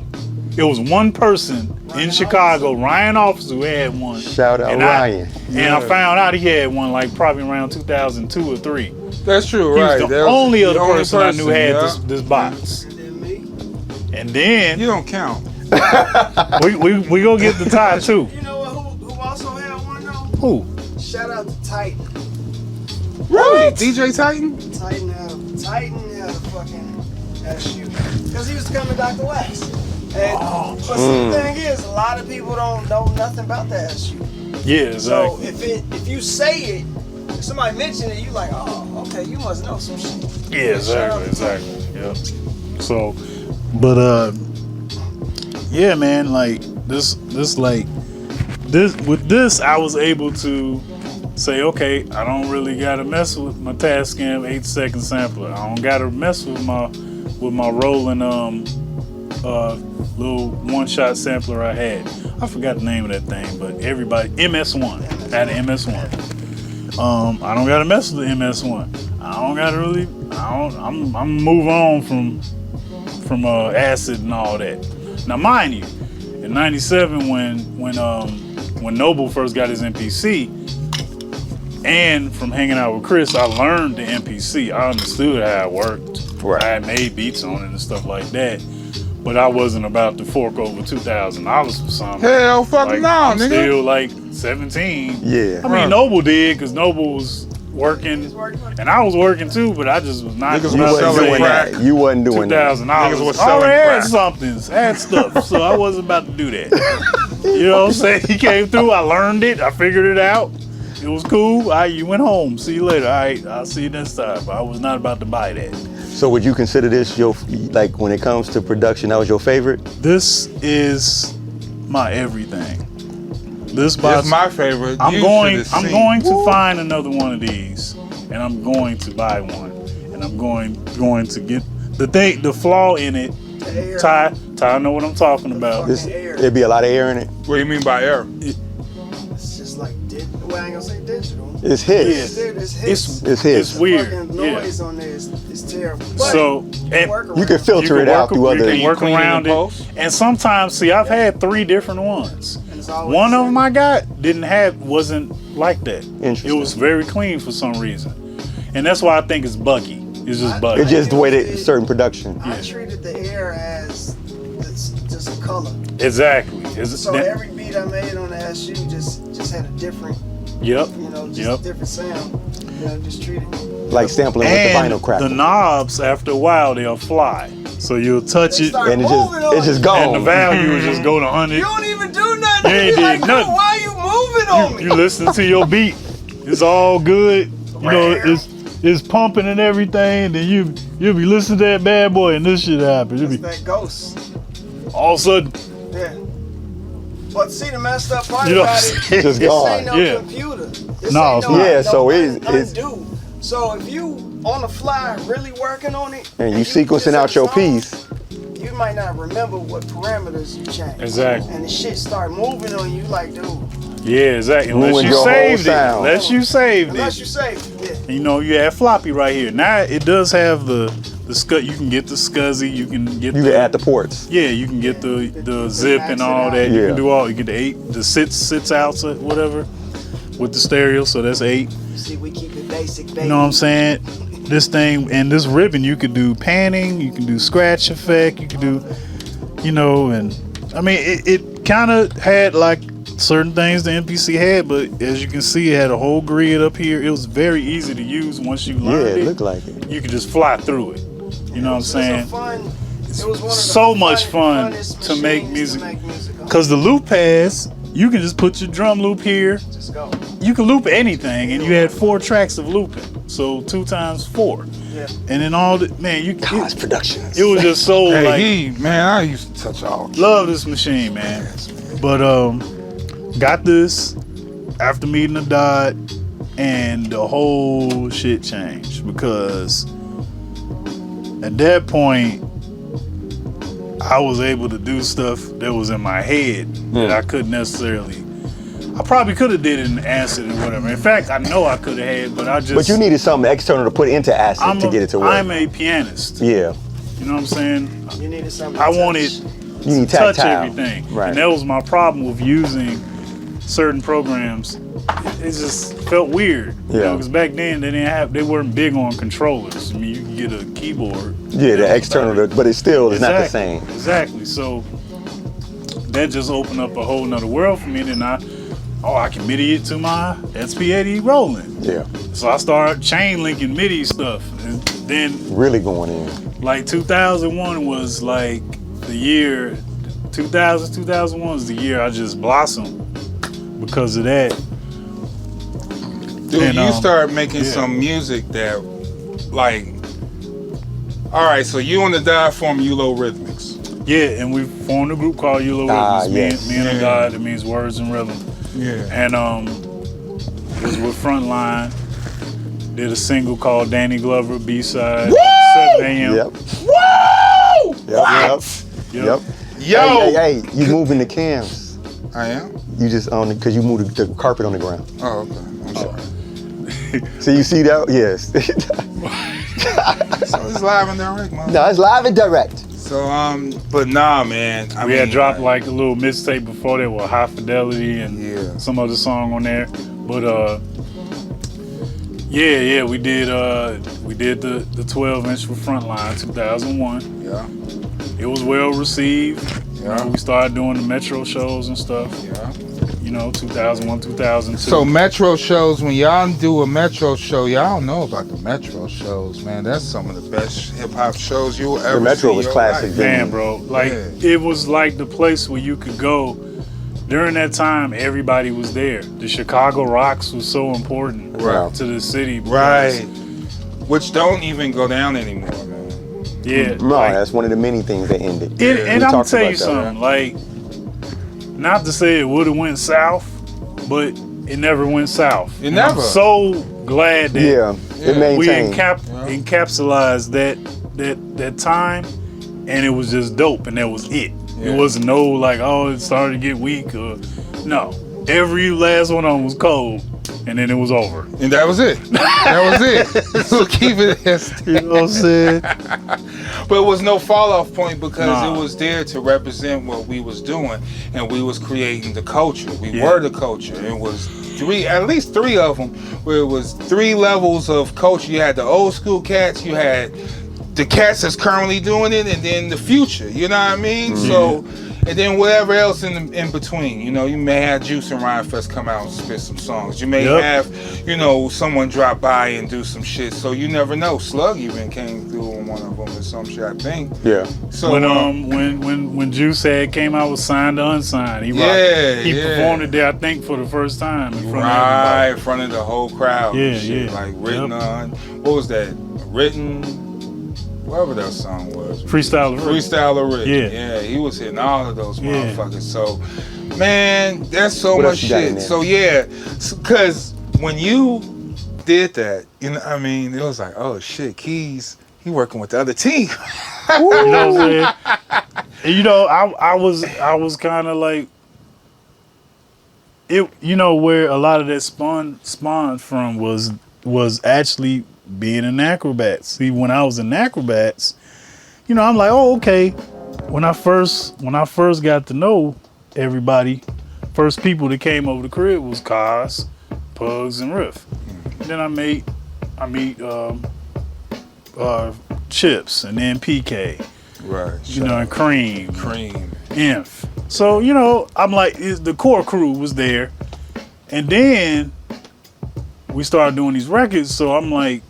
It was one person in Chicago, Ryan Officer, who had one. Shout out and Ryan. I found out he had one like probably around 2002 or 3. That's true, He right? was the That was only other only person I knew had yeah. this box. And then me. And then You don't count. we go get the tie too. You know what? Who also had one though? Who? Shout out to Titan. Really? DJ Titan? Titan had a fucking SU. Because he was coming Dr. Wax. And but see, the thing is, a lot of people don't know nothing about the SU. Yeah, So exactly. if you say it, if somebody mention it, you like, oh, okay, you must know some shit. Yeah, Shout out exactly, to Titan. exactly. Yep. So, but yeah, man, like this with this, I was able to say, okay, I don't really gotta mess with my Tascam 8-second sampler. I don't gotta mess with my rolling little one-shot sampler I had. I forgot the name of that thing, but everybody MS1. I had an MS1. I don't gotta mess with the MS1. I'm move on from acid and all that. Now, mind you, in '97 when Noble first got his MPC, and from hanging out with Chris, I learned the MPC. I understood how it worked. Right. I had made beats on it and stuff like that. But I wasn't about to fork over $2,000 for something. Hell fucking no, I'm nigga. still like 17. Yeah. I mean, Noble did, because Noble was working, and I was working too, but I just was not Niggas You was wasn't selling doing crack. that. You wasn't doing that. $2,000. Niggas was I selling already had crack. something, had stuff, so I wasn't about to do that. You know what I'm saying? He came through, I learned it, I figured it out. It was cool. All right, you went home. See you later. All right, I'll see you next time. But I was not about to buy that. So would you consider this your, like when it comes to production, that was your favorite? This is my everything. This box. That's my favorite. I'm You going should've seen. to find another one of these, and I'm going to buy one, and I'm going to get the flaw in it. The air. Ty, know what I'm talking about. This, Air. it'd be a lot of air in it. What do you mean by air? It's just like, well, I ain't gonna say digital. It's his. It's It's his. It's weird. Fucking Yeah. noise on there is terrible. But So and You can filter it out through you other. can work clean it in around it. post? And sometimes, see, I've had 3 different ones. And it's always One the of same. them I got wasn't like that. Interesting. It was very clean for some reason, and that's why I think it's buggy. It's just buggy. It's just the way that certain production. I treated the air as it's just a color. Exactly. So every beat I made on the SU just had a different, Yep. just Yep. a different sound. Just treated it. Like sampling with the And vinyl crackle. the knobs, after a while, they'll fly. So you'll touch They it, start And moving on it's just you. gone. and the value will just go to 100. You don't even do nothing. You ain't You did like, dude, nothing. why you moving on me? You listen to your beat. It's all good. You know, it's pumping and everything. And then you'll be listening to that bad boy, and this shit happens. You'll It's be that ghost. all of a sudden, Yeah. But see, the messed up part you know about what I'm it, saying? Just this gone. ain't no Yeah. computer. This No, ain't it's no, not. Yeah, no so it's- undo. So if you on the fly really working on it, And you just sequencing hit out your the song, piece. you might not remember what parameters you changed. Exactly. And the shit start moving on you like, dude, Yeah, exactly. Unless Ruined you your whole saved it. sound. Unless you saved unless it. you say, yeah. You know, you have floppy right here. Now it does have the scud. You can get the SCSI. You can get You can add the ports. Yeah, you can get the zip and all that. You Yeah. can do all. You get the sits outs or whatever with the stereo. So that's 8. See, we keep it basic, baby. You know what I'm saying? This thing and this ribbon, you could do panning. You can do scratch effect. You can do, and I mean it kind of had like certain things the MPC had, but as you can see, it had a whole grid up here. It was very easy to use once you Yeah, learned it looked like it. You could just fly through it. You know what I'm saying? It was one of the So much fun funnest to make machines music. on. Cause the loop pads, you can just put your drum loop here. Just go. you could loop anything, and you had 4 tracks of looping. So 2 times 4. Yeah. And then all the God's Productions. it was just so Hey, man, I used to touch all. love this machine, man. But got this after meeting the Dot, and the whole shit changed because at that point I was able to do stuff that was in my head that I couldn't necessarily. I probably could have did it in Acid or whatever. In fact, I know I could have had, but I just. But you needed something external to put into Acid to get it to work. I'm a pianist. Yeah. You know what I'm saying? You needed something. I to wanted touch. You need to touch tactile. everything. Right. And that was my problem with using certain programs. It just felt weird. You know, because back then they weren't big on controllers. I mean, you could get a keyboard. Yeah, the external, but it still is not the same. Exactly. So that just opened up a whole nother world for me. Then I can MIDI it to my SP80 Roland. Yeah. So I started chain linking MIDI stuff. And then Really going in. like 2001 was like the year, 2001 was the year I just blossomed because of that. Dude, And, you started making some music that, like, all right, so you on the Diaform Eulo Rhythmics. Yeah, and we formed a group called Eulo Rhythms. Yes. Me and a guy that means words and rhythm. Yeah. And it was with Frontline. Did a single called Danny Glover, B-side, 7 a.m. Yep. Woo! Yep. Yo! Hey, you moving the cams. I am? You just because you moved the carpet on the ground. Oh, okay. I'm sorry. So you see that? Yes. So it's live and direct, man. No, it's live and direct. So, but nah, man. We had dropped like a little mixtape before that with High Fidelity and some other song on there. But we did the 12-inch for Frontline 2001. Yeah. It was well received. Yeah. We started doing the Metro shows and stuff. Yeah. You know, 2001, 2002. So Metro shows, when y'all do a Metro show, y'all don't know about the Metro shows, man. That's some of the best hip hop shows you'll ever see. The Metro in was your classic. life. Man, bro, like it was like the place where you could go. During that time, everybody was there. The Chicago Rocks was so important to the city. Right. Which don't even go down anymore, man. Yeah. No, that's one of the many things that ended. And I'm gonna tell you something, like, not to say it would have went south, but it never went south. It never. I'm so glad that it maintained. we encapsulized that time, and it was just dope, and that was it. It wasn't no like, oh, it started to get weak, or no. Every last one of them was cold, and then it was over. And that was it. That was it. So keep it as you know what I'm saying? But it was no fall off point because it was there to represent what we was doing, and we was creating the culture. We were the culture. It was at least three of them, where it was 3 levels of culture. You had the old school cats, you had the cats that's currently doing it, and then the future. You know what I mean? So. And then whatever else in between, you know, you may have Juice and Ryan Fest come out and spit some songs. You may have, you know, someone drop by and do some shit. So you never know. Slug even came through on one of them or some shit, I think. Yeah. So when Juice had came out with Signed to Unsigned, he performed it there, I think, for the first time in front of everybody. In front of the whole crowd. Yeah, and shit, like written on. What was that? Written. Whatever that song was. Freestyle Rick. Yeah, he was hitting all of those motherfuckers. So, man, that's so much shit. So, because when you did that, you know, I mean, it was like, oh shit, Keys, he working with the other team. You know what I'm saying? And, you know, I was kind of like, it. You know, where a lot of that spawned from was actually being in Nacrobat. See, when I was in Nacrobats, you know, I'm like, oh, okay. When I first got to know everybody, first people that came over the crib was Cos, Pugs, and Riff. Then I meet Chips, and then PK. Right. You know, and Cream. Inf. Inf. So, you know, I'm like, the core crew was there. And then we started doing these records, so I'm like,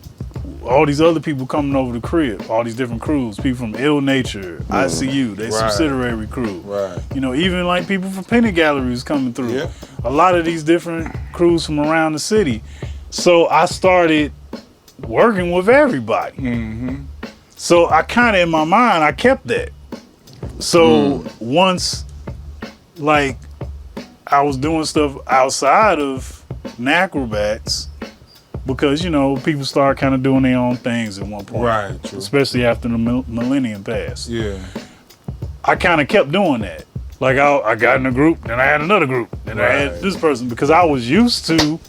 all these other people coming over the crib, all these different crews, people from Ill Nature, ICU, they subsidiary crew. Right. You know, even like people from Penny Galleries coming through. Yeah. A lot of these different crews from around the city. So I started working with everybody. Mm-hmm. So I kind of, in my mind, I kept that. So once, like, I was doing stuff outside of Nacrobats, because, you know, people start kind of doing their own things at one point. Right, true. Especially after the millennium passed. Yeah. I kind of kept doing that. Like, I got in a group, then I had another group, then I had this person, because I was used to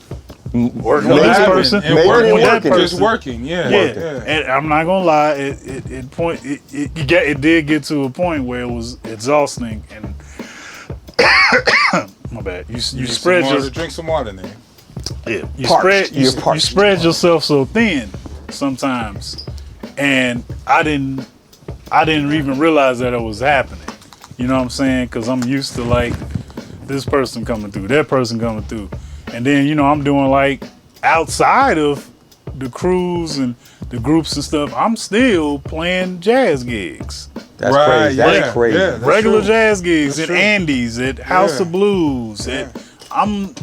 working with this person, and working with that person. Just working, yeah. And I'm not gonna lie, it did get to a point where it was exhausting, and my bad. You spread your drink some water, nigga. Yeah, you spread yourself so thin sometimes, and I didn't even realize that it was happening. You know what I'm saying? Because I'm used to like this person coming through, that person coming through. And then, you know, I'm doing like outside of the crews and the groups and stuff, I'm still playing jazz gigs. That's crazy. That's crazy. Yeah, that's Regular true. jazz gigs That's at true. Andy's, at House of Blues. I'm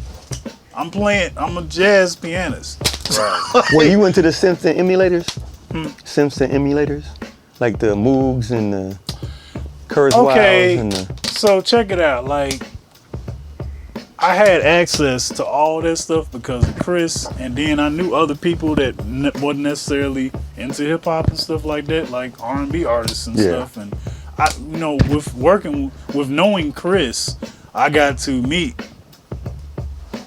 a jazz pianist. Right. When you went to the Simpson emulators, like the Moogs and the Kurzweils and the... So check it out. Like, I had access to all that stuff because of Chris, and then I knew other people that wasn't necessarily into hip hop and stuff like that, like R&B artists and stuff. And I, you know, with knowing Chris, I got to meet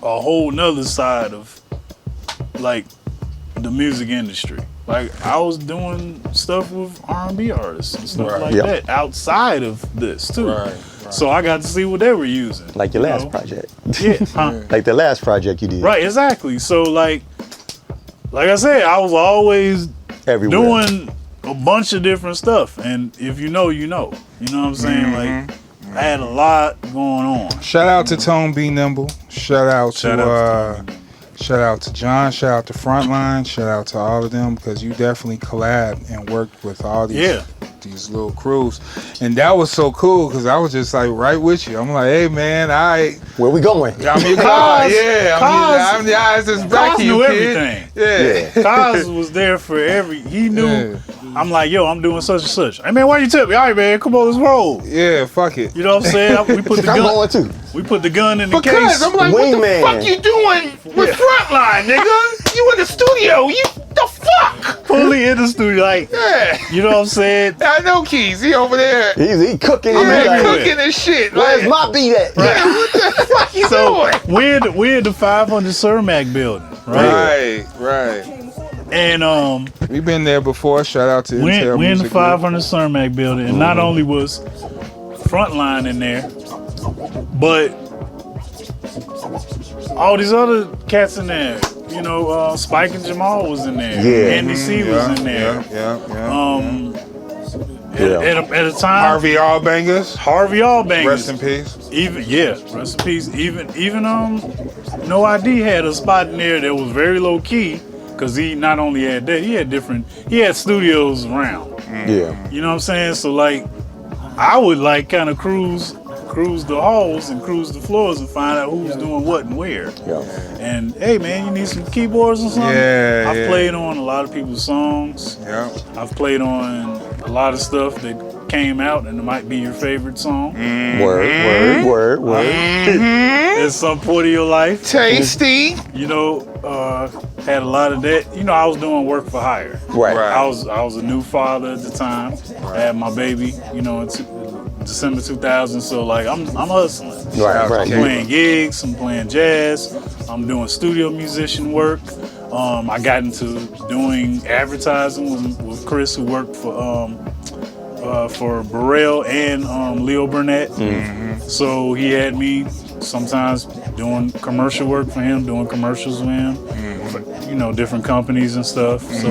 a whole nother side of like the music industry. Like, I was doing stuff with R&B artists and stuff like that outside of this too. Right. So I got to see what they were using. Like your last project. Yeah. Like the last project you did. Right, exactly. So like I said, I was always Everywhere. doing a bunch of different stuff. And if you know, you know. You know what I'm saying? Like, I had a lot going on. Shout out to Tone Be Nimble. Shout out to John. Shout out to Frontline. Shout out to all of them, because you definitely collabed and worked with all these little crews, and that was so cool because I was just like right with you. I'm like, hey man, where we going? I'm your car. I'm the eyes that's back to you, kid. Kid. Everything. Yeah. Cos was there for he knew. Yeah. I'm like, yo, I'm doing such and such. Hey man, why you tip me? All right, man, come on, let's roll. Yeah, fuck it. You know what I'm saying? We put the gun. I'm going too. We put the gun in the case. Because I'm like, what the fuck you doing with Frontline, nigga? You in the studio? You the fuck? Fully in the studio, like, you know what I'm saying? I know Keys. He over there. He cooking. Yeah, cooking and shit. Where's my beat at? Right. What the fuck you doing? We're in the 500 Cermak building, right? Right. And we've been there before. Shout out to Intel we're in the Music 500 Cermak building, and not only was Frontline in there, but all these other cats in there. You know, Spike and Jamal was in there. Yeah. Andy C was in there. At a time, Harvey Allbangers. Rest in peace. Rest in peace. Even No ID had a spot in there that was very low key, because he not only had that, he had studios around. Yeah. You know what I'm saying? So like, I would like kind of cruise the halls and cruise the floors and find out who's doing what and where. Yeah. And hey man, you need some keyboards or something? I've played on a lot of people's songs. Yeah. I've played on a lot of stuff that came out and it might be your favorite song. Word. At some point in your life. Tasty. You know, had a lot of that. You know, I was doing work for hire. Right. I was a new father at the time. I had my baby, you know, in December 2000. So like, I'm hustling. Right. I'm playing gigs. I'm playing jazz. I'm doing studio musician work. I got into doing advertising with Chris, who worked for Burrell and Leo Burnett. So he had me sometimes doing commercial work for him, doing commercials with him, for, you know, different companies and stuff. So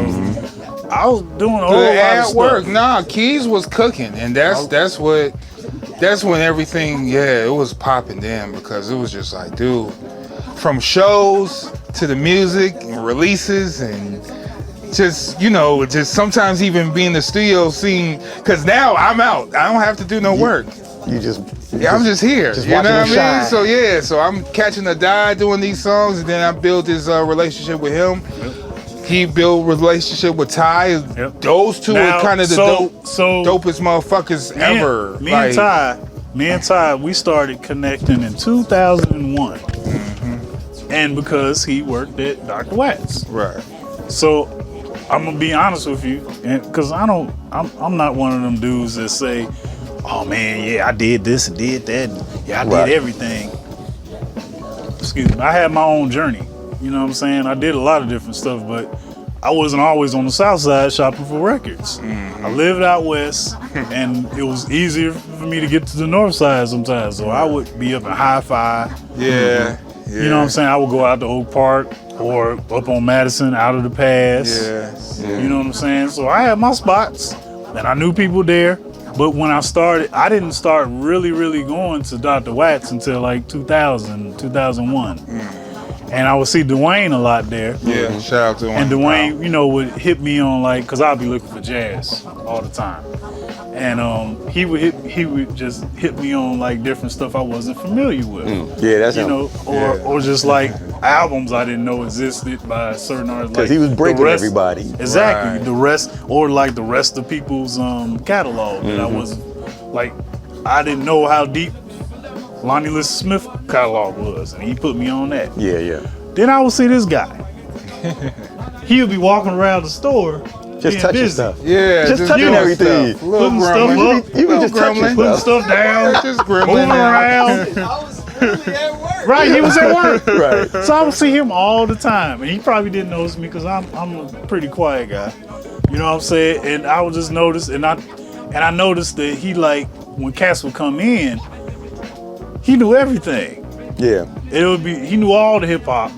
I was doing a whole lot of stuff. Work. Nah, Keys was cooking, and that's when everything, it was popping then, because it was just like, dude, from shows to the music and releases, and just just sometimes even be in the studio scene, because now I'm out. I don't have to do no work. You just I'm just here. just You know watching what I him mean? shine. So I'm catching a die doing these songs, and then I build this relationship with him. He built relationship with Ty. Yep. Those two Now, are kind of the dopest motherfuckers ever. Me and Ty, we started connecting in 2001, and because he worked at Dr. Watts. Right. So I'm gonna be honest with you, and because I'm not one of them dudes that say, "Oh man, yeah, I did this and did that, and yeah, I Right. did everything." Excuse me. I had my own journey. You know what I'm saying? I did a lot of different stuff, but I wasn't always on the south side shopping for records. I lived out west, and it was easier for me to get to the north side sometimes. So I would be up in Hi-Fi. Yeah. You know what I'm saying? I would go out to Oak Park or up on Madison, out of the pass. Yeah. You know what I'm saying? So I had my spots, and I knew people there. But when I started, I didn't start really going to Dr. Watts until like 2000, 2001. And I would see Dwayne a lot there. Yeah. Shout out to him. And Dwayne, would hit me on like, cause I'll be looking for jazz all the time. And he would just hit me on like different stuff I wasn't familiar with. Yeah, that's You him. know, or just like albums I didn't know existed by certain artists. Because like he was breaking the rest- everybody. Exactly. Right. The rest, or like the rest of people's catalog that I wasn't, like, I didn't know how deep Lonnie Liston Smith catalog was, and he put me on that. Yeah. Then I would see this guy. He would be walking around the store, Just being touching busy, stuff. Yeah. Just touching doing everything. stuff. Little putting stuff gremlin. up, You can just touch gremlin. putting yourself. stuff down, Just gremlin. moving around. I was really at work. Right, he was at work. Right. So I would see him all the time, and he probably didn't notice me because I'm a pretty quiet guy. You know what I'm saying? And I would just notice, and I noticed that he, like, when cats would come in, he knew everything. Yeah. He knew all the hip hop,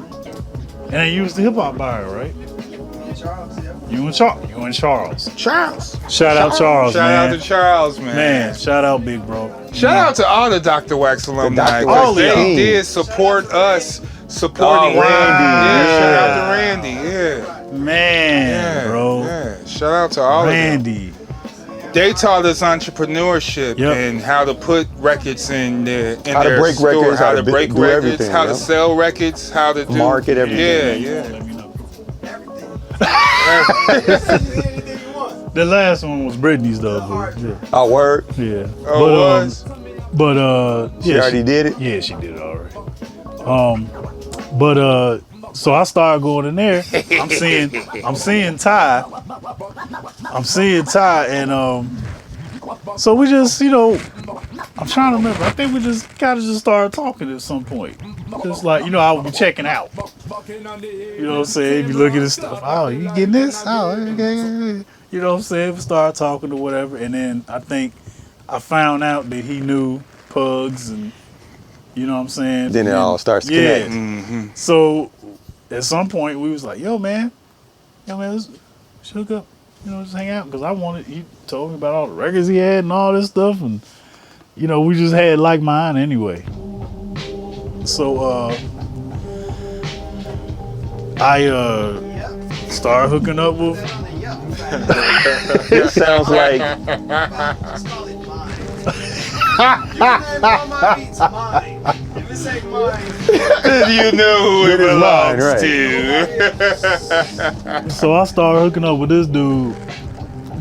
and he used the hip hop buyer, right? Charles, yeah. You and Charles. Charles. Shout out Charles, Shout man. out to Charles, man. Man, shout out Big Bro. Shout out to all the Dr. Wax alumni. Dr. 'Cause Wax they team. did support us, supporting Oh, Randy. Yeah, shout Yeah. out to Randy. Yeah. Man, Yeah, bro. Yeah. Shout out to all of them. Randy. They taught us entrepreneurship Yep. and how to put records in How to their break store, records, how how to to break do records, everything, how yeah. to sell records, how to do Market everything. Yeah. Let me know. Anything you want. The last one was Britney's though, but Oh, word. yeah. Oh, it was? But She yeah, already did it? Yeah, she did it already. So I started going in there. I'm seeing Ty. And so we just, I'm trying to remember. I think we just kind of just started talking at some point. Just like, I would be checking out. You know what I'm saying? Be looking at stuff. Oh, you getting this? Oh, okay. You know what I'm saying? We started talking or whatever. And then I think I found out that he knew Pugs and, you know what I'm saying? Then it all starts Yeah. connecting. So at some point we was like, yo man, let's hook up, just hang out. Cause he told me about all the records he had and all this stuff. And, we just had like mine anyway. So, I started hooking up with, It sounds like Let's call it mine. You can name all my beats mine. If it ain't mine, You know who it It is mine, belongs to. so I started hooking up with this dude,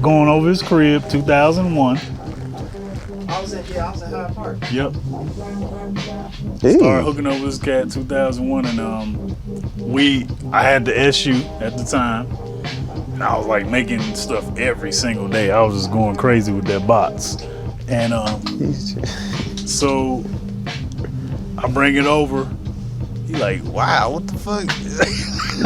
going over his crib, 2001. I was in Hyde Park. Yep. hey, Started hooking up with this cat 2001, and I had the SU at the time, and I was like making stuff every single day. I was just going crazy with that box, and so I bring it over. He like, wow, what the fuck?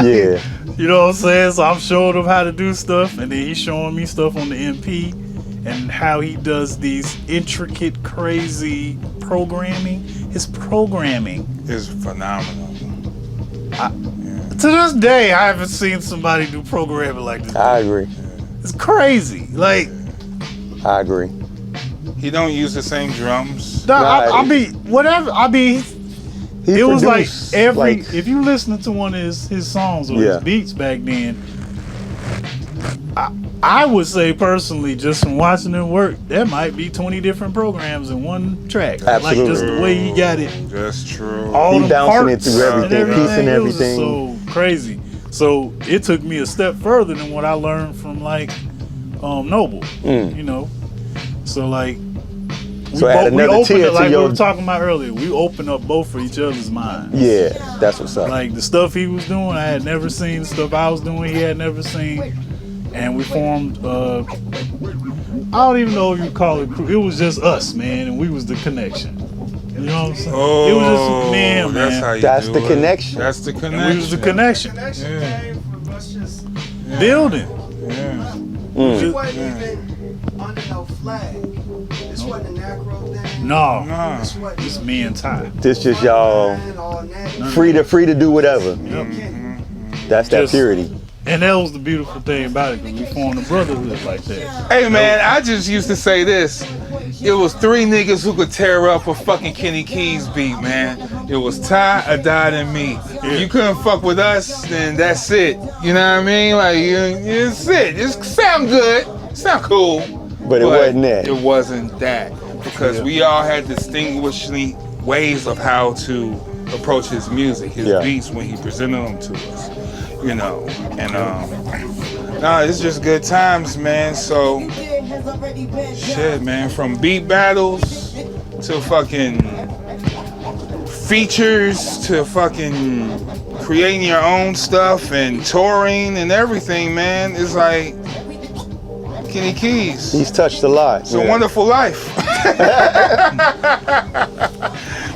yeah. You know what I'm saying? So I'm showing him how to do stuff, and then he's showing me stuff on the MP and how he does these intricate, crazy programming. His programming, It's phenomenal. to this day, I haven't seen somebody do programming like this. I agree. It's crazy. Like, I agree. He don't use the same drums. no, Right. I mean, whatever. I mean, He it was like produced, if you listening to one of his songs or Yeah. his beats back then, I would say personally, just from watching him work, there might be 20 different programs in one track. Absolutely. Like just the way he got it. That's true. All He the bouncing it parts through everything, and piecing It was everything. so crazy. So it took me a step further than what I learned from like Noble. You know, so like. So add another opened tier it, to like your- we were talking about earlier. We opened up both for each other's minds. Yeah, that's what's up. Like the stuff he was doing, I had never seen. The stuff I was doing, he had never seen. And we formed. I don't even know if you call it crew. It was just us, man, and we was the connection. You know what I'm saying? Oh, it was just me and him, that's man. how you That's do the it. connection. That's the And connection. we was the connection. Connection Yeah. came from us just. Building. Yeah. We wasn't even under no flag. This wasn't a Nacro thing. No, Nah. This wasn't it's me and Ty. This just y'all all that. free to do whatever. That's that Just- purity. And that was the beautiful thing about it, because we formed a brotherhood like that. Hey man, I just used to say this. It was 3 niggas who could tear up a fucking Kenny Keys beat, man. It was Ty, Adad, and me. If you couldn't fuck with us, then that's it. You know what I mean? Like, it's it. It sound good. Sound cool. But it wasn't that. It wasn't that. Because we all had distinguishing ways of how to approach his music, his Yeah. beats when he presented them to us. You know, and nah, it's just good times, man. So shit, man, from beat battles to fucking features to fucking creating your own stuff and touring and everything, man. It's like Kenny Keys. He's touched a lot. It's a wonderful life.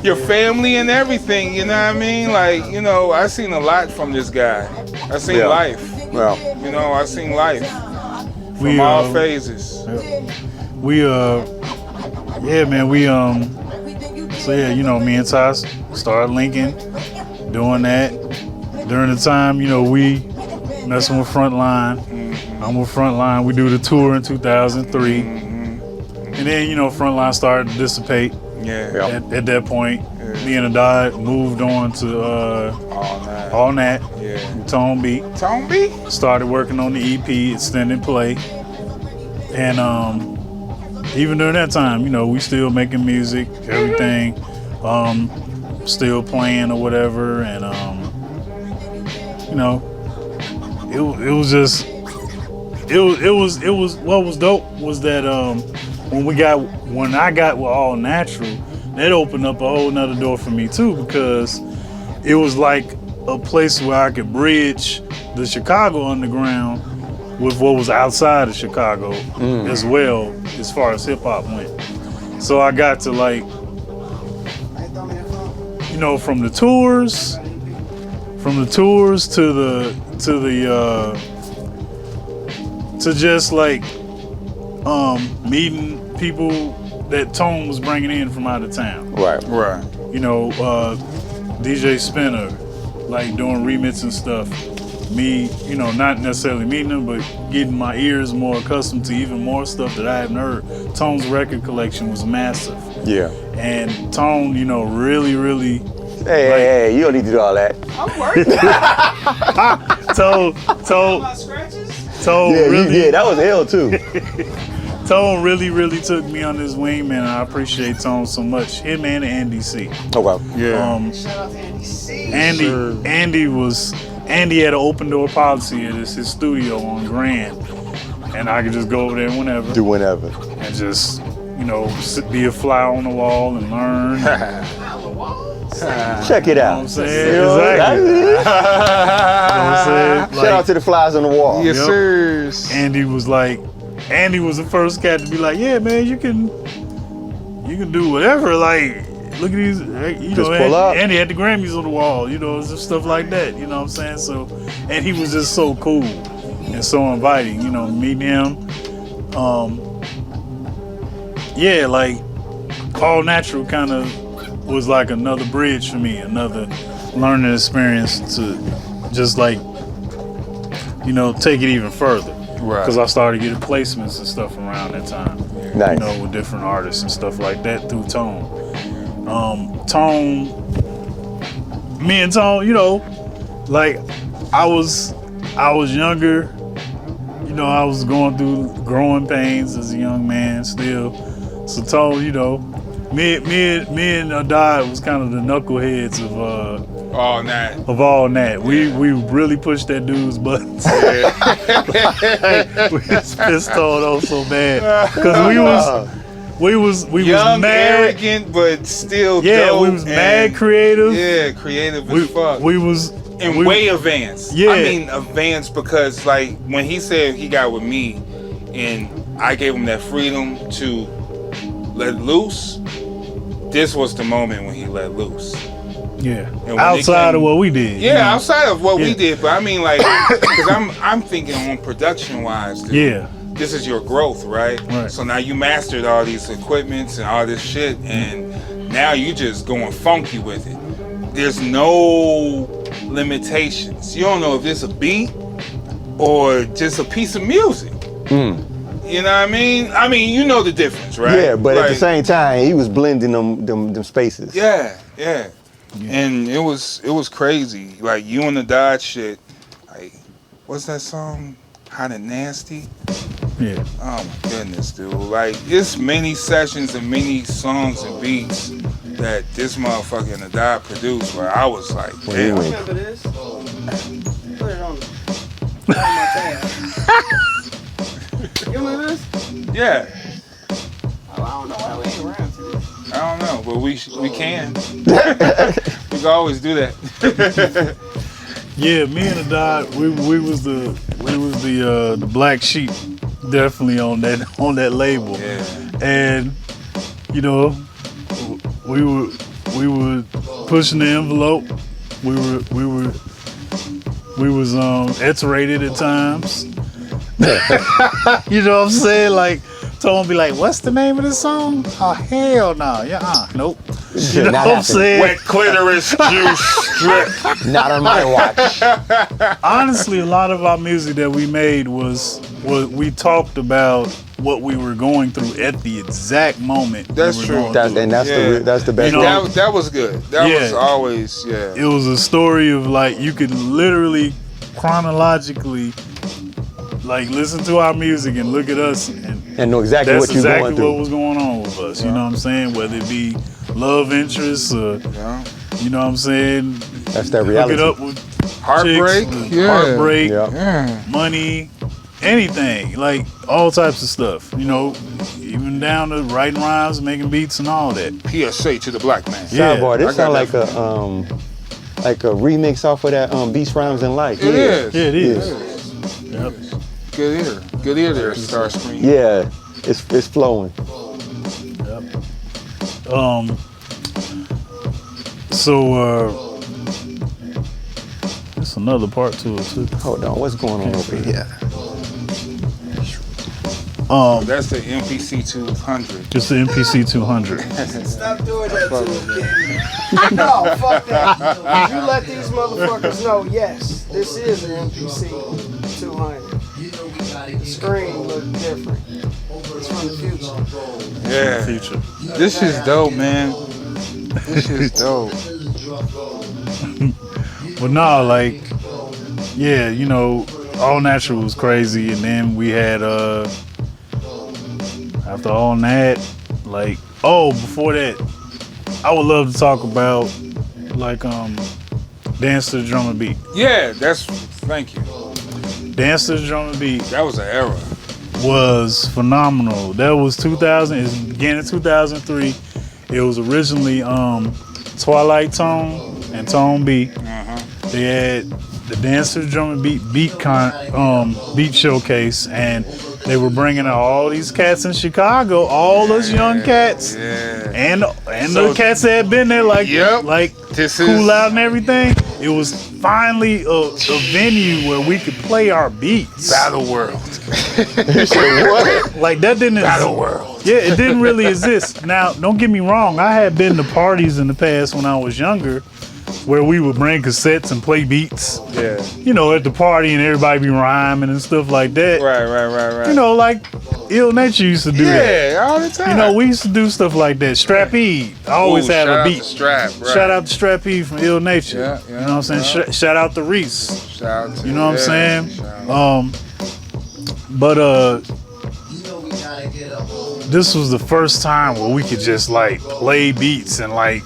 Your family and everything, you know what I mean? Like, you know, I seen a lot from this guy. I seen Yeah. life. Well, You know, I seen life from We, all phases. Yeah, man, so yeah, you know, me and Ty started linking, doing that. During the time, you know, we messing with Frontline. I'm with Frontline. We do the tour in 2003. And then, you know, Frontline started to dissipate. Yeah. At that point, me and Adad moved on to All night. All That, Yeah. Tone Beat. Tone B? Started working on the EP, Extended Play. And even during that time, you know, we still making music, everything, still playing or whatever. And, you know, it was just, it was, what was dope was that when I got with All Natural, that opened up a whole nother door for me too, because it was like a place where I could bridge the Chicago underground with what was outside of Chicago as well, as far as hip hop went. So I got to, like, you know, from the tours to just like meeting people that Tone was bringing in from out of town. right. Right. You know, DJ Spinner, like doing remix and stuff. Me, you know, not necessarily meeting them, but getting my ears more accustomed to even more stuff that I hadn't heard. Tone's record collection was massive. Yeah. And Tone, you know, really Hey, you don't need to do all that. I'm working. Tone My scratches? really, That was hell too. Tone really took me on this wing, man. I appreciate Tone so much. Him and Andy C. Oh wow. Yeah. Shout out to Andy C. Andy had an open door policy at his studio on Grand, and I could just go over there whenever Do whenever. and just, you know, be a fly on the wall and learn. You know Check it what out. I'm saying? You know, Exactly. You know what I'm saying? Shout out to the flies on the wall. Yes, Yep. sirs. Andy was the first cat to be like, yeah, man, you can do whatever. Like, look at these, you Just know, pull up. Andy had the Grammys on the wall, you know, just stuff like that, you know what I'm saying? So, and he was just so cool and so inviting, you know, meeting him. Yeah, like, All Natural kind of was like another bridge for me, another learning experience to just like, you know, take it even further. Right. Because I started getting placements and stuff around that time. Nice. You know, with different artists and stuff like that through Tone. Me and Tone, you know, like I was younger, you you know, I was going through growing pains as a young man still. So Tone, you know, me and Adad was kind of the knuckleheads of All that. all that. We really pushed that dude's buttons. We was pissed on so bad because we was Young, mad, arrogant, but still dope. we was mad creative. Yeah, creative as fuck. We was way advanced. Yeah. I mean advanced because like when he said he got with me and I gave him that freedom to let loose, this was the moment when he let loose. Yeah. And when Outside of what we did. Yeah, you know? outside of what we did, but I mean like because I'm thinking on production wise. Yeah. This is your growth, right? Right. So now you mastered all these equipments and all this shit, and now you just going funky with it. There's no limitations. You don't know if it's a beat or just a piece of music. You know what I mean? I mean, you know the difference, right? Yeah, but like, at the same time, he was blending them spaces. Yeah. And it was crazy. Like you and the Dodge shit. Like, what's that song? Hot and Nasty. Yeah. Oh my goodness, dude. Like, it's many sessions and many songs and beats that this motherfucker and the Dot produced where I was like, damn. I remember this. Put it on my tab. You remember this? Yeah. Oh, I don't know why we ain't around to this. I don't know, but we can. We can always do that. Yeah, me and Adad, we was the black sheep, definitely on that label. Yeah. And you know, we were pushing the envelope. We was iterated at times. You know what I'm saying? Like Tone be like, "What's the name of the song?" Oh hell no, nope. You know what I'm saying? Wet clitoris juice strip. Not on my watch. Honestly, a lot of our music that we made was we talked about what we were going through at the exact moment. That's we were true. going through. That's the best. You know, That was good. That Yeah. was always, yeah. It was a story of like you could literally chronologically like listen to our music and look at us and know exactly that's what you're exactly going through. what was going on with us. You know what I'm saying? Whether it be love interests or Yeah. you know what I'm saying? That's that Hook reality. it up with Heartbreak. chicks, Yeah. heartbreak, Yeah. money, anything, like all types of stuff, you know, even down to writing rhymes, making beats and all that. PSA to the black man. Yeah. Sidebar, I this got sound that like a remix off of that Beast Rhymes and Life. It is. Yeah, it is. Yep. Good ear there, Starscream. Yeah, it's flowing. So there's another part to it too. Hold on, what's going on over here? That's the MPC 200. Just the MPC 200. Stop doing that to him, No, fuck that. You let these motherfuckers know, yes, this is an MPC 200. The screen look different. It's from the future. Yeah. Future. This is dope, man. This is dope. But no, like, yeah, you know, All Natural was crazy, and then we had after all that, like, before that, I would love to talk about like Dance to the Drum and Beat. Yeah, thank you. Dance to the Drum and Beat That was an era. was phenomenal. That was 2000. It began in 2003. It was originally Twilight Tone and Tone B. They had the Dance to the Drum and Beat beat showcase, and they were bringing out all these cats in Chicago, all those young cats, and the cats that had been there, like This Cool is Out and everything. It was finally a venue where we could play our beats. Battle World. Like that didn't Battle World. Yeah, it didn't really exist. Now, don't get me wrong. I had been to parties in the past when I was younger, where we would bring cassettes and play beats. Yeah. You know, at the party and everybody be rhyming and stuff like that. Right. You know, like Ill Nature used to do that. Yeah, all the time. You know, we used to do stuff like that. Strap E, I always had a beat. Strap, right. Shout out to Strap E from Ill Nature. Yeah, you know what I'm saying? Shout out to Reese. Shout out to You know what I'm saying? Shout out. But this was the first time where we could just like play beats and like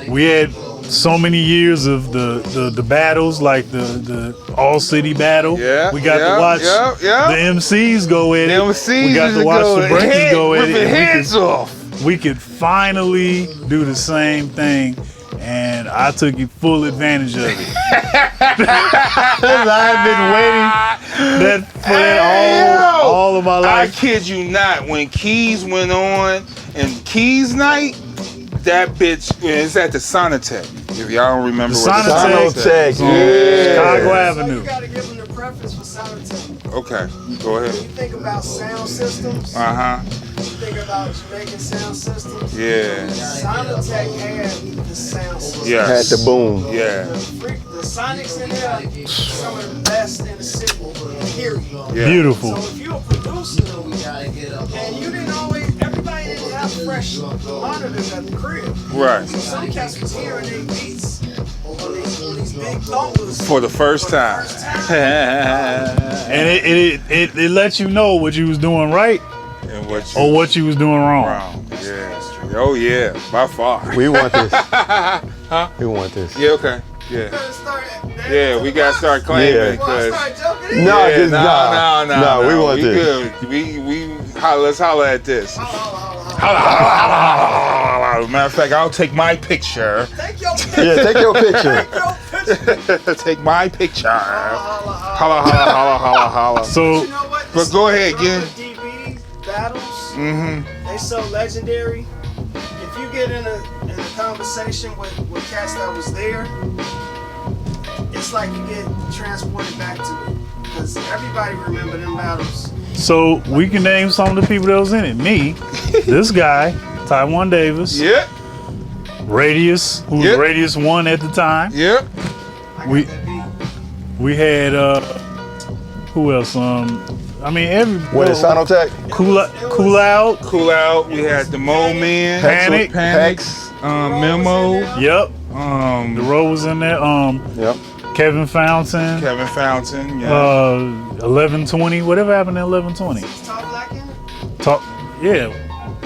we had so many years of the battles, like the all city battle. Yeah, we got to watch the MCs go at it. MCs we got to watch the breakers go at it. Ripping heads off. We could finally do the same thing, and I took full advantage of it. I've been waiting for that all of my life. I kid you not. When Keys went on and Keys night, that bitch is at the Sonotech. If y'all don't remember what the Sonotech, Chicago So Avenue. you gotta give them the preference for Sonotech. Okay, go ahead. When you think about sound systems, Uh-huh. you think about Jamaican sound systems. Yeah. Sonotech had the sound system. Yes. Had the boom. Yeah. The Sonics in there, some of the best in the city. Period. Yeah. Beautiful. So if you're a producer and you didn't always, everybody didn't have fresh monitors at the crib. Right. So some cats was hearing their beats on these big thumpers For the first time. And it let you know what you was doing right And what or what you was doing wrong. wrong. Yeah. Oh yeah, by far. We want this. Huh? We want this. Yeah, okay. Yeah. Yeah, we gotta start claiming Yeah. because No, yeah, just no, we want we this. Good. Let's holler at this. Holla. Matter of fact, I'll take my picture. Take your picture. Yeah, take your picture. Take my picture. Holla. So You know what? But go ahead, Some get of the DB battles, Mm-hmm. they so legendary. If you get in a conversation with cats that was there, it's like you get transported back to it. Because everybody remember them battles. So we can name some of the people that was in it. Me, this guy, Taiwan Davis, Yep. Radius, who was Yep. Radius 1 at the time. Yep. I got We- that beat. We had who else? I mean every What is Sonotech? Cool Out. Cool out. We had the Mole Man. Panic. Memo. Yep. The road was in there. Yep. Kevin Fountain. Kevin Fountain. Yeah. 1120. Whatever happened in 1120? Was Tall Black in it? Talk. Yeah.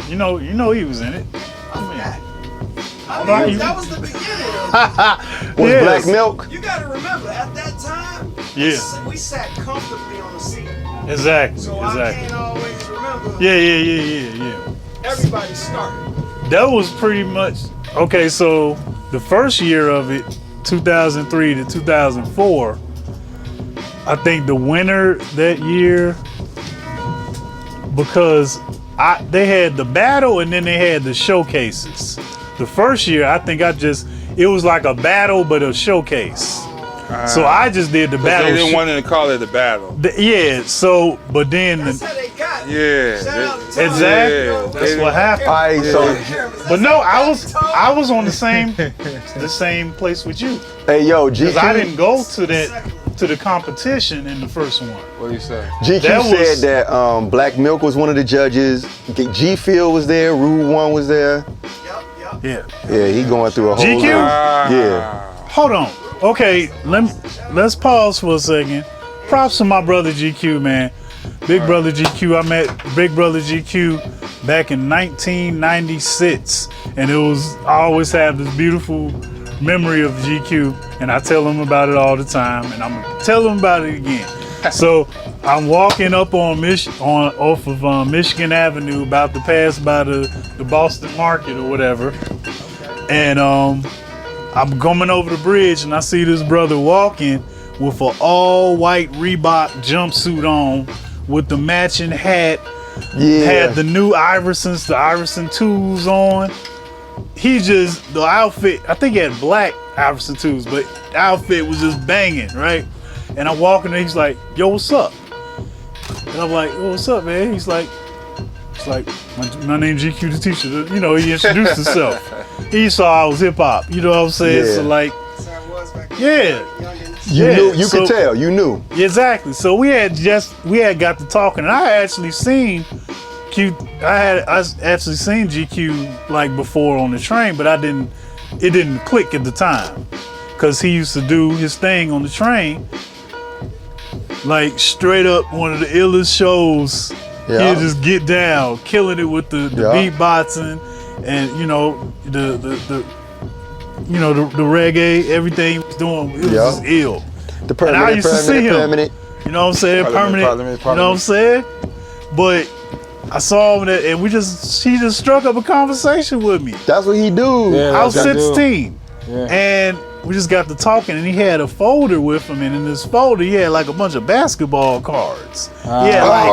You know he was in it. That was the beginning of it. Was Yes. Black Milk? You gotta remember, at that time, Yeah. we sat comfortably on the seat. Exactly. So I can't always remember Yeah. everybody started. That was pretty much okay. So the first year of it, 2003 to 2004, I think the winner that year, because they had the battle and then they had the showcases. The first year, I think it was like a battle but a showcase. So I just did the battle. They didn't want to call it a battle. Yeah. So, but then That's how they got it. Yeah. Shout out to Tom. Exactly. Yeah. That's what happened. All right, so But no, I was on the same place with you. hey yo, Because I didn't GQ, go to the competition in the first one. What do you say? GQ that was- said that Black Milk was one of the judges. G Field was there. Rude One was there. Yep. Yeah. Yeah, he going through a whole. GQ? Yeah. Hold on. Okay, let's pause for a second. Props to my brother GQ, man. Big brother GQ. I met Big brother GQ back in 1996, and I always have this beautiful memory of GQ, and I tell him about it all the time, and I'm gonna tell him about it again. So I'm walking up off of Michigan Avenue, about to pass by the Boston Market or whatever, and I'm coming over the bridge, and I see this brother walking with an all-white Reebok jumpsuit on, with the matching hat. Yeah. Had the new Iverson 2s on. The outfit, I think he had black Iverson 2s, but the outfit was just banging, right? And I'm walking and he's like, yo, what's up? And I'm like, yo, what's up, man? He's like, my name's GQ the teacher. You know, he introduced himself. He saw I was hip hop, you know what I'm saying? Yeah. So like, That's how it was back then. yeah. Youngins. You Yeah, knew. You so- could tell. You knew. Exactly. So we had got to talking, and I actually seen I actually seen GQ like before on the train, but it didn't click at the time, because he used to do his thing on the train. like straight up one of the illest shows. Yeah. He'll just get down, killing it with the beatboxing and the reggae, everything he was doing. It was just ill. The permanent, and I used to see him. permanent. You know what I'm saying? Parliament. You know what I'm saying? But I saw him and he just struck up a conversation with me. That's what he do. Yeah, I was that's what I do. 16. Yeah. And we just got to talking, and he had a folder with him, and in this folder he had like a bunch of basketball cards. Yeah, I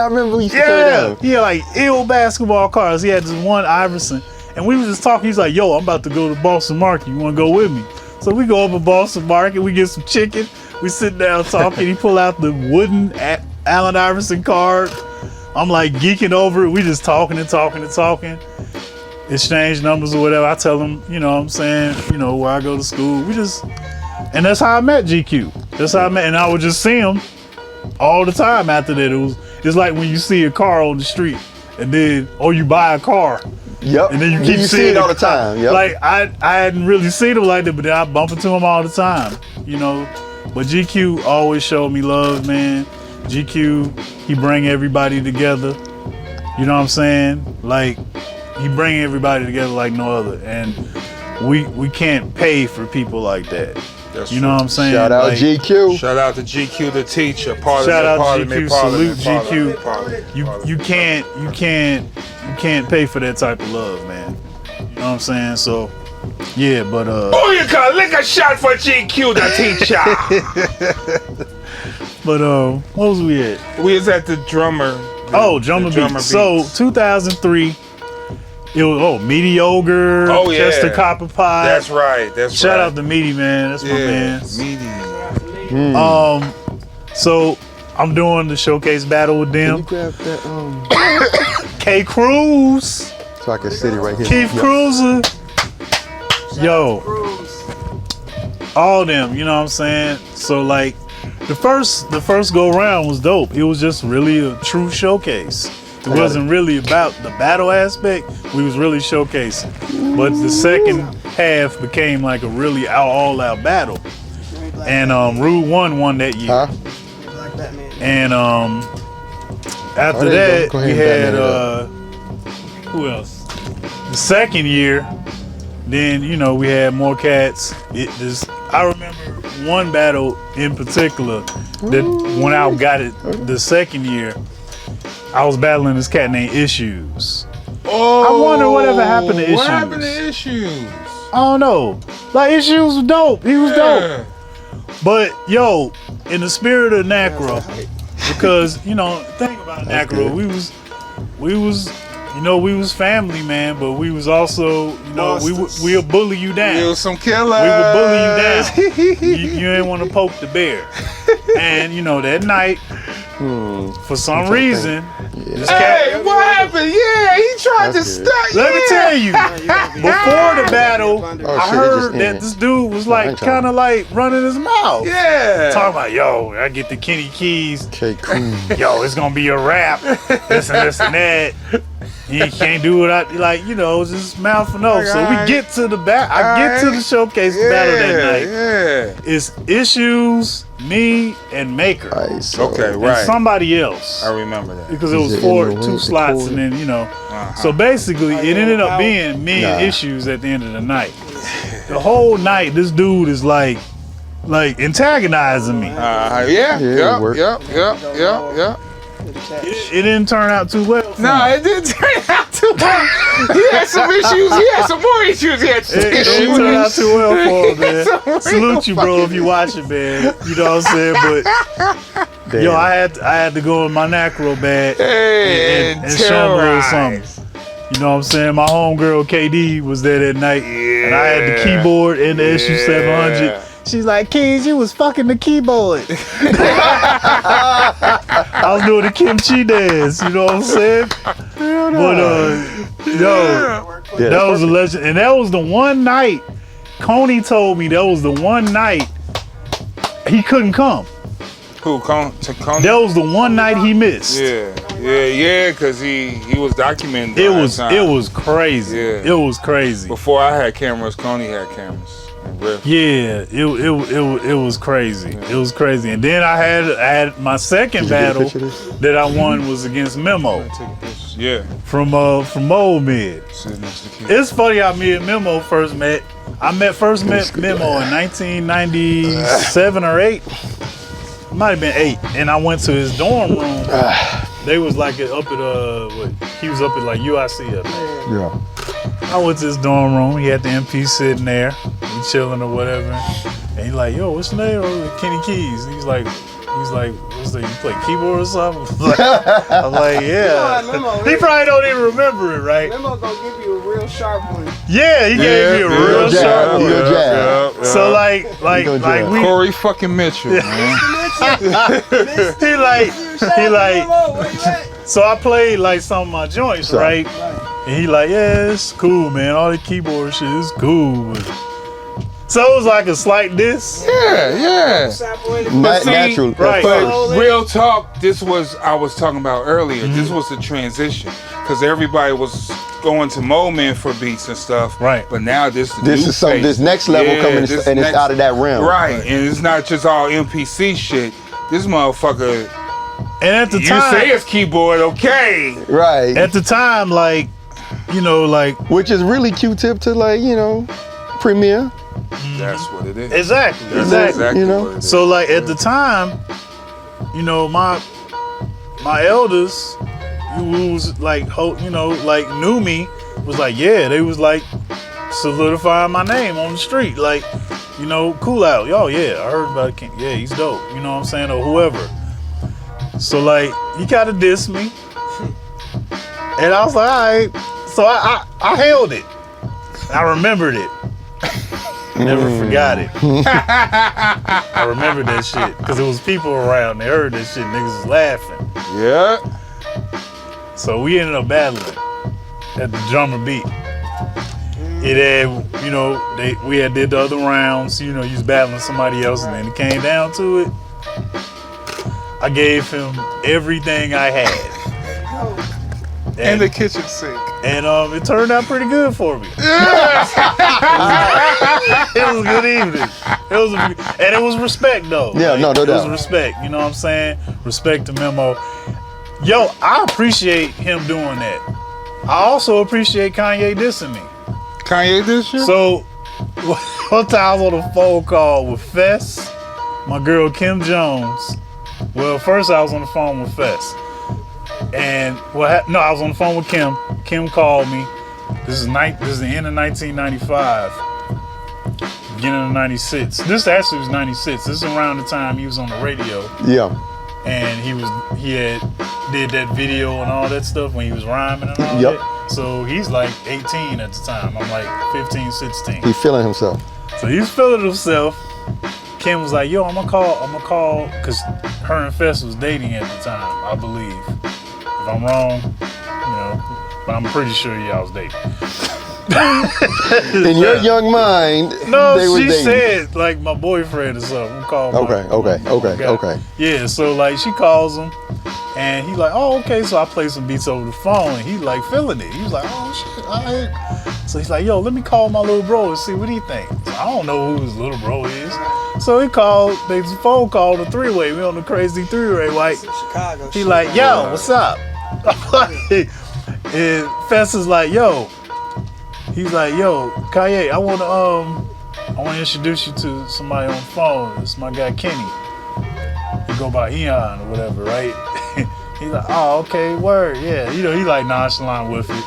remember we used to play them. he had like ill basketball cards. He had this one Iverson, and we was just talking. He's like, "Yo, I'm about to go to Boston Market. You want to go with me?" So we go up to Boston Market. We get some chicken. We sit down talking. He pull out the wooden Allen Iverson card. I'm like geeking over it. We just talking. Exchange numbers or whatever. I tell him, you know what I'm saying, where I go to school. And that's how I met GQ. That's how I met, and I would just see him all the time after that. It's like when you see a car on the street and then, or you buy a car. Yep. And then you keep see seeing it all the time. Yep. Like I hadn't really seen him like that, but then I bump into him all the time, But GQ always showed me love, man. GQ, he bring everybody together. You know what I'm saying? Like, he bring everybody together like no other, and we can't pay for people like that. That's you know what I'm saying? Shout out GQ. Shout out to GQ the teacher. Shout out to GQ. Salute GQ. Parliament. You can't pay for that type of love, man. You know what I'm saying? So yeah, but Oh, you can lick a shot for GQ the teacher. But what was we at? We was at the drummer. Drummer Beats. So 2003. It was Mediocre. Oh, yeah. Chester Copper Pie. That's right. Shout out to Meaty, man. That's my man. Meaty. So I'm doing the showcase battle with Can you them. grab that K Cruz, so I can sit it right here? Keith Cruiser, yo, all them. You know what I'm saying? So like the first go round was dope. It was just really a true showcase. It wasn't really about the battle aspect. We was really showcasing. But the second half became like a really all out battle. And Rude won that year. Huh? And after that, we had who else? The second year, then we had more cats. I remember one battle in particular that when I got it the second year, I was battling this cat named Issues. I wonder whatever happened to Issues. What happened to Issues? I don't know. Like, Issues was dope. He was dope. But yo, in the spirit of Nacro, because think about Nacro, we was family, man, but we was also, we'll bully you down. We was some killers. We would bully you down. you ain't want to poke the bear. And that night, for some reason, this cat. What happened? Yeah, he tried to start. Let me tell you, before the battle, I heard that this dude was like kind of like running his mouth. Yeah. Talking about, yo, I get the Kenny Keys. Okay, cool. Yo, it's gonna be a rap. This and that. You can't do it. Just mouth and oath. So we get to the I get to the showcase battle that night. Yeah. It's Issues, me, and Maker. Right, so Okay, And right. somebody else. I remember that. Because it was Is it in the two wing, slots, the and then So basically, it ended up being me and Nah. Issues at the end of the night. The whole night, this dude is like antagonizing me. Yeah. it worked. Yep. It didn't turn out too well. For No, me. it didn't turn out too well. He had some issues. He had some more issues. He had some It issues. didn't turn out too well for him, man. Some Salute you, bro, if you watch it, man. You know what I'm saying? But Damn. yo, I had to go in my Nacrobat and show him a little something. You know what I'm saying? My homegirl KD was there that night, and I had the keyboard and the SU700. She's like, Keys, you was fucking the keyboard. I was doing the kimchi dance, you know what I'm saying? But that was a legend. And that was the one night, Coney told me that was the one night he couldn't come. Who, Coney? That was the one night he missed. Yeah, because he was documenting. It was crazy. Yeah. It was crazy. Before I had cameras, Coney had cameras. Yeah, it was crazy. Yeah. It was crazy. And then I had my second battle that I won was against Memo Yeah. from Old Mid. It's funny how me and Memo first met. I first met Memo in 1997 or 8. It might have been 8. And I went to his dorm room. They was like up at he was up at like UIC up there. Yeah. I went to his dorm room. He had the MP sitting there, we chilling or whatever. And he's like, "Yo, what's your name?" Kenny Keys. He's like, what's that? You play keyboard or something? I'm like, yeah. He probably don't even remember it, right? Memo gonna give you a real sharp one. Yeah, he gave me a real sharp one. Yeah. So like we. Corey fucking Mitchell, man. he like. So I played like some of my joints, right? And he like, yeah, it's cool, man. All the keyboard shit is cool. So it was like a slight diss. Yeah. Natural. Right. But real talk, this was I was talking about earlier. This was the transition because everybody was going to Moment for beats and stuff. Right. But now this is some this next level coming and it's out of that realm. Right. And it's not just all MPC shit. This motherfucker. And at the you time, say it's keyboard, okay? Right. At the time, like, you know, like which is really Q-tip to like, you know, Premiere. That's what it is. Exactly. That's exactly you know? what it is. So like at the time, you know, my elders who was like, you know, like knew me was like, yeah, they was like solidifying my name on the street, like, you know, Cool Out. Yo, yeah, I heard about it. Yeah, he's dope. You know what I'm saying, or whoever. So like he kind of dissed me, and I was like, all right. So I held it. I remembered it. Never forgot it. I remembered that shit because there was people around. They heard that shit. Niggas was laughing. Yeah. So we ended up battling at the drummer beat. It had, you know, we had did the other rounds. You know, you was battling somebody else, and then it came down to it. I gave him everything I had. And the kitchen sink. And it turned out pretty good for me. It was a good evening. And it was respect though. Yeah, like, no doubt. It was respect. You know what I'm saying? Respect to Memo. Yo, I appreciate him doing that. I also appreciate Kanye dissing me. Kanye this shit? So one time I was on a phone call with Fess, my girl Kim Jones. Well, first I was on the phone with Fess. And no, I was on the phone with Kim. Kim called me. This is the end of 1995, beginning of 96. This actually was 96. This is around the time he was on the radio. Yeah. And he had did that video and all that stuff when he was rhyming and all that. So he's like 18 at the time. I'm like 15, 16. He's feeling himself. So he's feeling himself. Kim was like, yo, I'm gonna call, because her and Fess was dating at the time, I believe. If I'm wrong, you know, but I'm pretty sure y'all was dating. In your young mind, no, they were she dating. said like my boyfriend or something. I'm calling Okay. Yeah, so like she calls him, and he like, oh, okay. So I play some beats over the phone, and he like feeling it. He was like, oh shit, all right. So he's like, yo, let me call my little bro and see what he thinks. So I don't know who his little bro is. So he called, they phone called a three-way. We on the crazy three-way, like. Chicago. He like, yo, what's up? And Fess is like, yo. He's like, yo, Kanye, I wanna introduce you to somebody on the phone. It's my guy Kenny. He go by Eon or whatever, right? He's like, oh, okay, word, yeah. You know, he like nonchalant with it.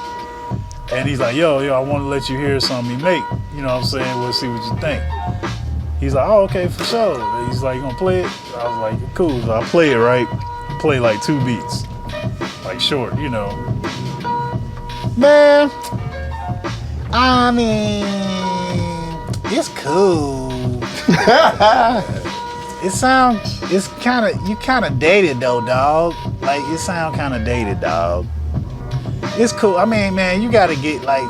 And he's like, yo, I want to let you hear something he make. You know what I'm saying? We'll see what you think. He's like, oh, okay, for sure. He's like, you gonna play it? I was like, cool. So I play it, right? Play like 2 beats. Like short, you know. Man, I mean, it's cool. You kind of dated though, dog. Like, it sound kind of dated, dog. It's cool. I mean, man, you gotta get like,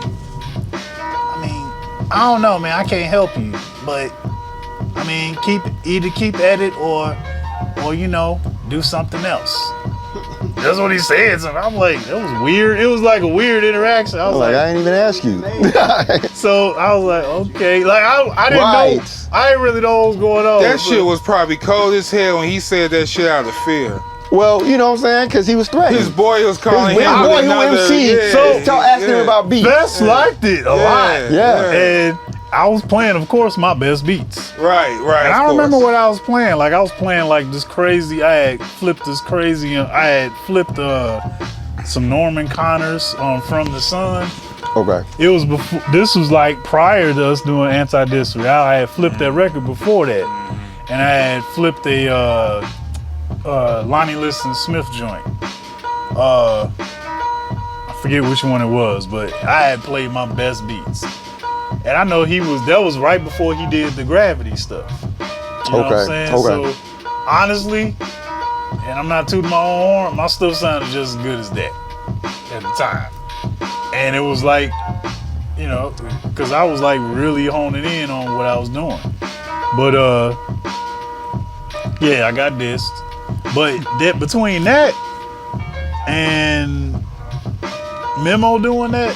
I don't know, man. I can't help you, but I mean, either keep at it or you know, do something else. that's what he said. So I'm like, that was weird. It was like a weird interaction. I was Like, like, I ain't even ask you. so I was like, okay. Like I didn't know. I didn't really know what was going on. That shit was probably cold as hell when he said that shit out of fear. Well, you know what I'm saying? Because he was threatened. His boy was calling His him boy who another, MC. yeah, So start asking him about beats. Vest liked it a lot. Yeah. And I was playing, of course, my best beats. Right. And I don't remember what I was playing. Like I was playing like this crazy. I had flipped some Norman Connors From the Sun. Okay. It was before. This was like prior to us doing Anti-Diss. I had flipped that record before that, and I had flipped a Lonnie Liston Smith joint. I forget which one it was, but I had played my best beats. And I know that was right before he did the Gravity stuff. You know what I'm saying? Okay. So honestly, and I'm not tooting my own horn, my stuff sounded just as good as that at the time. And it was like, you know, because I was like really honing in on what I was doing. But yeah, I got dissed. But that between that and Memo doing that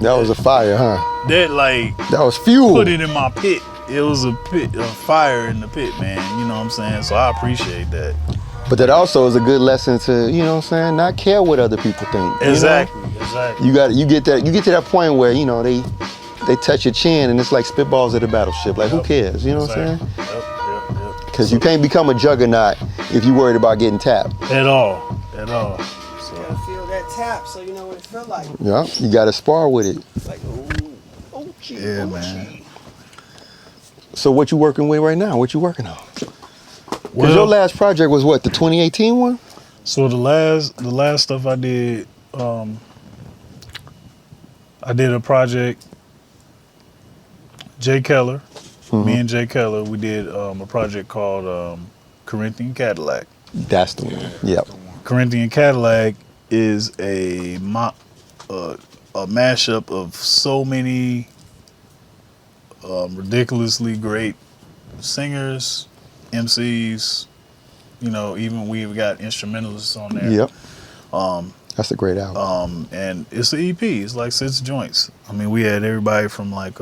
was a fire, huh? That like That was fuel. put it in my pit. It was a fire in the pit, man. You know what I'm saying? So I appreciate that. But that also is a good lesson to, you know what I'm saying, not care what other people think. Exactly. You get to that point where, you know, they touch your chin and it's like spitballs at a battleship. Like, who cares? You know what I'm saying? Yep. Because you can't become a juggernaut if you're worried about getting tapped. At all. So. Gotta feel that tap so you know what it feel like. Yeah, you gotta spar with it. Like, ooh, okay. Yeah, man. So what you working with right now? What you working on? Because Well, your last project was what, the 2018 one? So the last stuff I did, I did a project. Jay Keller, me and Jay Keller, we did a project called Corinthian Cadillac. That's the one. Yep. Corinthian Cadillac is a mashup of so many ridiculously great singers, MCs. You know, even we've got instrumentalists on there. Yep. That's a great album. And it's an EP. It's like 6 joints. I mean, we had everybody from like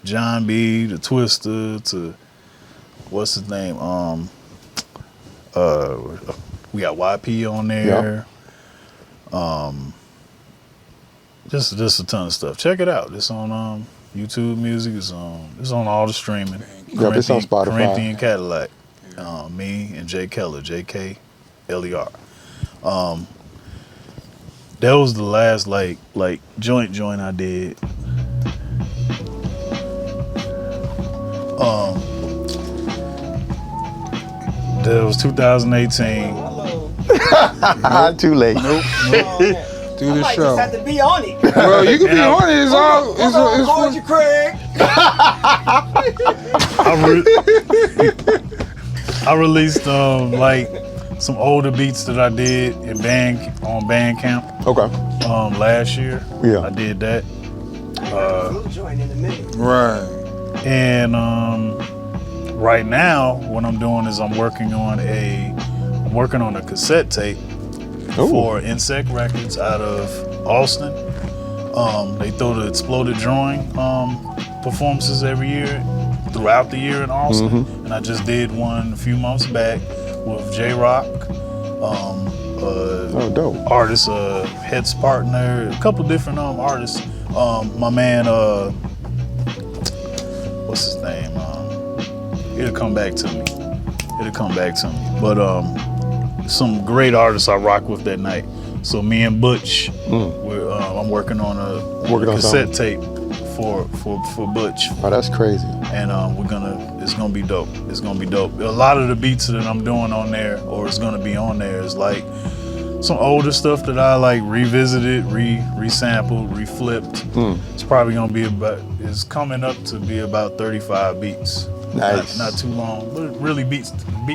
John B to Twista to what's his name? We got YP on there. Yep. Just a ton of stuff. Check it out. It's on YouTube Music. It's on all the streaming. Yep, it's on Spotify. Corinthian Cadillac. Me and Jay Keller, JKLER. That was the last like joint I did. That was 2018. Too late. Nope. Do the show. Just have to be on it. Well, you can be on it. It's all. It's Call you Craig. I released like some older beats that I did on Bandcamp. Okay. Last year. Yeah. I did that. Join in a minute. Right. And right now, what I'm doing is I'm working on a cassette tape for Insect Records out of Austin. They throw the Exploded Drawing performances every year, throughout the year in Austin. And I just did one a few months back with J-Rock, dope. artist, Heads Partner, a couple different artists. My man, what's his name? It'll come back to me. But some great artists I rock with that night. So me and Butch, I'm working on a cassette tape for Butch. Oh, that's crazy. And it's gonna be dope. It's gonna be dope. A lot of the beats that I'm doing on there, or it's gonna be on there, is like some older stuff that I like revisited, resampled, reflipped. It's probably gonna be it's coming up to be about 35 beats. Nice. Not too long, but really beat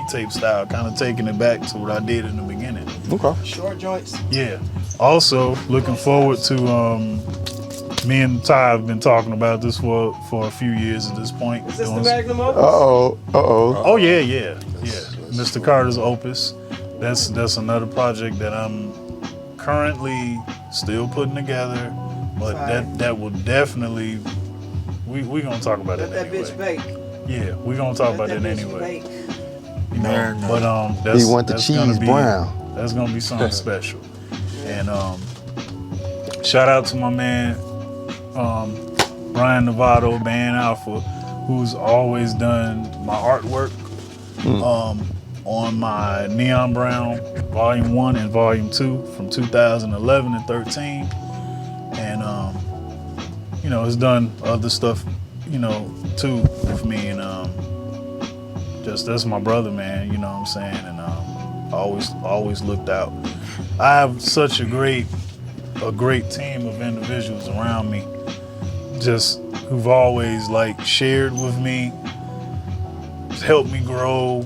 tape style, kind of taking it back to what I did in the beginning. Okay. Short joints. Yeah. Also, looking forward to me and Ty have been talking about this for a few years at this point. Is this the Magnum Opus? Uh-oh. Oh yeah. Mr. Carter's Opus. that's another project that I'm currently still putting together, but that will definitely we gonna talk about it Let that anyway. bitch bake. Yeah, we gonna talk about it Let that bitch anyway. bake. You know, Man, but that's You want the that's cheese gonna be, brown. That's gonna be something special. And shout out to my man Brian Novato, Band Alpha, who's always done my artwork on my Neon Brown Volume 1 and Volume 2 from 2011 and 13. And you know, has done other stuff, you know, too with me, and just that's my brother, man, you know what I'm saying, and always looked out. I have such a great team of individuals around me, just who've always like shared with me, helped me grow,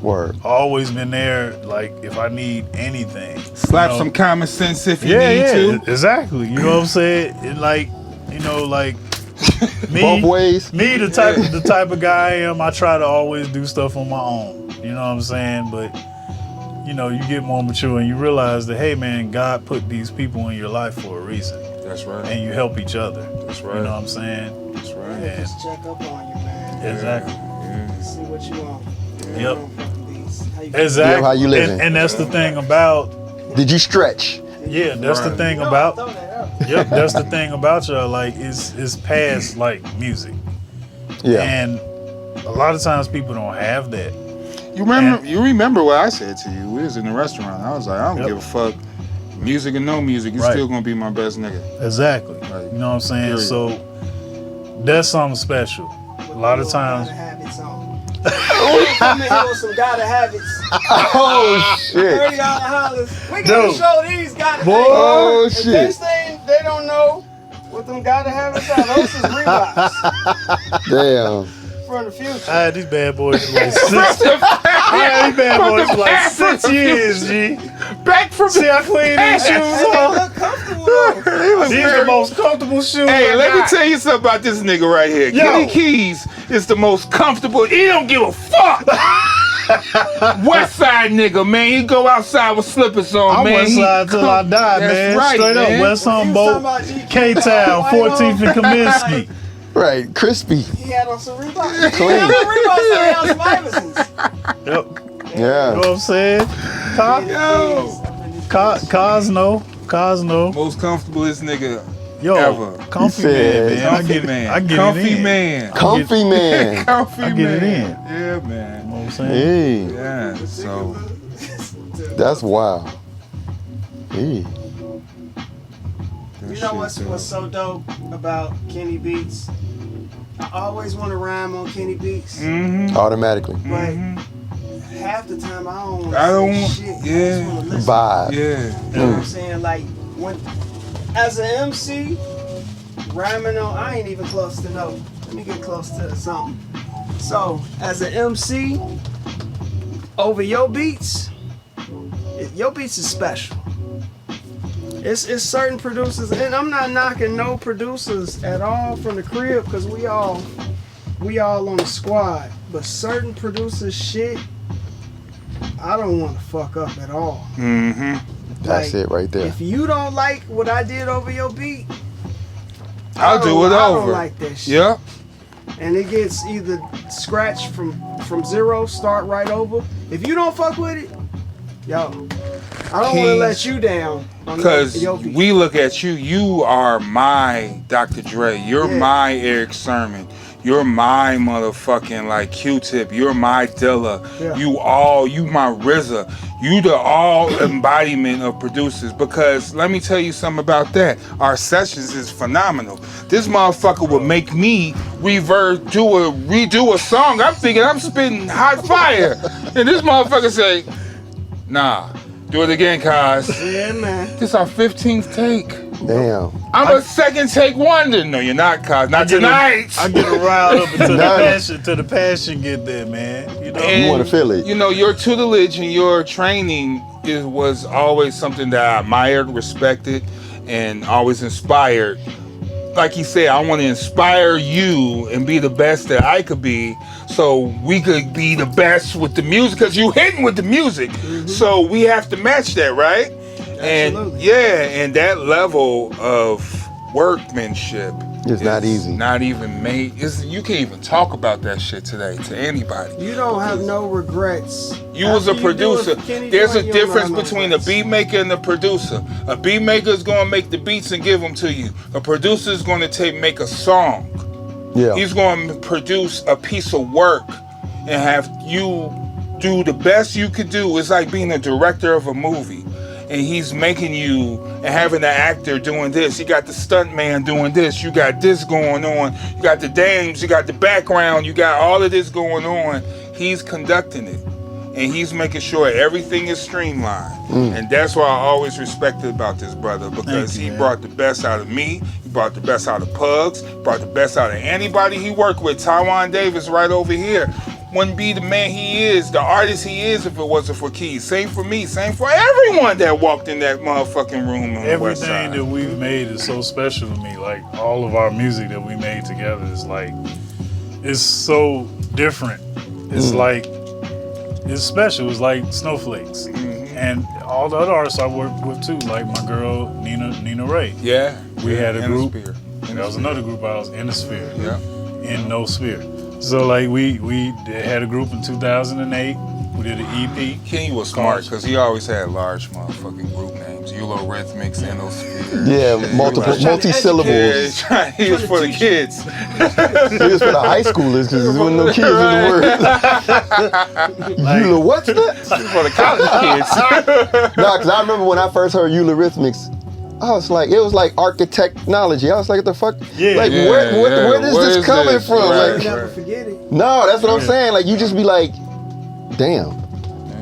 Word. always been there, like if I need anything. Slap you know? some common sense if you Yeah, need to. exactly. You know what I'm saying? And like, you know, like me, Both ways. Me, the type of guy I am, I try to always do stuff on my own. You know what I'm saying? But you know, you get more mature and you realize that, hey man, God put these people in your life for a reason, That's right. and you help each other. That's right. You know what I'm saying? That's right. Yeah. Just check up on you, man. Exactly. Yeah. See what you want. Yep. How you feel? Exactly. How you living? And that's the thing about. Did you stretch? Yeah, that's the Right. thing No, about. throw that up. Yep, that's the thing about y'all. Like, it's past like music, Yeah. and a lot of times people don't have that. You remember what I said to you? We was in the restaurant. I was like, I don't Yep. give a fuck. Music or no music, you're Right. still gonna be my best nigga. Exactly. Right. You know what I'm saying? Period. So that's something special. A lot of times. Gotta habits on. We come in here with some gotta habits. Oh shit. $30 hollers. We gonna Dude. show these gotta Boy. habits. Oh In shit. case they don't know what them gotta habits are. Those is Reeboks Damn. from the future. I had these bad boys for like 6. I had these bad boys for like 6 years, G. Back from See how clean these shoes And they are? look comfortable though. These are the most comfortable shoes. Hey, I let me got. tell you something about this nigga right here. Yo. Kenny Keys is the most comfortable. He don't give a fuck. West Side nigga, man. He go outside with slippers on, I'm man. West Side till I die, That's man. right, Straight man. up, West He was Humboldt, talking about K-Town, White 14th and Hole. Kaminsky. Right. Crispy. He had on some Reeboks. Clean. He had on Reeboks, so he had some Iversons. Yep. You know Yeah. what I'm saying? Cosmo. Most comfortablest nigga Yo, ever. comfy He said- man, man. Comfy man. I get Comfy it in. man. Comfy man. Comfy I get man. it in. Yeah, You man. know what I'm saying? Hey. Yeah. So That's wild. Hey. You know what's so dope about Kenny Beats? I always want to rhyme on Kenny Beats, Automatically. but half the time I don't want I don't to want- say shit. I yeah. just want to listen. Vibe. yeah. You know what I'm saying? Like, when, as an MC, rhyming on, I ain't even close to no. Let me get close to something. So, as an MC, over your beats is special. It's certain producers, and I'm not knocking no producers at all from the crib, because we all on the squad. But certain producers shit, I don't want to fuck up at all. Mm-hmm. That's Like, it right there. If you don't like what I did over your beat, I'll do it I over. don't like that shit. Yep. And it gets either scratched from zero, start right over. If you don't fuck with it, yo, I don't want to Keys. let you down. on Because your beat. we look at you, you are my Dr. Dre. You're Yeah. my Eric Sermon. You're my motherfucking like Q-Tip. You're my Dilla. Yeah. You my RZA. You the all embodiment of producers. Because let me tell you something about that. Our sessions is phenomenal. This motherfucker would make me redo a song. I'm thinking I'm spitting hot fire. And this motherfucker say, nah, do it again, Kaz. Yeah, man. This our 15th take. Damn. I'm a second take wonder. No, you're not, Kaz. Not tonight. I get a riled up until Nice. the passion get there, man. You know? And, You wanna feel it. You know, your tutelage and your training was always something that I admired, respected, and always inspired. like he said, I want to inspire you and be the best that I could be, so we could be the best with the music. Cause you hitting with the music, so we have to match that, right? Absolutely. And that level of workmanship It's not easy. Not even made. You can't even talk about that shit today to anybody. You don't have no regrets. You was a producer. There's a difference between a beat maker and a producer. A beat maker is going to make the beats and give them to you. A producer is going to make a song. Yeah. He's going to produce a piece of work and have you do the best you could do. It's like being a director of a movie. And he's making you and having the actor doing this. You got the stunt man doing this. You got this going on. You got the dames. You got the background. You got all of this going on. He's conducting it. And he's making sure everything is streamlined. And that's what I always respected about this brother, because he brought the best out of me. He brought the best out of Pugs. Brought the best out of anybody he worked with. Tywon Davis right over here wouldn't be the man he is, the artist he is, if it wasn't for Keys. Same for me, same for everyone that walked in that motherfucking room on the west side. Everything that we've made is so special to me. Like, all of our music that we made together is like, it's so different. It's like, it's special. It's like snowflakes. And all the other artists I worked with too, like my girl Nina Ray. Yeah. We had a group. That That was another group I was in the Sphere. Yeah. In No Sphere. So like we had a group in 2008. We did an EP. Kenny was smart because he always had large motherfucking group names. Eulerhythmics, Enosphere. Yeah, multi-syllables. Yeah, he was for the kids. It was for the high schoolers because there wasn't no kids in the word. Euler, what's that? He was for the college kids. No, because I remember when I first heard Eulerhythmics, I was like, it was like architectology. I was like, what the fuck? Yeah. Like, Yeah, where is where this is coming this? from? Right. Like, Never forget it. no, that's what I'm saying. Like, you just be like, damn.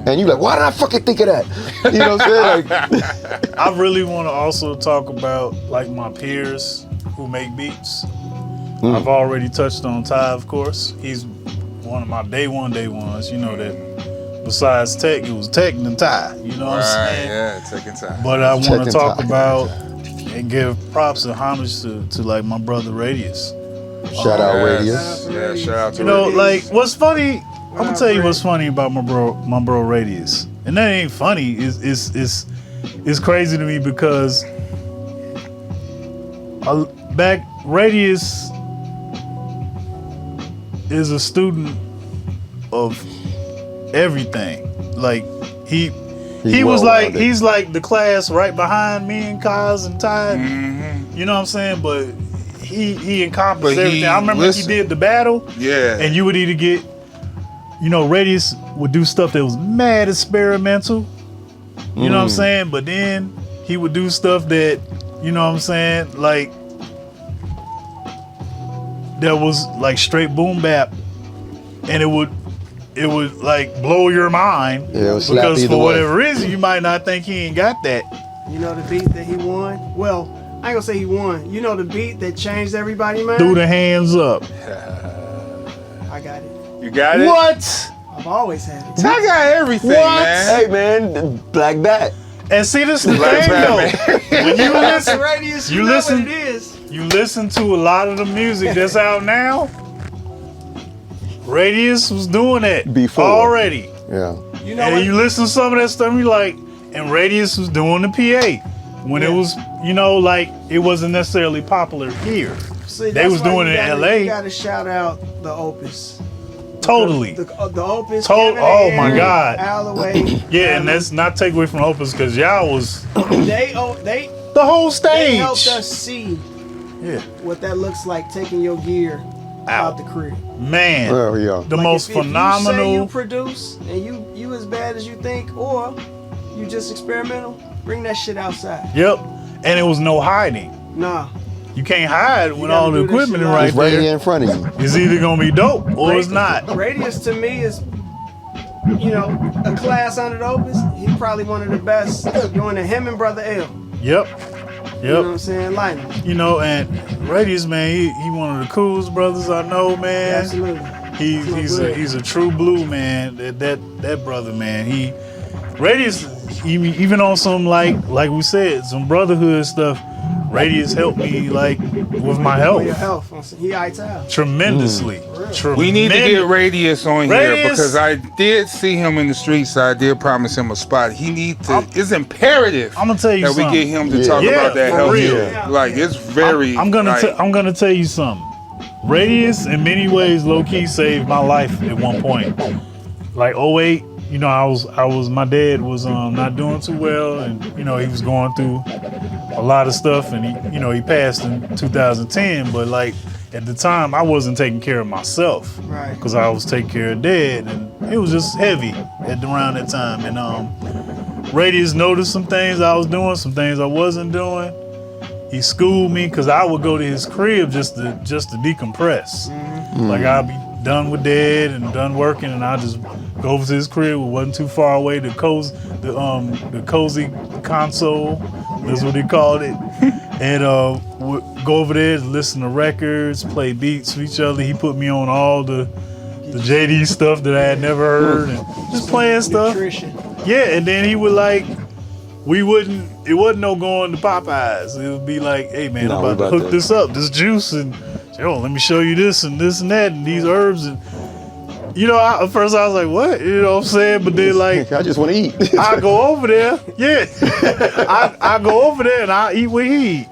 And you like, why did I fucking think of that? You know what I'm saying? Like, I really want to also talk about like my peers who make beats. I've already touched on Ty, of course. He's one of my day ones. You know that besides Tech, it was Tech and Ty. You know what I'm saying? Yeah, taking time. But I want Tech to talk and Ty. about and give props and homage to like my brother Radius. shout out Radius. Yeah, shout out to You know, Radius. like what's funny. I'm gonna tell you what's funny about my bro Radius, and that ain't funny. It's crazy to me because back Radius is a student of everything. Like he was like well-rounded. he's like the class right behind me and Kaz and Ty. Mm-hmm. You know what I'm saying? But he encompassed But he everything. I remember listened. he did the battle. Yeah. And you would either get, you know, Radius would do stuff that was mad experimental. You know what I'm saying? But then he would do stuff that, you know what I'm saying, like that was like straight boom bap, and it would like blow your mind. Yeah, it would slap because either for way. whatever reason you might not think he ain't got that. You know the beat that he won? Well, I ain't gonna say he won. You know the beat that changed everybody, man? Threw the hands up. I got it. You got it? What? I've always had it. I got everything, What? man. Hey man, Black Bat. And see, this is the Black thing though. Batman. When you listen, Radius, you know listen- what it is. you listen to a lot of the music that's out now. Radius was doing that Before. already. Yeah. You know And what? then you listen to some of that stuff, and you like, and Radius was doing the PA when it was, you know, like it wasn't necessarily popular here. See, they that's was why doing you it in gotta- LA. You gotta shout out the Opus. Totally. The Opus. Oh Kevin my Ant, God. Alloway. Yeah, and that's not take away from Opus because y'all was They the whole they helped stage. us see Yeah, what that looks like, taking your gear out the crib. man, Oh yeah. the Like, most if you say phenomenal. you produce and you as bad as you think, or you just experimental, bring that shit outside. Yep, and it was no hiding. Nah. You can't hide when gotta all the do this equipment shit is live. right It's right there. here in front of you. It's either gonna be dope or it's not. Radius to me is, you know, a class under the Opus. He's probably one of the best. Doing the him and Brother L. Yep, You know what I'm yep. saying? Like, You know, and Radius, man, he one of the coolest brothers I know, man. absolutely. He's a true blue man. That brother, man. Radius, even on some like we said, some brotherhood stuff. Radius helped me like with my On your health health. He eats out. tremendously. We need to get Radius on here Radius. because I did see him in the streets. I did promise him a spot. He needs to. It's imperative I'm gonna tell you that we something. get him to Yeah. talk Yeah, about that for health real. shit. Like it's very. I'm gonna like, tell you something. Radius in many ways low key saved my life at one point. Like 08, you know, I was my dad was not doing too well, and you know he was going through a lot of stuff, and he passed in 2010. But like at the time, I wasn't taking care of myself, Right. Because I was taking care of Dad, and it was just heavy around that time. And Radius noticed some things I was doing, some things I wasn't doing. He schooled me because I would go to his crib just to decompress. Like I'd be done with Dad and done working, and I just go over to his crib. It wasn't too far away. The cozy console, that's what they called it. And would go over there, listen to records, play beats with each other. He put me on all the JD stuff that I had never heard, and just playing stuff. Nutrition. Yeah, and then he would like, it wasn't no going to Popeyes. It would be like, hey man, No, I'm we about to about hook to- this up, this juice, and yo, let me show you this and that and these herbs. And you know, at first I was like, what? You know what I'm saying? But then like, I just want to eat. I go over there, yeah. I go over there and I eat what he eat.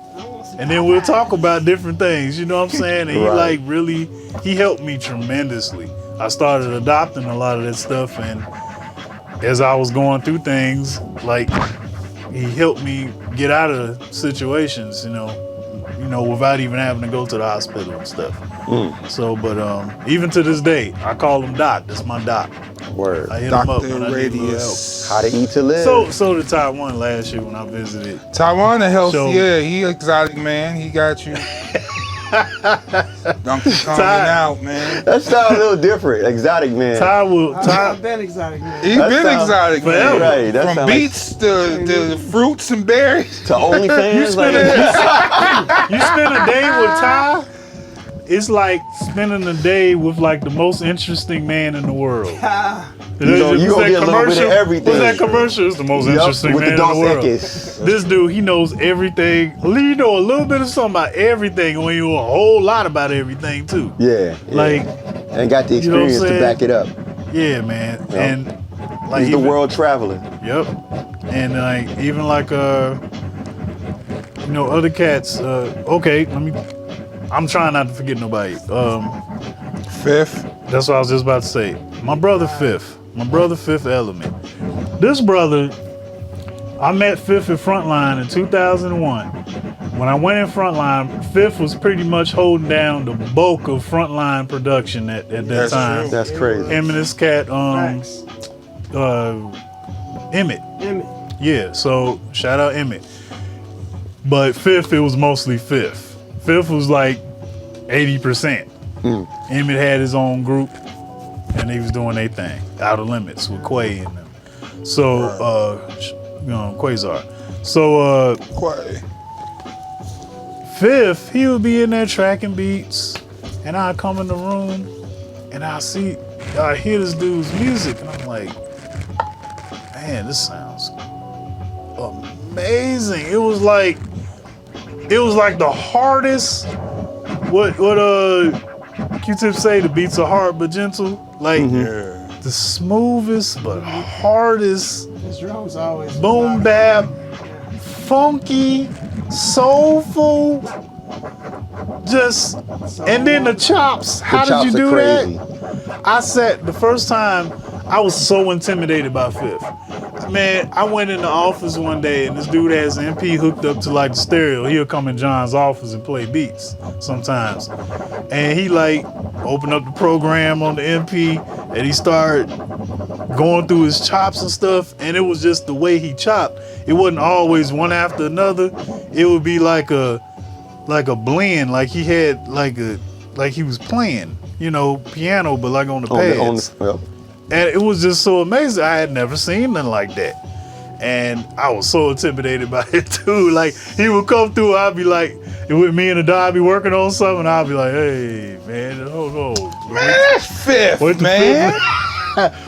And then we'll talk about different things, you know what I'm saying? And he Right. like really, he helped me tremendously. I started adopting a lot of that stuff, and as I was going through things, like he helped me get out of situations, you know, without even having to go to the hospital and stuff. So, but even to this day, I call him Doc. That's my doc. Word. I hit him up Dr. when I need a little help. Radius. How to eat to live. So did Taiwan last year when I visited. Taiwan the health, So- yeah, he exotic man. He got you. Donkey Kong out, man. That sounds a little different. Exotic, man. I've been exotic, man. He's That been sound- exotic, Forever. man. Right, that From sound like- beets to fruits and berries. To OnlyFans. Like, You spend a day with Ty, it's like spending a day with like the most interesting man in the world. You gonna What's that get a little bit of commercial? everything. What's that commercial? It's the most Yup, interesting with man the in the Dos world. Equis. This dude, he knows everything. You know a little bit of something about everything, when you know a whole lot about everything too. Yeah. Like, and got the you know what I'm experience to saying? back it up. yeah, man. Yup. And like He's the even- world traveler. Yep. And like even like you know, other cats. Okay, I'm trying not to forget nobody. Fifth. That's what I was just about to say. My brother Fifth Element. This brother, I met Fifth at Frontline in 2001. When I went in Frontline, Fifth was pretty much holding down the bulk of Frontline production at that That's time. true. That's crazy. Him and this cat, Facts. Emmett. Emmett. Yeah, so shout out Emmett. But Fifth, it was mostly Fifth. Fifth was like 80%. Emmett had his own group, and he was doing their thing. Outer Limits with Quay and them. So, Quasar. So, Quay. Fifth, he would be in there tracking beats, and I'd come in the room, and I hear this dude's music, and I'm like, man, this sounds amazing. It was like the hardest. What Q-Tip say? The beats are hard but gentle. Like the smoothest but hardest. His drums always Boom bap, funky, soulful, just, and then the chops. How The did you chops are do crazy. that? I sat the first time. I was so intimidated by Fifth. Man, I went in the office one day and this dude has an MP hooked up to like the stereo. He'll come in John's office and play beats sometimes. And he like opened up the program on the MP and he started going through his chops and stuff. And it was just the way he chopped. It wasn't always one after another. It would be like a blend. Like he had like he was playing, you know, piano, but like on the pads. And it was just so amazing. I had never seen nothing like that. And I was so intimidated by it too. Like he would come through, I'd be like, with me and the dog, I'd be working on something, I'd be like, hey man, hold on. Man, that's Fifth, man.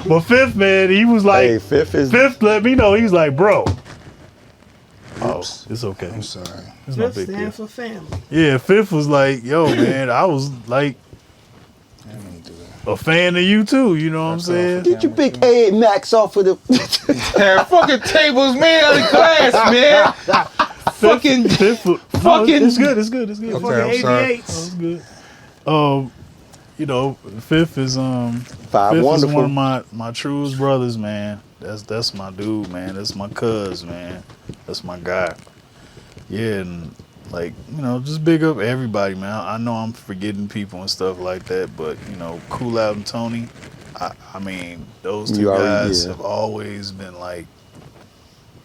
But Fifth, man, he was like, Hey, Fifth let me know. He's like, bro, Oops. It's okay. I'm sorry. It's no Fifth big deal. stand for family. Yeah, Fifth was like, yo, man, I was like I didn't mean to do that. a fan of you too. You know what I'm saying? Get your big A Max off of the. Yeah, fucking tables, man, out of class, man. Fucking Fifth, no, fucking- it's good. It's good. It's good. Okay, Fucking I'm sorry. 88s. It's good. You know, Fifth is Five Fifth is Wonderful. one of my truest brothers, man. That's my dude, man. That's my cuz, man. That's my guy. Yeah, and like, you know, just big up everybody, man. I know I'm forgetting people and stuff like that, but you know, Cool Out and Tony, I mean, those two You already guys did. have always been like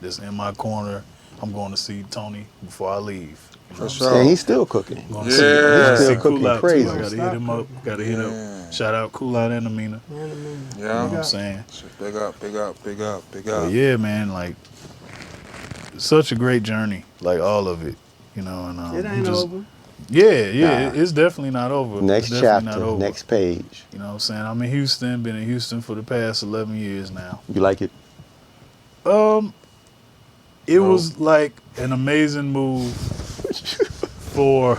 just in my corner. I'm going to see Tony before I leave. You know what I'm sure. saying? And he's still cooking. I'm going Yeah. to see, He's still see Cool cooking Out crazy. too. I gotta hit him up. Gotta hit Yeah. up. Shout out Cool Out and Amina. Yeah. You know what I'm saying? Big up, big up, big up, big But up. yeah, man, like such a great journey, like all of it, you know. And It ain't just, over. Yeah, it's definitely not over. Next It's definitely chapter, not over. next page. You know what I'm saying? I'm in Houston. Been in Houston for the past 11 years now. You like it? It was like an amazing move for.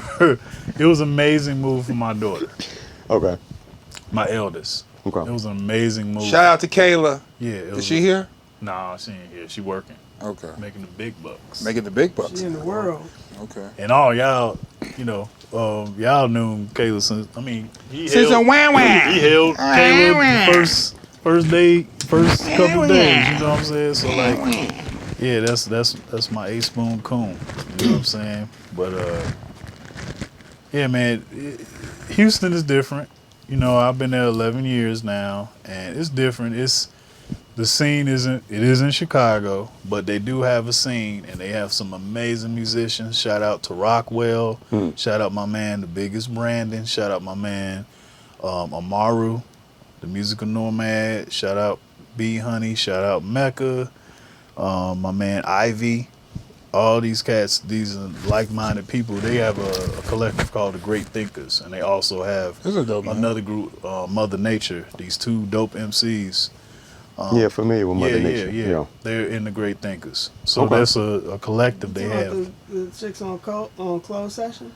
It was an amazing move for my daughter, Okay. my eldest. Okay. It was an amazing move. Shout out to Kayla. Yeah. It Is was she here? Nah, she ain't here. She working, Okay. making the big bucks. Making the big bucks. She in the world. Okay. And all y'all, you know, y'all knew Caleb since. I mean, he Since a held, wham wham. he held Caleb the first day, first couple days. You know what I'm saying? So like, yeah, that's my 8-spoon coon. You know what I'm saying? But yeah, man, Houston is different. You know, I've been there 11 years now, and it's different. The scene isn't Chicago, but they do have a scene, and they have some amazing musicians. Shout out to Rockwell. Shout out my man, the biggest Brandon. Shout out my man, Amaru, the musical nomad. Shout out B Honey. Shout out Mecca. My man Ivy. All these cats, these are like-minded people. They have a collective called the Great Thinkers, and they also have This is dope, man. another group, Mother Nature. These two dope MCs. Yeah, familiar with Mother Nature. Yeah. They're in the Great Thinkers. So Okay. that's a collective they You talking have. about the chicks on closed session?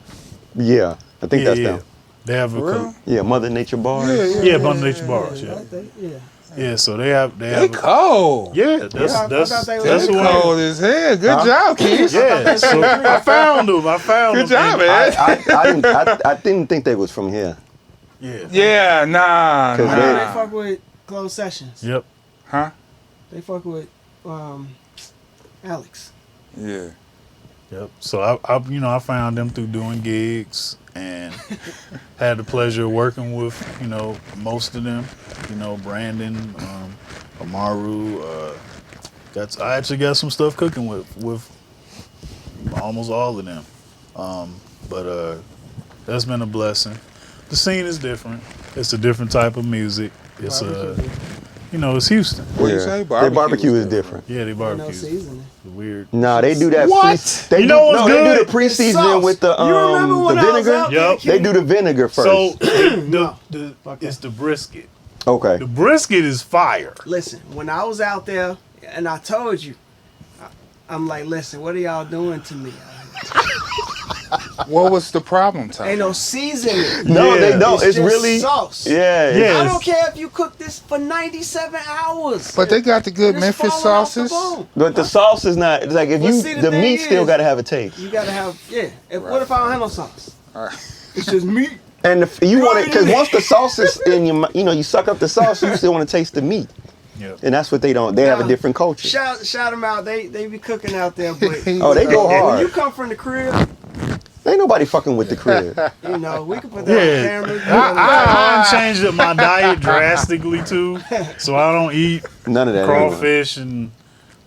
Yeah, I think that's them. They have a For real? Yeah, Mother Nature bars. yeah, Mother Nature bars. Yeah, Yeah. yeah. So they have They cold. yeah. That's I that's thought they were- that's They the one. cold as hell. Good job, kids. Yeah. So I found them. I found Good them. job, man. I didn't think they was from here. Yeah. Yeah, nah, 'Cause They nah. fuck with closed sessions. Yep. Huh? They fuck with Alex. Yeah. Yep. So I found them through doing gigs and had the pleasure of working with, most of them. Brandon, Amaru. I actually got some stuff cooking with almost all of them. But that's been a blessing. The scene is different. It's a different type of music. It's it's Houston. What do you say? Their barbecue is different. Yeah, they No barbecue. seasoning. Weird. Nah, they do that. What? They You know what's They do good? the pre-seasoning Sauce. with the You remember when the I was vinegar. out there, Yup. They do the vinegar first. So Fuck it's that. the brisket. okay. The brisket is fire. Listen, when I was out there, and I told you, I'm like, listen, what are y'all doing to me? What was the problem, Ty? Ain't no seasoning. No, Yeah. they don't. It's just really sauce. Yeah. Yeah. I don't care if you cook this for 97 hours. But they got the good It's Memphis falling off the sauces. bone. But the sauce is not. It's like if Well, you see, the the thing meat still is- got to have a taste. You gotta have, What if I don't have no sauce? All right. It's just meat. And you want it because once the sauce is in your, you suck up the sauce, you still want to taste the meat. Yeah. And that's what they don't. They have a Nah, different culture. Shout them out. They be cooking out there, but Oh, they go when you hard. come from the crib, Ain't nobody fucking with the crib. we can put that on Yeah. camera. I changed up my diet drastically too, so I don't eat None of that. anymore. crawfish and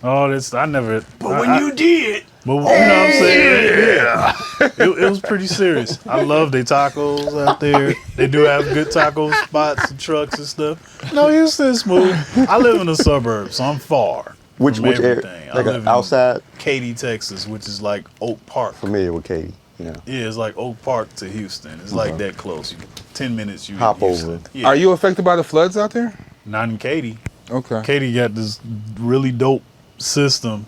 all this. I never. But when you did, But you know what I'm saying? Yeah. It was pretty serious. I love their tacos out there. They do have good taco spots and trucks and stuff. No, Houston's smooth. I live in the suburbs, so I'm far. Which from area? everything. I Like live in outside. Katy, Texas, which is like Oak Park. Familiar with Katie. Yeah. Yeah, it's like Oak Park to Houston. It's like that close. 10 minutes, you Hop in Houston. over. Yeah. Are you affected by the floods out there? Not in Katy. Okay. Katy got this really dope system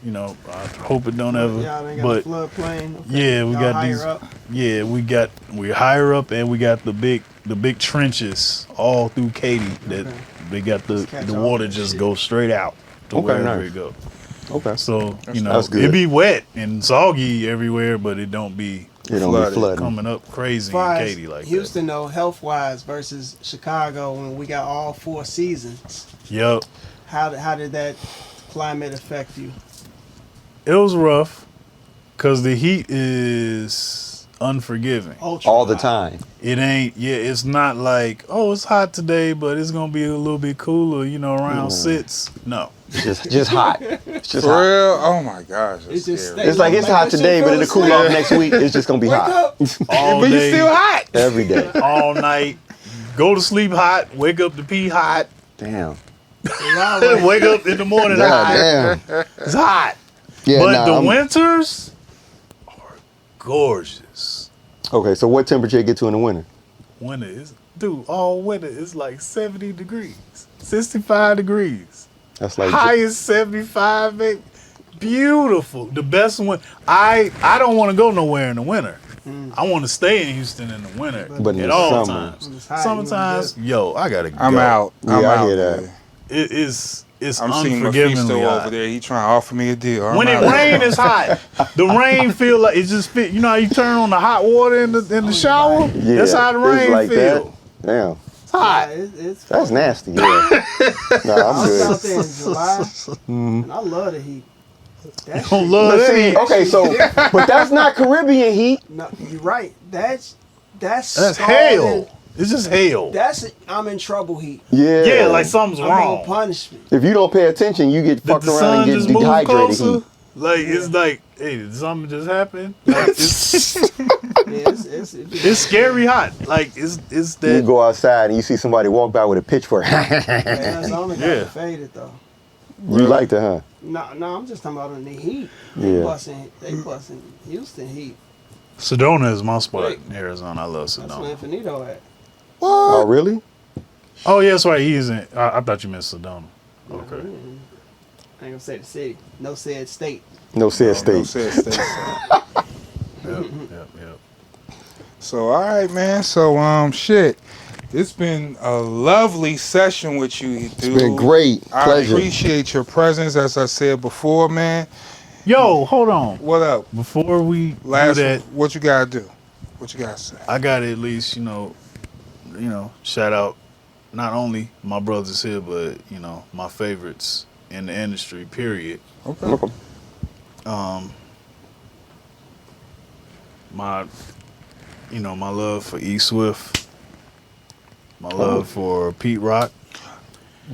You know, I hope it don't ever. Y'all ain't got But a floodplain. Okay. yeah, we Y'all got higher these. up. Yeah, we're higher up, and we got the big trenches all through Katy that Okay. they got Just catch the all water that just shit. goes straight out to Okay, wherever nice. it go. Okay. So you know, that's good. it be wet and soggy everywhere, but it don't be It don't Flooded. be flooding. coming up crazy As in far as Katy like Houston, though, health wise versus Chicago, when we got all 4 seasons, that. Yup. how did that climate affect you? It was rough because the heat is unforgiving. Ultra All the hot. time. It ain't, it's not like, oh, it's hot today, but it's going to be a little bit cooler, you know, around 6. No. Just hot. It's just For hot. real? Oh my gosh, that's It's just scary. It's like it's hot that shit today, but fell it'll cool asleep. off next week. It's just gonna be Wake hot up. All But you day, still hot. every day. all night, go to sleep hot, wake up to pee hot, Damn. wake up in the morning God hot. damn. It's hot. Yeah. But nah, the I'm- winters are gorgeous. Okay, so what temperature it get to in the winter? Winter is, dude, all winter is like 70 degrees, 65 degrees. That's like Highest 75, baby. Beautiful. The best one. I don't want to go nowhere in the winter. I want to stay in Houston in the winter But in at the all summer. times. When it's hot, Sometimes, yo, I gotta go. I'm out. I'm Yeah, I out. hear that. man. It's I'm seeing unforgivingly Mephisto hot. over there. He trying to offer me a deal. I'm When it out. rain, it's hot. The rain feel like it just fit. You know how you turn on the hot water in the shower? Yeah, That's how the it's rain like feel. that. Damn. It's hot. Yeah, it's That's nasty. Yeah. Nah, I'm I was out good. there in July, and I love the heat. That Don't shit- love But that see, heat. okay, so but that's not Caribbean heat. No, you're right. That's That's scalding- hail. It's just hail. That's I'm in trouble heat. Yeah. Yeah, like something's I'm wrong. on punishment. if you don't pay attention, you get Did fucked the around sun and just get move dehydrated closer? heat. Like it's like, hey, did something just happen? Like, it's, Yeah, it's scary hot. Like it's You that. go outside and you see somebody walk by with a pitchfork. that's only got Yeah. faded though. You like that, huh? No, I'm just talking about in the heat. Yeah. They busting Houston heat. Sedona is my spot Right. in Arizona. I love That's where Sedona. Infinito at. Oh, really? Oh yeah, that's right. He's in. I thought you meant Sedona. Okay. I ain't gonna say the city. No said state. No said state. No, stay. Yep. So all right, man. So shit. It's been a lovely session with you, dude. It's been great. I Pleasure. appreciate your presence, as I said before, man. Yo, hold on. What up? Before we Last, do that, what you gotta do? What you gotta say? I gotta at least, shout out not only my brothers here, but my favorites in the industry. Period. Okay. My love for E Swift, my love for Pete Rock.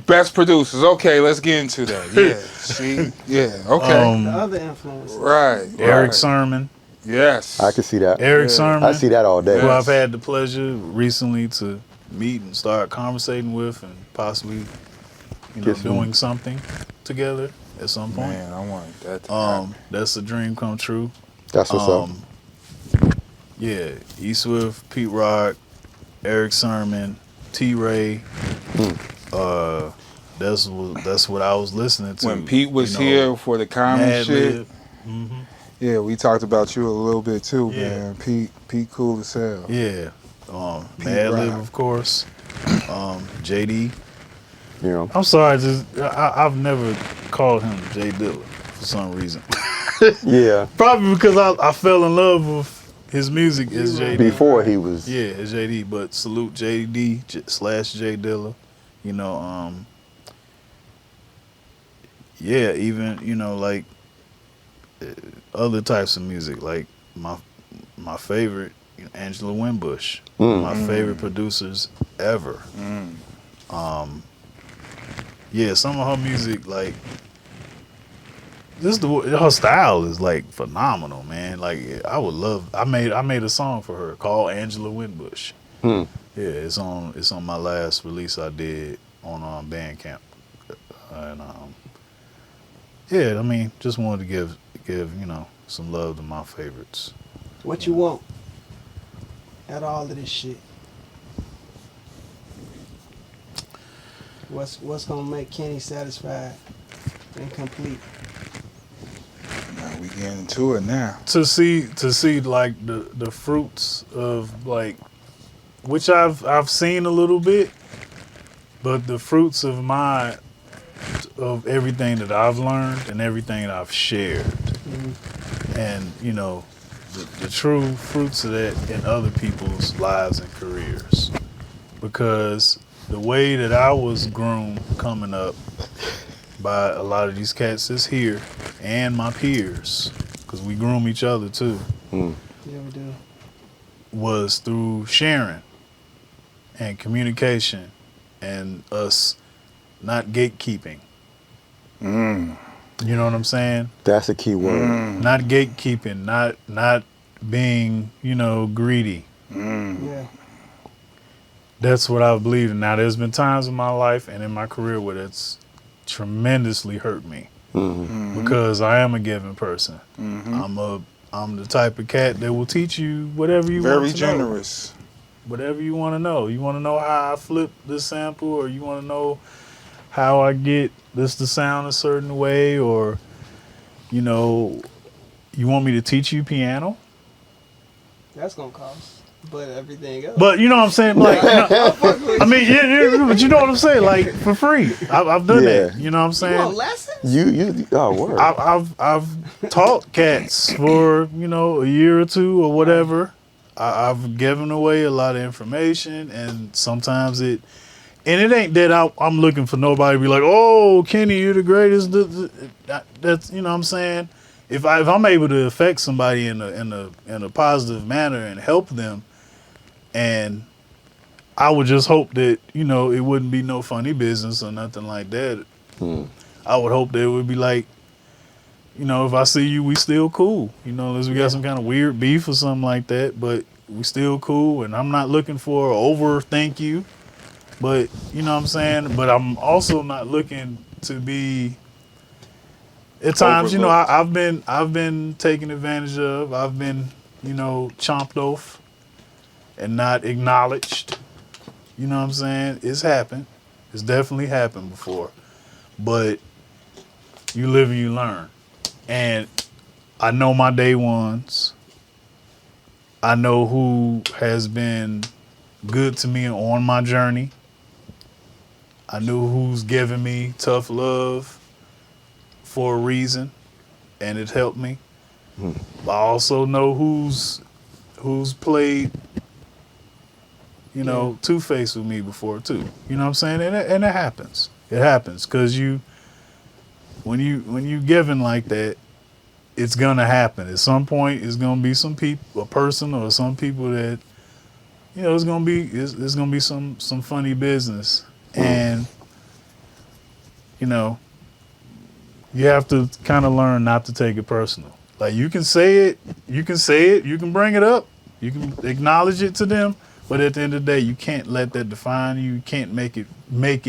Best producers. Okay, let's get into that. Yeah. See. Yeah. Okay. The other influences. Right. Eric right. Sermon, Yes. I can see that. Eric Yeah. Sermon, I see that all day. who I've had the pleasure recently to meet and start conversating with, and possibly, Get some- doing something together at some point. Man, I want that. To happen. That's a dream come true. That's what's up. Yeah, E Swift, Pete Rock, Eric Sermon, T Ray. That's what I was listening to When Pete was here for the comedy Mad shit. Lib. Yeah, we talked about you a little bit too, Yeah. man. Pete cool as hell. Yeah, Pete Mad Lib, Rock. of course. JD. You know. I'm sorry, I've never called him J Dilla for some reason. Yeah. Probably because I fell in love with his music as JD. Before he was. Yeah, as JD, but salute JD / J Dilla. Yeah, even like other types of music, like my favorite, Angela Winbush, my favorite producers ever. Yeah, some of her music, like her style is like phenomenal, man. Like I would love. I made a song for her called Angela Winbush. Yeah, it's on my last release I did on Bandcamp, and yeah, I mean, just wanted to give some love to my favorites. What you want out of all of this shit? What's gonna make Kenny satisfied and complete? Getting into it now. To see like the fruits of like, which I've seen a little bit, but the fruits of everything that I've learned and everything that I've shared, and you know, the true fruits of that in other people's lives and careers, because the way that I was groomed coming up by a lot of these cats that's here and my peers, because we groom each other too. Yeah, we do. Was through sharing and communication and us not gatekeeping. You know what I'm saying? That's a key word. Not gatekeeping, not being, you know, greedy. Yeah. That's what I believe in. Now, there's been times in my life and in my career where that's tremendously hurt me, because I am a giving person. I'm the type of cat that will teach you whatever you want to know. Very generous. Whatever you want to know. You want to know how I flip this sample, or you want to know how I get this to sound a certain way, or, you know, you want me to teach you piano? That's gonna cost. But everything else. But you know what I'm saying? Like, you know, I mean, yeah, but you know what I'm saying? Like, for free. I've done that. You know what I'm saying? You want lessons? You word. I've taught cats for, you know, a year or two or whatever. I've given away a lot of information, and sometimes it ain't that I'm looking for nobody to be like, oh, Kenny, you're the greatest. That's, you know what I'm saying? If I'm able to affect somebody in a positive manner and help them, and I would just hope that, you know, it wouldn't be no funny business or nothing like that. I would hope that it would be like, you know, if I see you, we still cool. You know, unless we got some kind of weird beef or something like that, but we still cool. And I'm not looking for over thank you, but you know what I'm saying? But I'm also not looking to be, at times, you know, I've been taken advantage of. I've been, you know, chomped off and not acknowledged. You know what I'm saying? It's happened. It's definitely happened before. But you live and you learn. And I know my day ones. I know who has been good to me on my journey. I know who's given me tough love for a reason, and it helped me. I also know who's played, you know, two-faced with me before too. You know what I'm saying? And it happens. It happens because when you giving like that, it's gonna happen. At some point, it's gonna be some people, a person, or some people that, you know, it's gonna be some funny business, and you know, you have to kind of learn not to take it personal. Like, you can say it, you can bring it up, you can acknowledge it to them, but at the end of the day, you can't let that define you. You can't let it make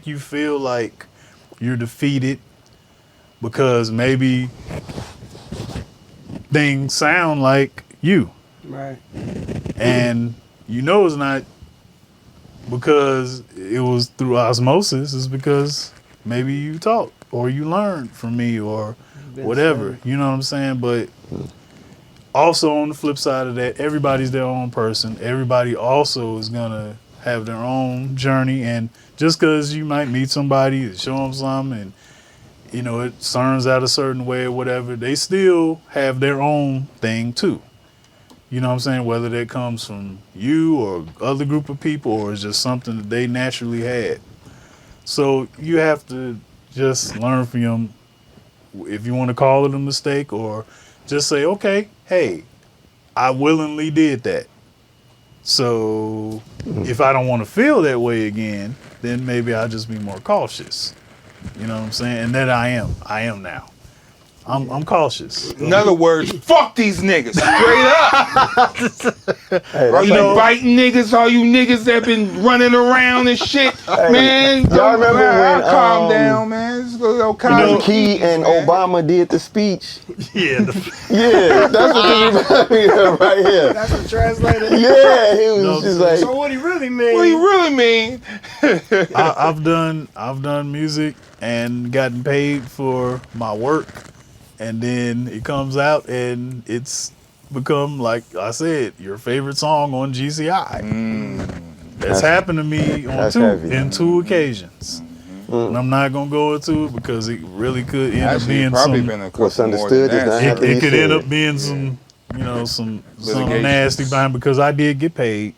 you feel like you're defeated because maybe things sound like you. Right. And you know it's not because it was through osmosis. It's because maybe you taught or you learned from me or whatever. You know what I'm saying? But also on the flip side of that, everybody's their own person. Everybody also is going to have their own journey. And just because you might meet somebody to show them something and, you know, it turns out a certain way or whatever, they still have their own thing too. You know what I'm saying? Whether that comes from you or other group of people or it's just something that they naturally had. So you have to just learn from them, if you want to call it a mistake, or just say, okay, hey, I willingly did that. So if I don't want to feel that way again, then maybe I'll just be more cautious. You know what I'm saying? And that I am now. I'm cautious. In other words, fuck these niggas. Straight up. Hey, All you biting niggas, all you niggas that been running around and shit, man. Y'all remember when calm down, man. Let's go, when Key and Obama did the speech? Yeah. Yeah, that's what this is right here. That's what translated. Yeah, he was just like. So what he really mean? What do you really mean? I've done music and gotten paid for my work, and then it comes out and it's become, like I said, your favorite song on GCI. That's happened to me on That's heavy. in two occasions. And I'm not gonna go into it because it really could end up Actually, being probably some. been a couple What's more understood than is not that. happening. It could end said. up being some, you know, some Litigations. nasty behind, because I did get paid,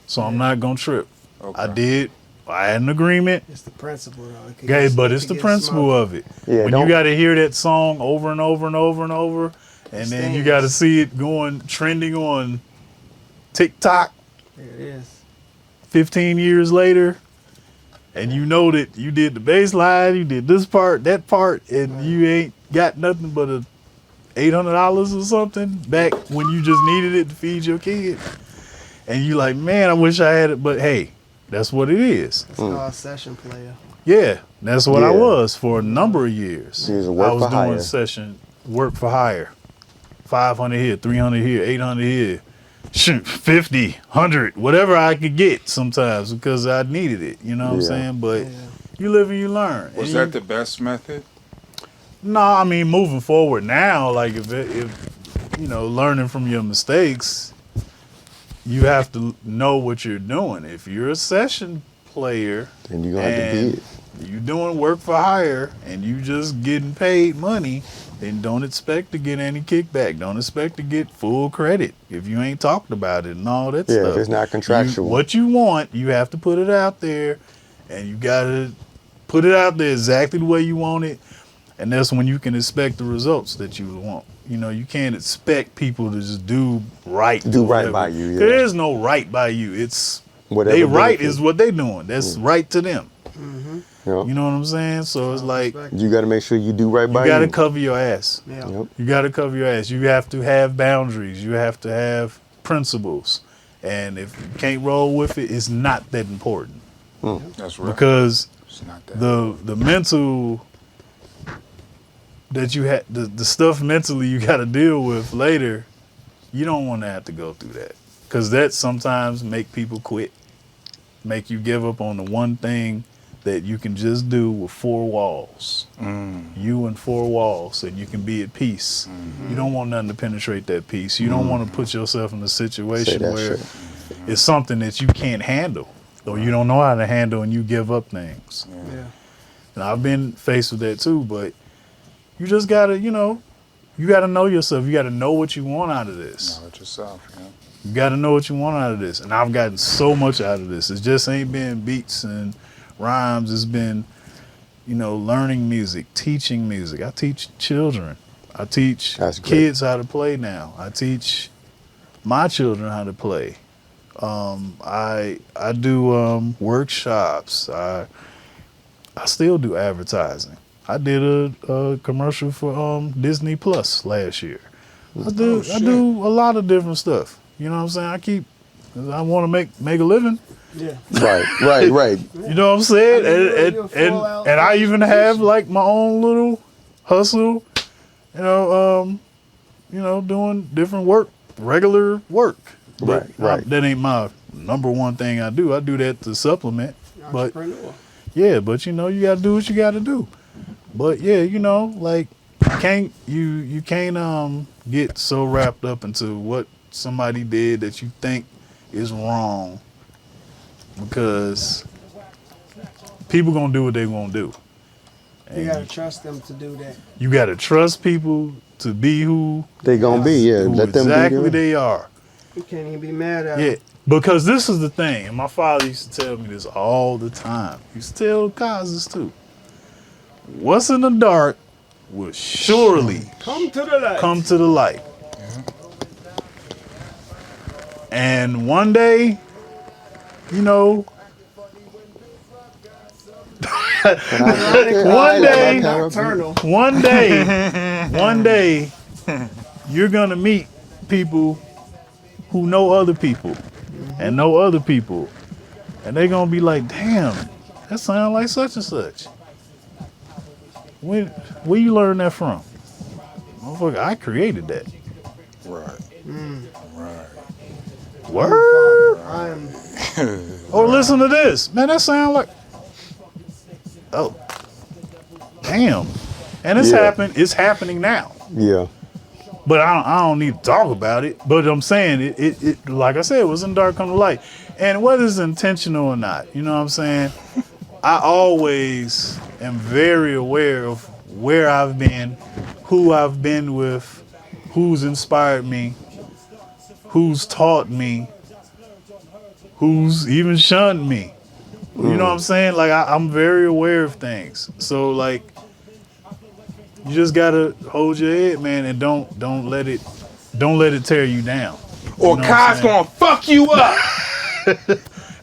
so I'm not gonna trip. Okay. I did. I had an agreement. It's the principle, though. Okay, but it's the principle of it. Yeah, When don't- you got to hear that song over and over and over and over, and then you got to see it going trending on TikTok There it is. 15 years later, and you know that you did the bass line, you did this part, that part, and you ain't got nothing but a $800 or something back when you just needed it to feed your kid. And you like, man, I wish I had it, but hey, that's what it is. It's called session player. Yeah, that's what I Yeah. was for a number of years. You was a work I was for doing hire. session work for hire. 500 here, 300 here, 800 here. Shoot, 50, 100, whatever I could get sometimes because I needed it, you know what I'm Yeah. saying? But Yeah. you live and you learn. Was And that you- the best method? No, I mean, moving forward now, like if you know, learning from your mistakes, you have to know what you're doing. If you're a session player Then you're gonna have to and be it. you doing work for hire and you just getting paid money, then don't expect to get any kickback. Don't expect to get full credit if you ain't talked about it and all that Yeah, stuff. if it's not contractual. What you want, you have to put it out there, and you gotta put it out there exactly the way you want it, and that's when you can expect the results that you want. You know, you can't expect people to just do right. Do or right whatever. by you, yeah. There is no right by you. It's Whatever they right benefit. is what they doing. That's right to them. You know? You know what I'm saying? So it's like you You got to make sure you do right by gotta you. cover your ass. Yeah. Yep. You gotta cover your ass. You have to have boundaries. You have to have principles. And if you can't roll with it, it's not that important. That's right. Because It's not that. the mental that you had, the stuff mentally you got to deal with later, you don't want to have to go through that, because that sometimes make people quit, make you give up on the one thing that you can just do with four walls, you and four walls, and you can be at peace. You don't want nothing to penetrate that peace. You don't want to put yourself in a situation that where shit. it's something that you can't handle, or you don't know how to handle, and you give up things. Yeah. And I've been faced with that too, but you just gotta, you gotta know yourself. You gotta know what you want out of this. Knowledge yourself, yeah. You gotta know what you want out of this. And I've gotten so much out of this. It just ain't been beats and rhymes. It's been, learning music, teaching music. I teach children. I teach That's great. kids how to play now. I teach my children how to play. I do workshops. I still do advertising. I did a commercial for Disney Plus last year. I do a lot of different stuff. You know what I'm saying? I want to make a living. Yeah. Right. You know what I'm saying? I mean, And, you're and, full and, out and I even have education. like my own little hustle, doing different work, regular work. But Right. that ain't my number one thing I do. I do that to supplement. But Entrepreneur. yeah, but you gotta do what you gotta do. But yeah, like you can't get so wrapped up into what somebody did that you think is wrong, because people gonna do what they gonna do. You gotta trust them to do that. You gotta trust people to be who They gonna be, yeah. who Let them exactly be. they are. You can't even be mad at Yeah, them. because this is the thing, and my father used to tell me this all the time. He used to tell Kaz this too. What's in the dark will surely Come to the light. come to the light. And one day, one day, Nocturnal. one day, you're gonna meet people who know other people and know other people, and they're gonna be like, "Damn, that sounds like such and such." Where you learn that from? Motherfucker, I created that. Right. Right. Word. I'm Or listen to this, man. That sound like. Oh, damn. And it's happened. It's happening now. Yeah. But I don't need to talk about it. But I'm saying it like I said, it was in dark come to light. And whether it's intentional or not, you know what I'm saying? I always am very aware of where I've been, who I've been with, who's inspired me, who's taught me, who's even shunned me. You know what I'm saying? Like I'm very aware of things. So like you just gotta hold your head, man, and don't let it tear you down. Or You know Kai's gonna fuck you up.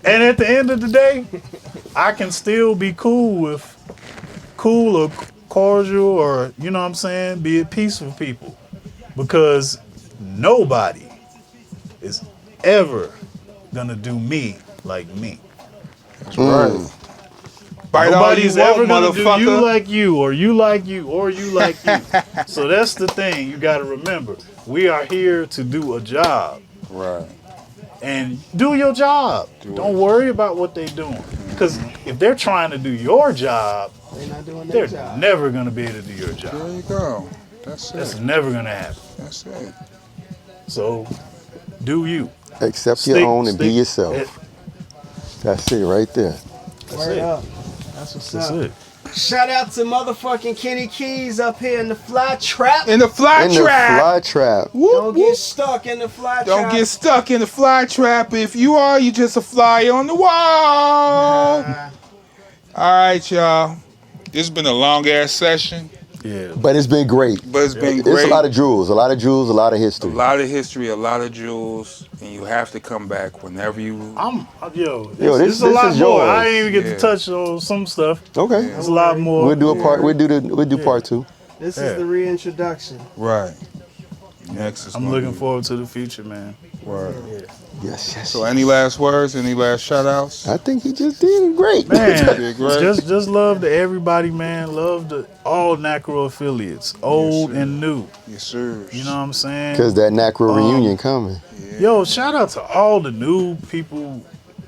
And at the end of the day, I can still be cool or cordial or, you know what I'm saying, be at peace with people. Because nobody is ever gonna do me like me. That's right. Bite Nobody's all you ever want, gonna do you motherfucker. like you, or you like you, or you like you. So that's the thing you gotta remember. We are here to do a job. Right. And do your job. Don't worry about what they're doing. Because if they're trying to do your job, They're not doing they're their job. never going to be able to do your There job. you go. That's That's it. never going to happen. That's it. So, do you. Accept your own and be yourself. That's it right there. Word up. That's what's That's up. it. Shout out to motherfucking Kenny Keys up here in the fly trap. In the fly In the trap. fly trap. Whoop, Don't whoop. get stuck in the fly Don't trap. get stuck in the fly trap. If you are, you just a fly on the wall. All right, y'all. This has been a long ass session, Yeah. But it's been great. but it's been It's great. a lot of jewels, a lot of history. A lot of history, a lot of jewels, and you have to come back whenever you. This is a lot is more. yours. I ain't even get Yeah. to touch on some stuff. Okay. There's a lot more. We'll do a part. We'll do part 2. This Yeah. is the reintroduction. Right. Next is. I'm gonna looking be- forward to the future, man. Word. Yes. So, any last words? Any last shout outs? I think he just did great. Man, Did great. just love to everybody, man. Love to all Nacro affiliates, old sir. and new. Yes, sir. You know what I'm saying? Because that Nacro reunion coming. Yo, shout out to all the new people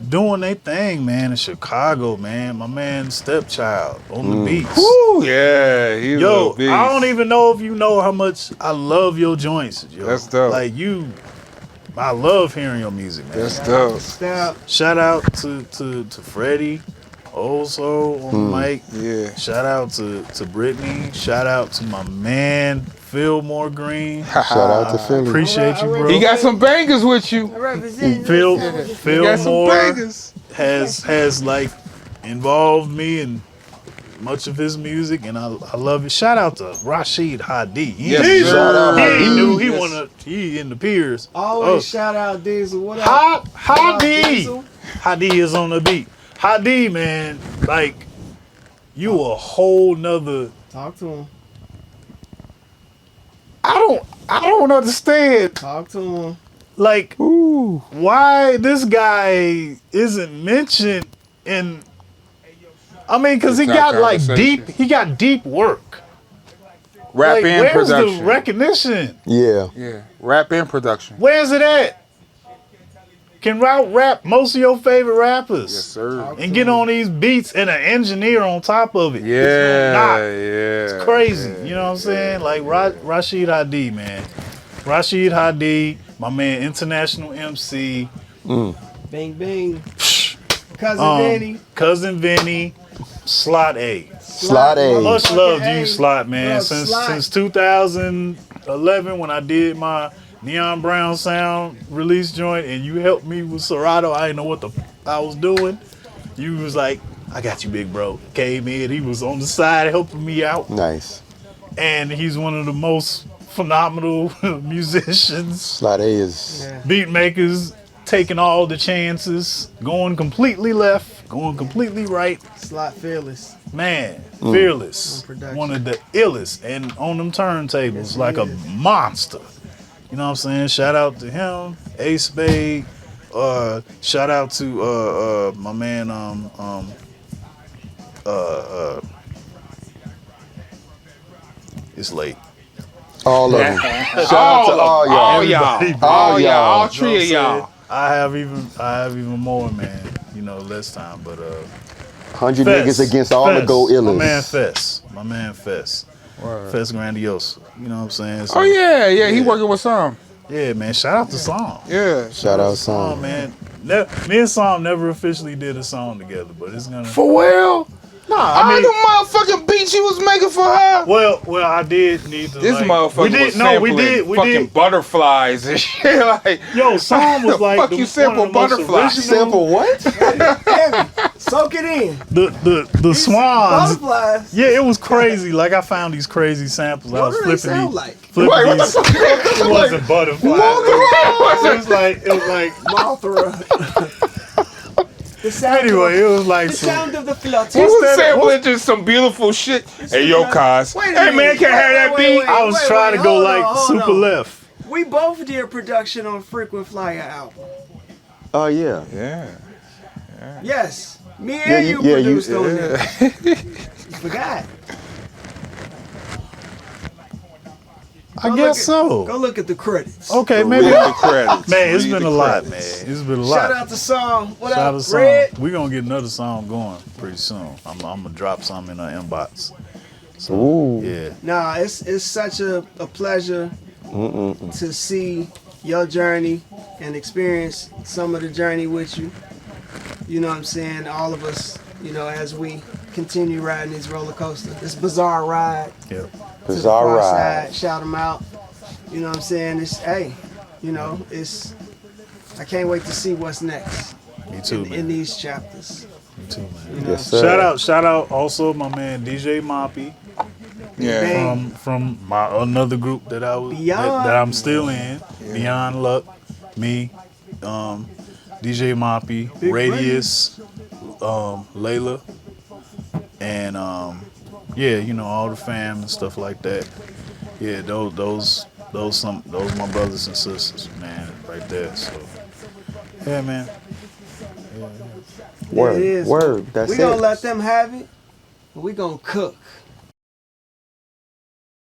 doing their thing, man, in Chicago, man. My man Stepchild on the beats. Woo, yeah. He's a Yo, little beast. I don't even know if you know how much I love your joints, yo. That's dope. Like I love hearing your music, man. That's dope. Step. Shout out to Freddie, also on the mic. Yeah. Shout out to Brittany. Shout out to my man Fillmore Green. Shout out to Philly. Appreciate you, bro. He got some bangers with you. I represent Phil He got some Fillmore bangers. has like involved me in much of his music, and I love it. Shout out to Rashid Hadi. Yes, He sir. Shout out he Hadi. knew Yes. he in the peers. Always shout out Diesel. What up? Hadi. Diesel. Hadi is on the beat. Hadi, man, like you a whole nother. Talk to him. I don't understand. Talk to him. Like Ooh. why this guy isn't mentioned in. I mean, cause he It's got not like conversation. deep work. Rap Like, and where's production. the recognition? Yeah. Yeah. Rap and production. Where's it at? Can rap most of your favorite rappers Yes, sir. and get on these beats and an engineer on top of it. Yeah. Nah, Yeah. it's crazy. You know what I'm saying? Like Rashid Hadi, man. Rashid Hadi, my man, international MC. Bing, bing. Cousin Vinny. Cousin Vinny, Slot A. Slot A. Much love to A. you, Slot, man. Love Since Slot. since 2011, when I did my Neon Brown Sound release joint, and you helped me with Serato, I didn't know what I was doing. You was like, "I got you, big bro." Came in, he was on the side helping me out, Nice. and he's one of the most phenomenal musicians, Slot A is. Yeah. beat makers, taking all the chances, going completely left, going completely right. Slot Fearless. Man, fearless, On production. one of the illest, and on them turntables Yes, like he a is. monster. You know what I'm saying? Shout out to him, Ace Spade. Shout out to my man it's late. All of them. Shout out to All all y'all. All y'all. Everybody, All y'all. y'all. All You know three of what I'm y'all. saying? I have even more, man. You know, less time, but 100 niggas against all the go My man illas. Fess. My man Fess. Word. Fess Grandiose. You know what I'm saying? So, Oh yeah, he working with some. yeah, man. Shout out to Song. Yeah. Shout out Song, Song. man. Me and Song never officially did a song together, but it's gonna. For real? Nah, I mean, the motherfucking beats you was making for her. Well, I did need to. This like, motherfucker we did, was no, sampling we did, fucking butterflies and shit. Like, Yo, Song was the like fuck the you sample one of the most butterflies? original- Sample what? Heavy. Soak it in. The swans. Butterflies. Yeah, it was crazy. Like I found these crazy samples. I What was do they flipping sound these. like? Flipping Wait, what the these. fuck? It wasn't butterflies. It was like Mothra. The sound anyway, it was like the some, sound of the He flutter. was sampling just some beautiful shit. Hey, yo, Cos. Wait a Hey, man, minute. can I have that Wait, beat? I was trying to go hold like on, hold super on. left. We both did production on Frequent Flyer album. Oh, yeah. Yeah. Yes. Me Yeah, and you- you yeah, you- produced on that. You forgot. I guess so. Go look at the credits. Okay, maybe. Read the credits. Man, it's Read been the a lot, man. credits. It's been a lot. Shout out to Song. What Shout out up, to Song. Red? We're gonna get another song going pretty soon. I'm gonna drop some in our inbox. So, Ooh. yeah. Nah, it's such a pleasure to see your journey and experience some of the journey with you. You know what I'm saying? All of us, you know, as we continue riding this roller coaster, this bizarre ride. Yeah. To the Bizarre far ride. side, shout them out. You know what I'm saying? It's, hey, you know, it's, I can't wait to see what's next Me too, in man. these chapters. Me too, man. You know? Yes, sir. Shout out also my man DJ Moppy Yeah. Bang. from my another group that I was Beyond. that I'm still in. Beyond Luck, me, DJ Moppy, Big Radius, Layla, and yeah, you know, all the fam and stuff like that. Yeah, those my brothers and sisters, man, right there. So yeah, man. Word. It is. Word. That's We it. gonna let them have it, but we gonna cook.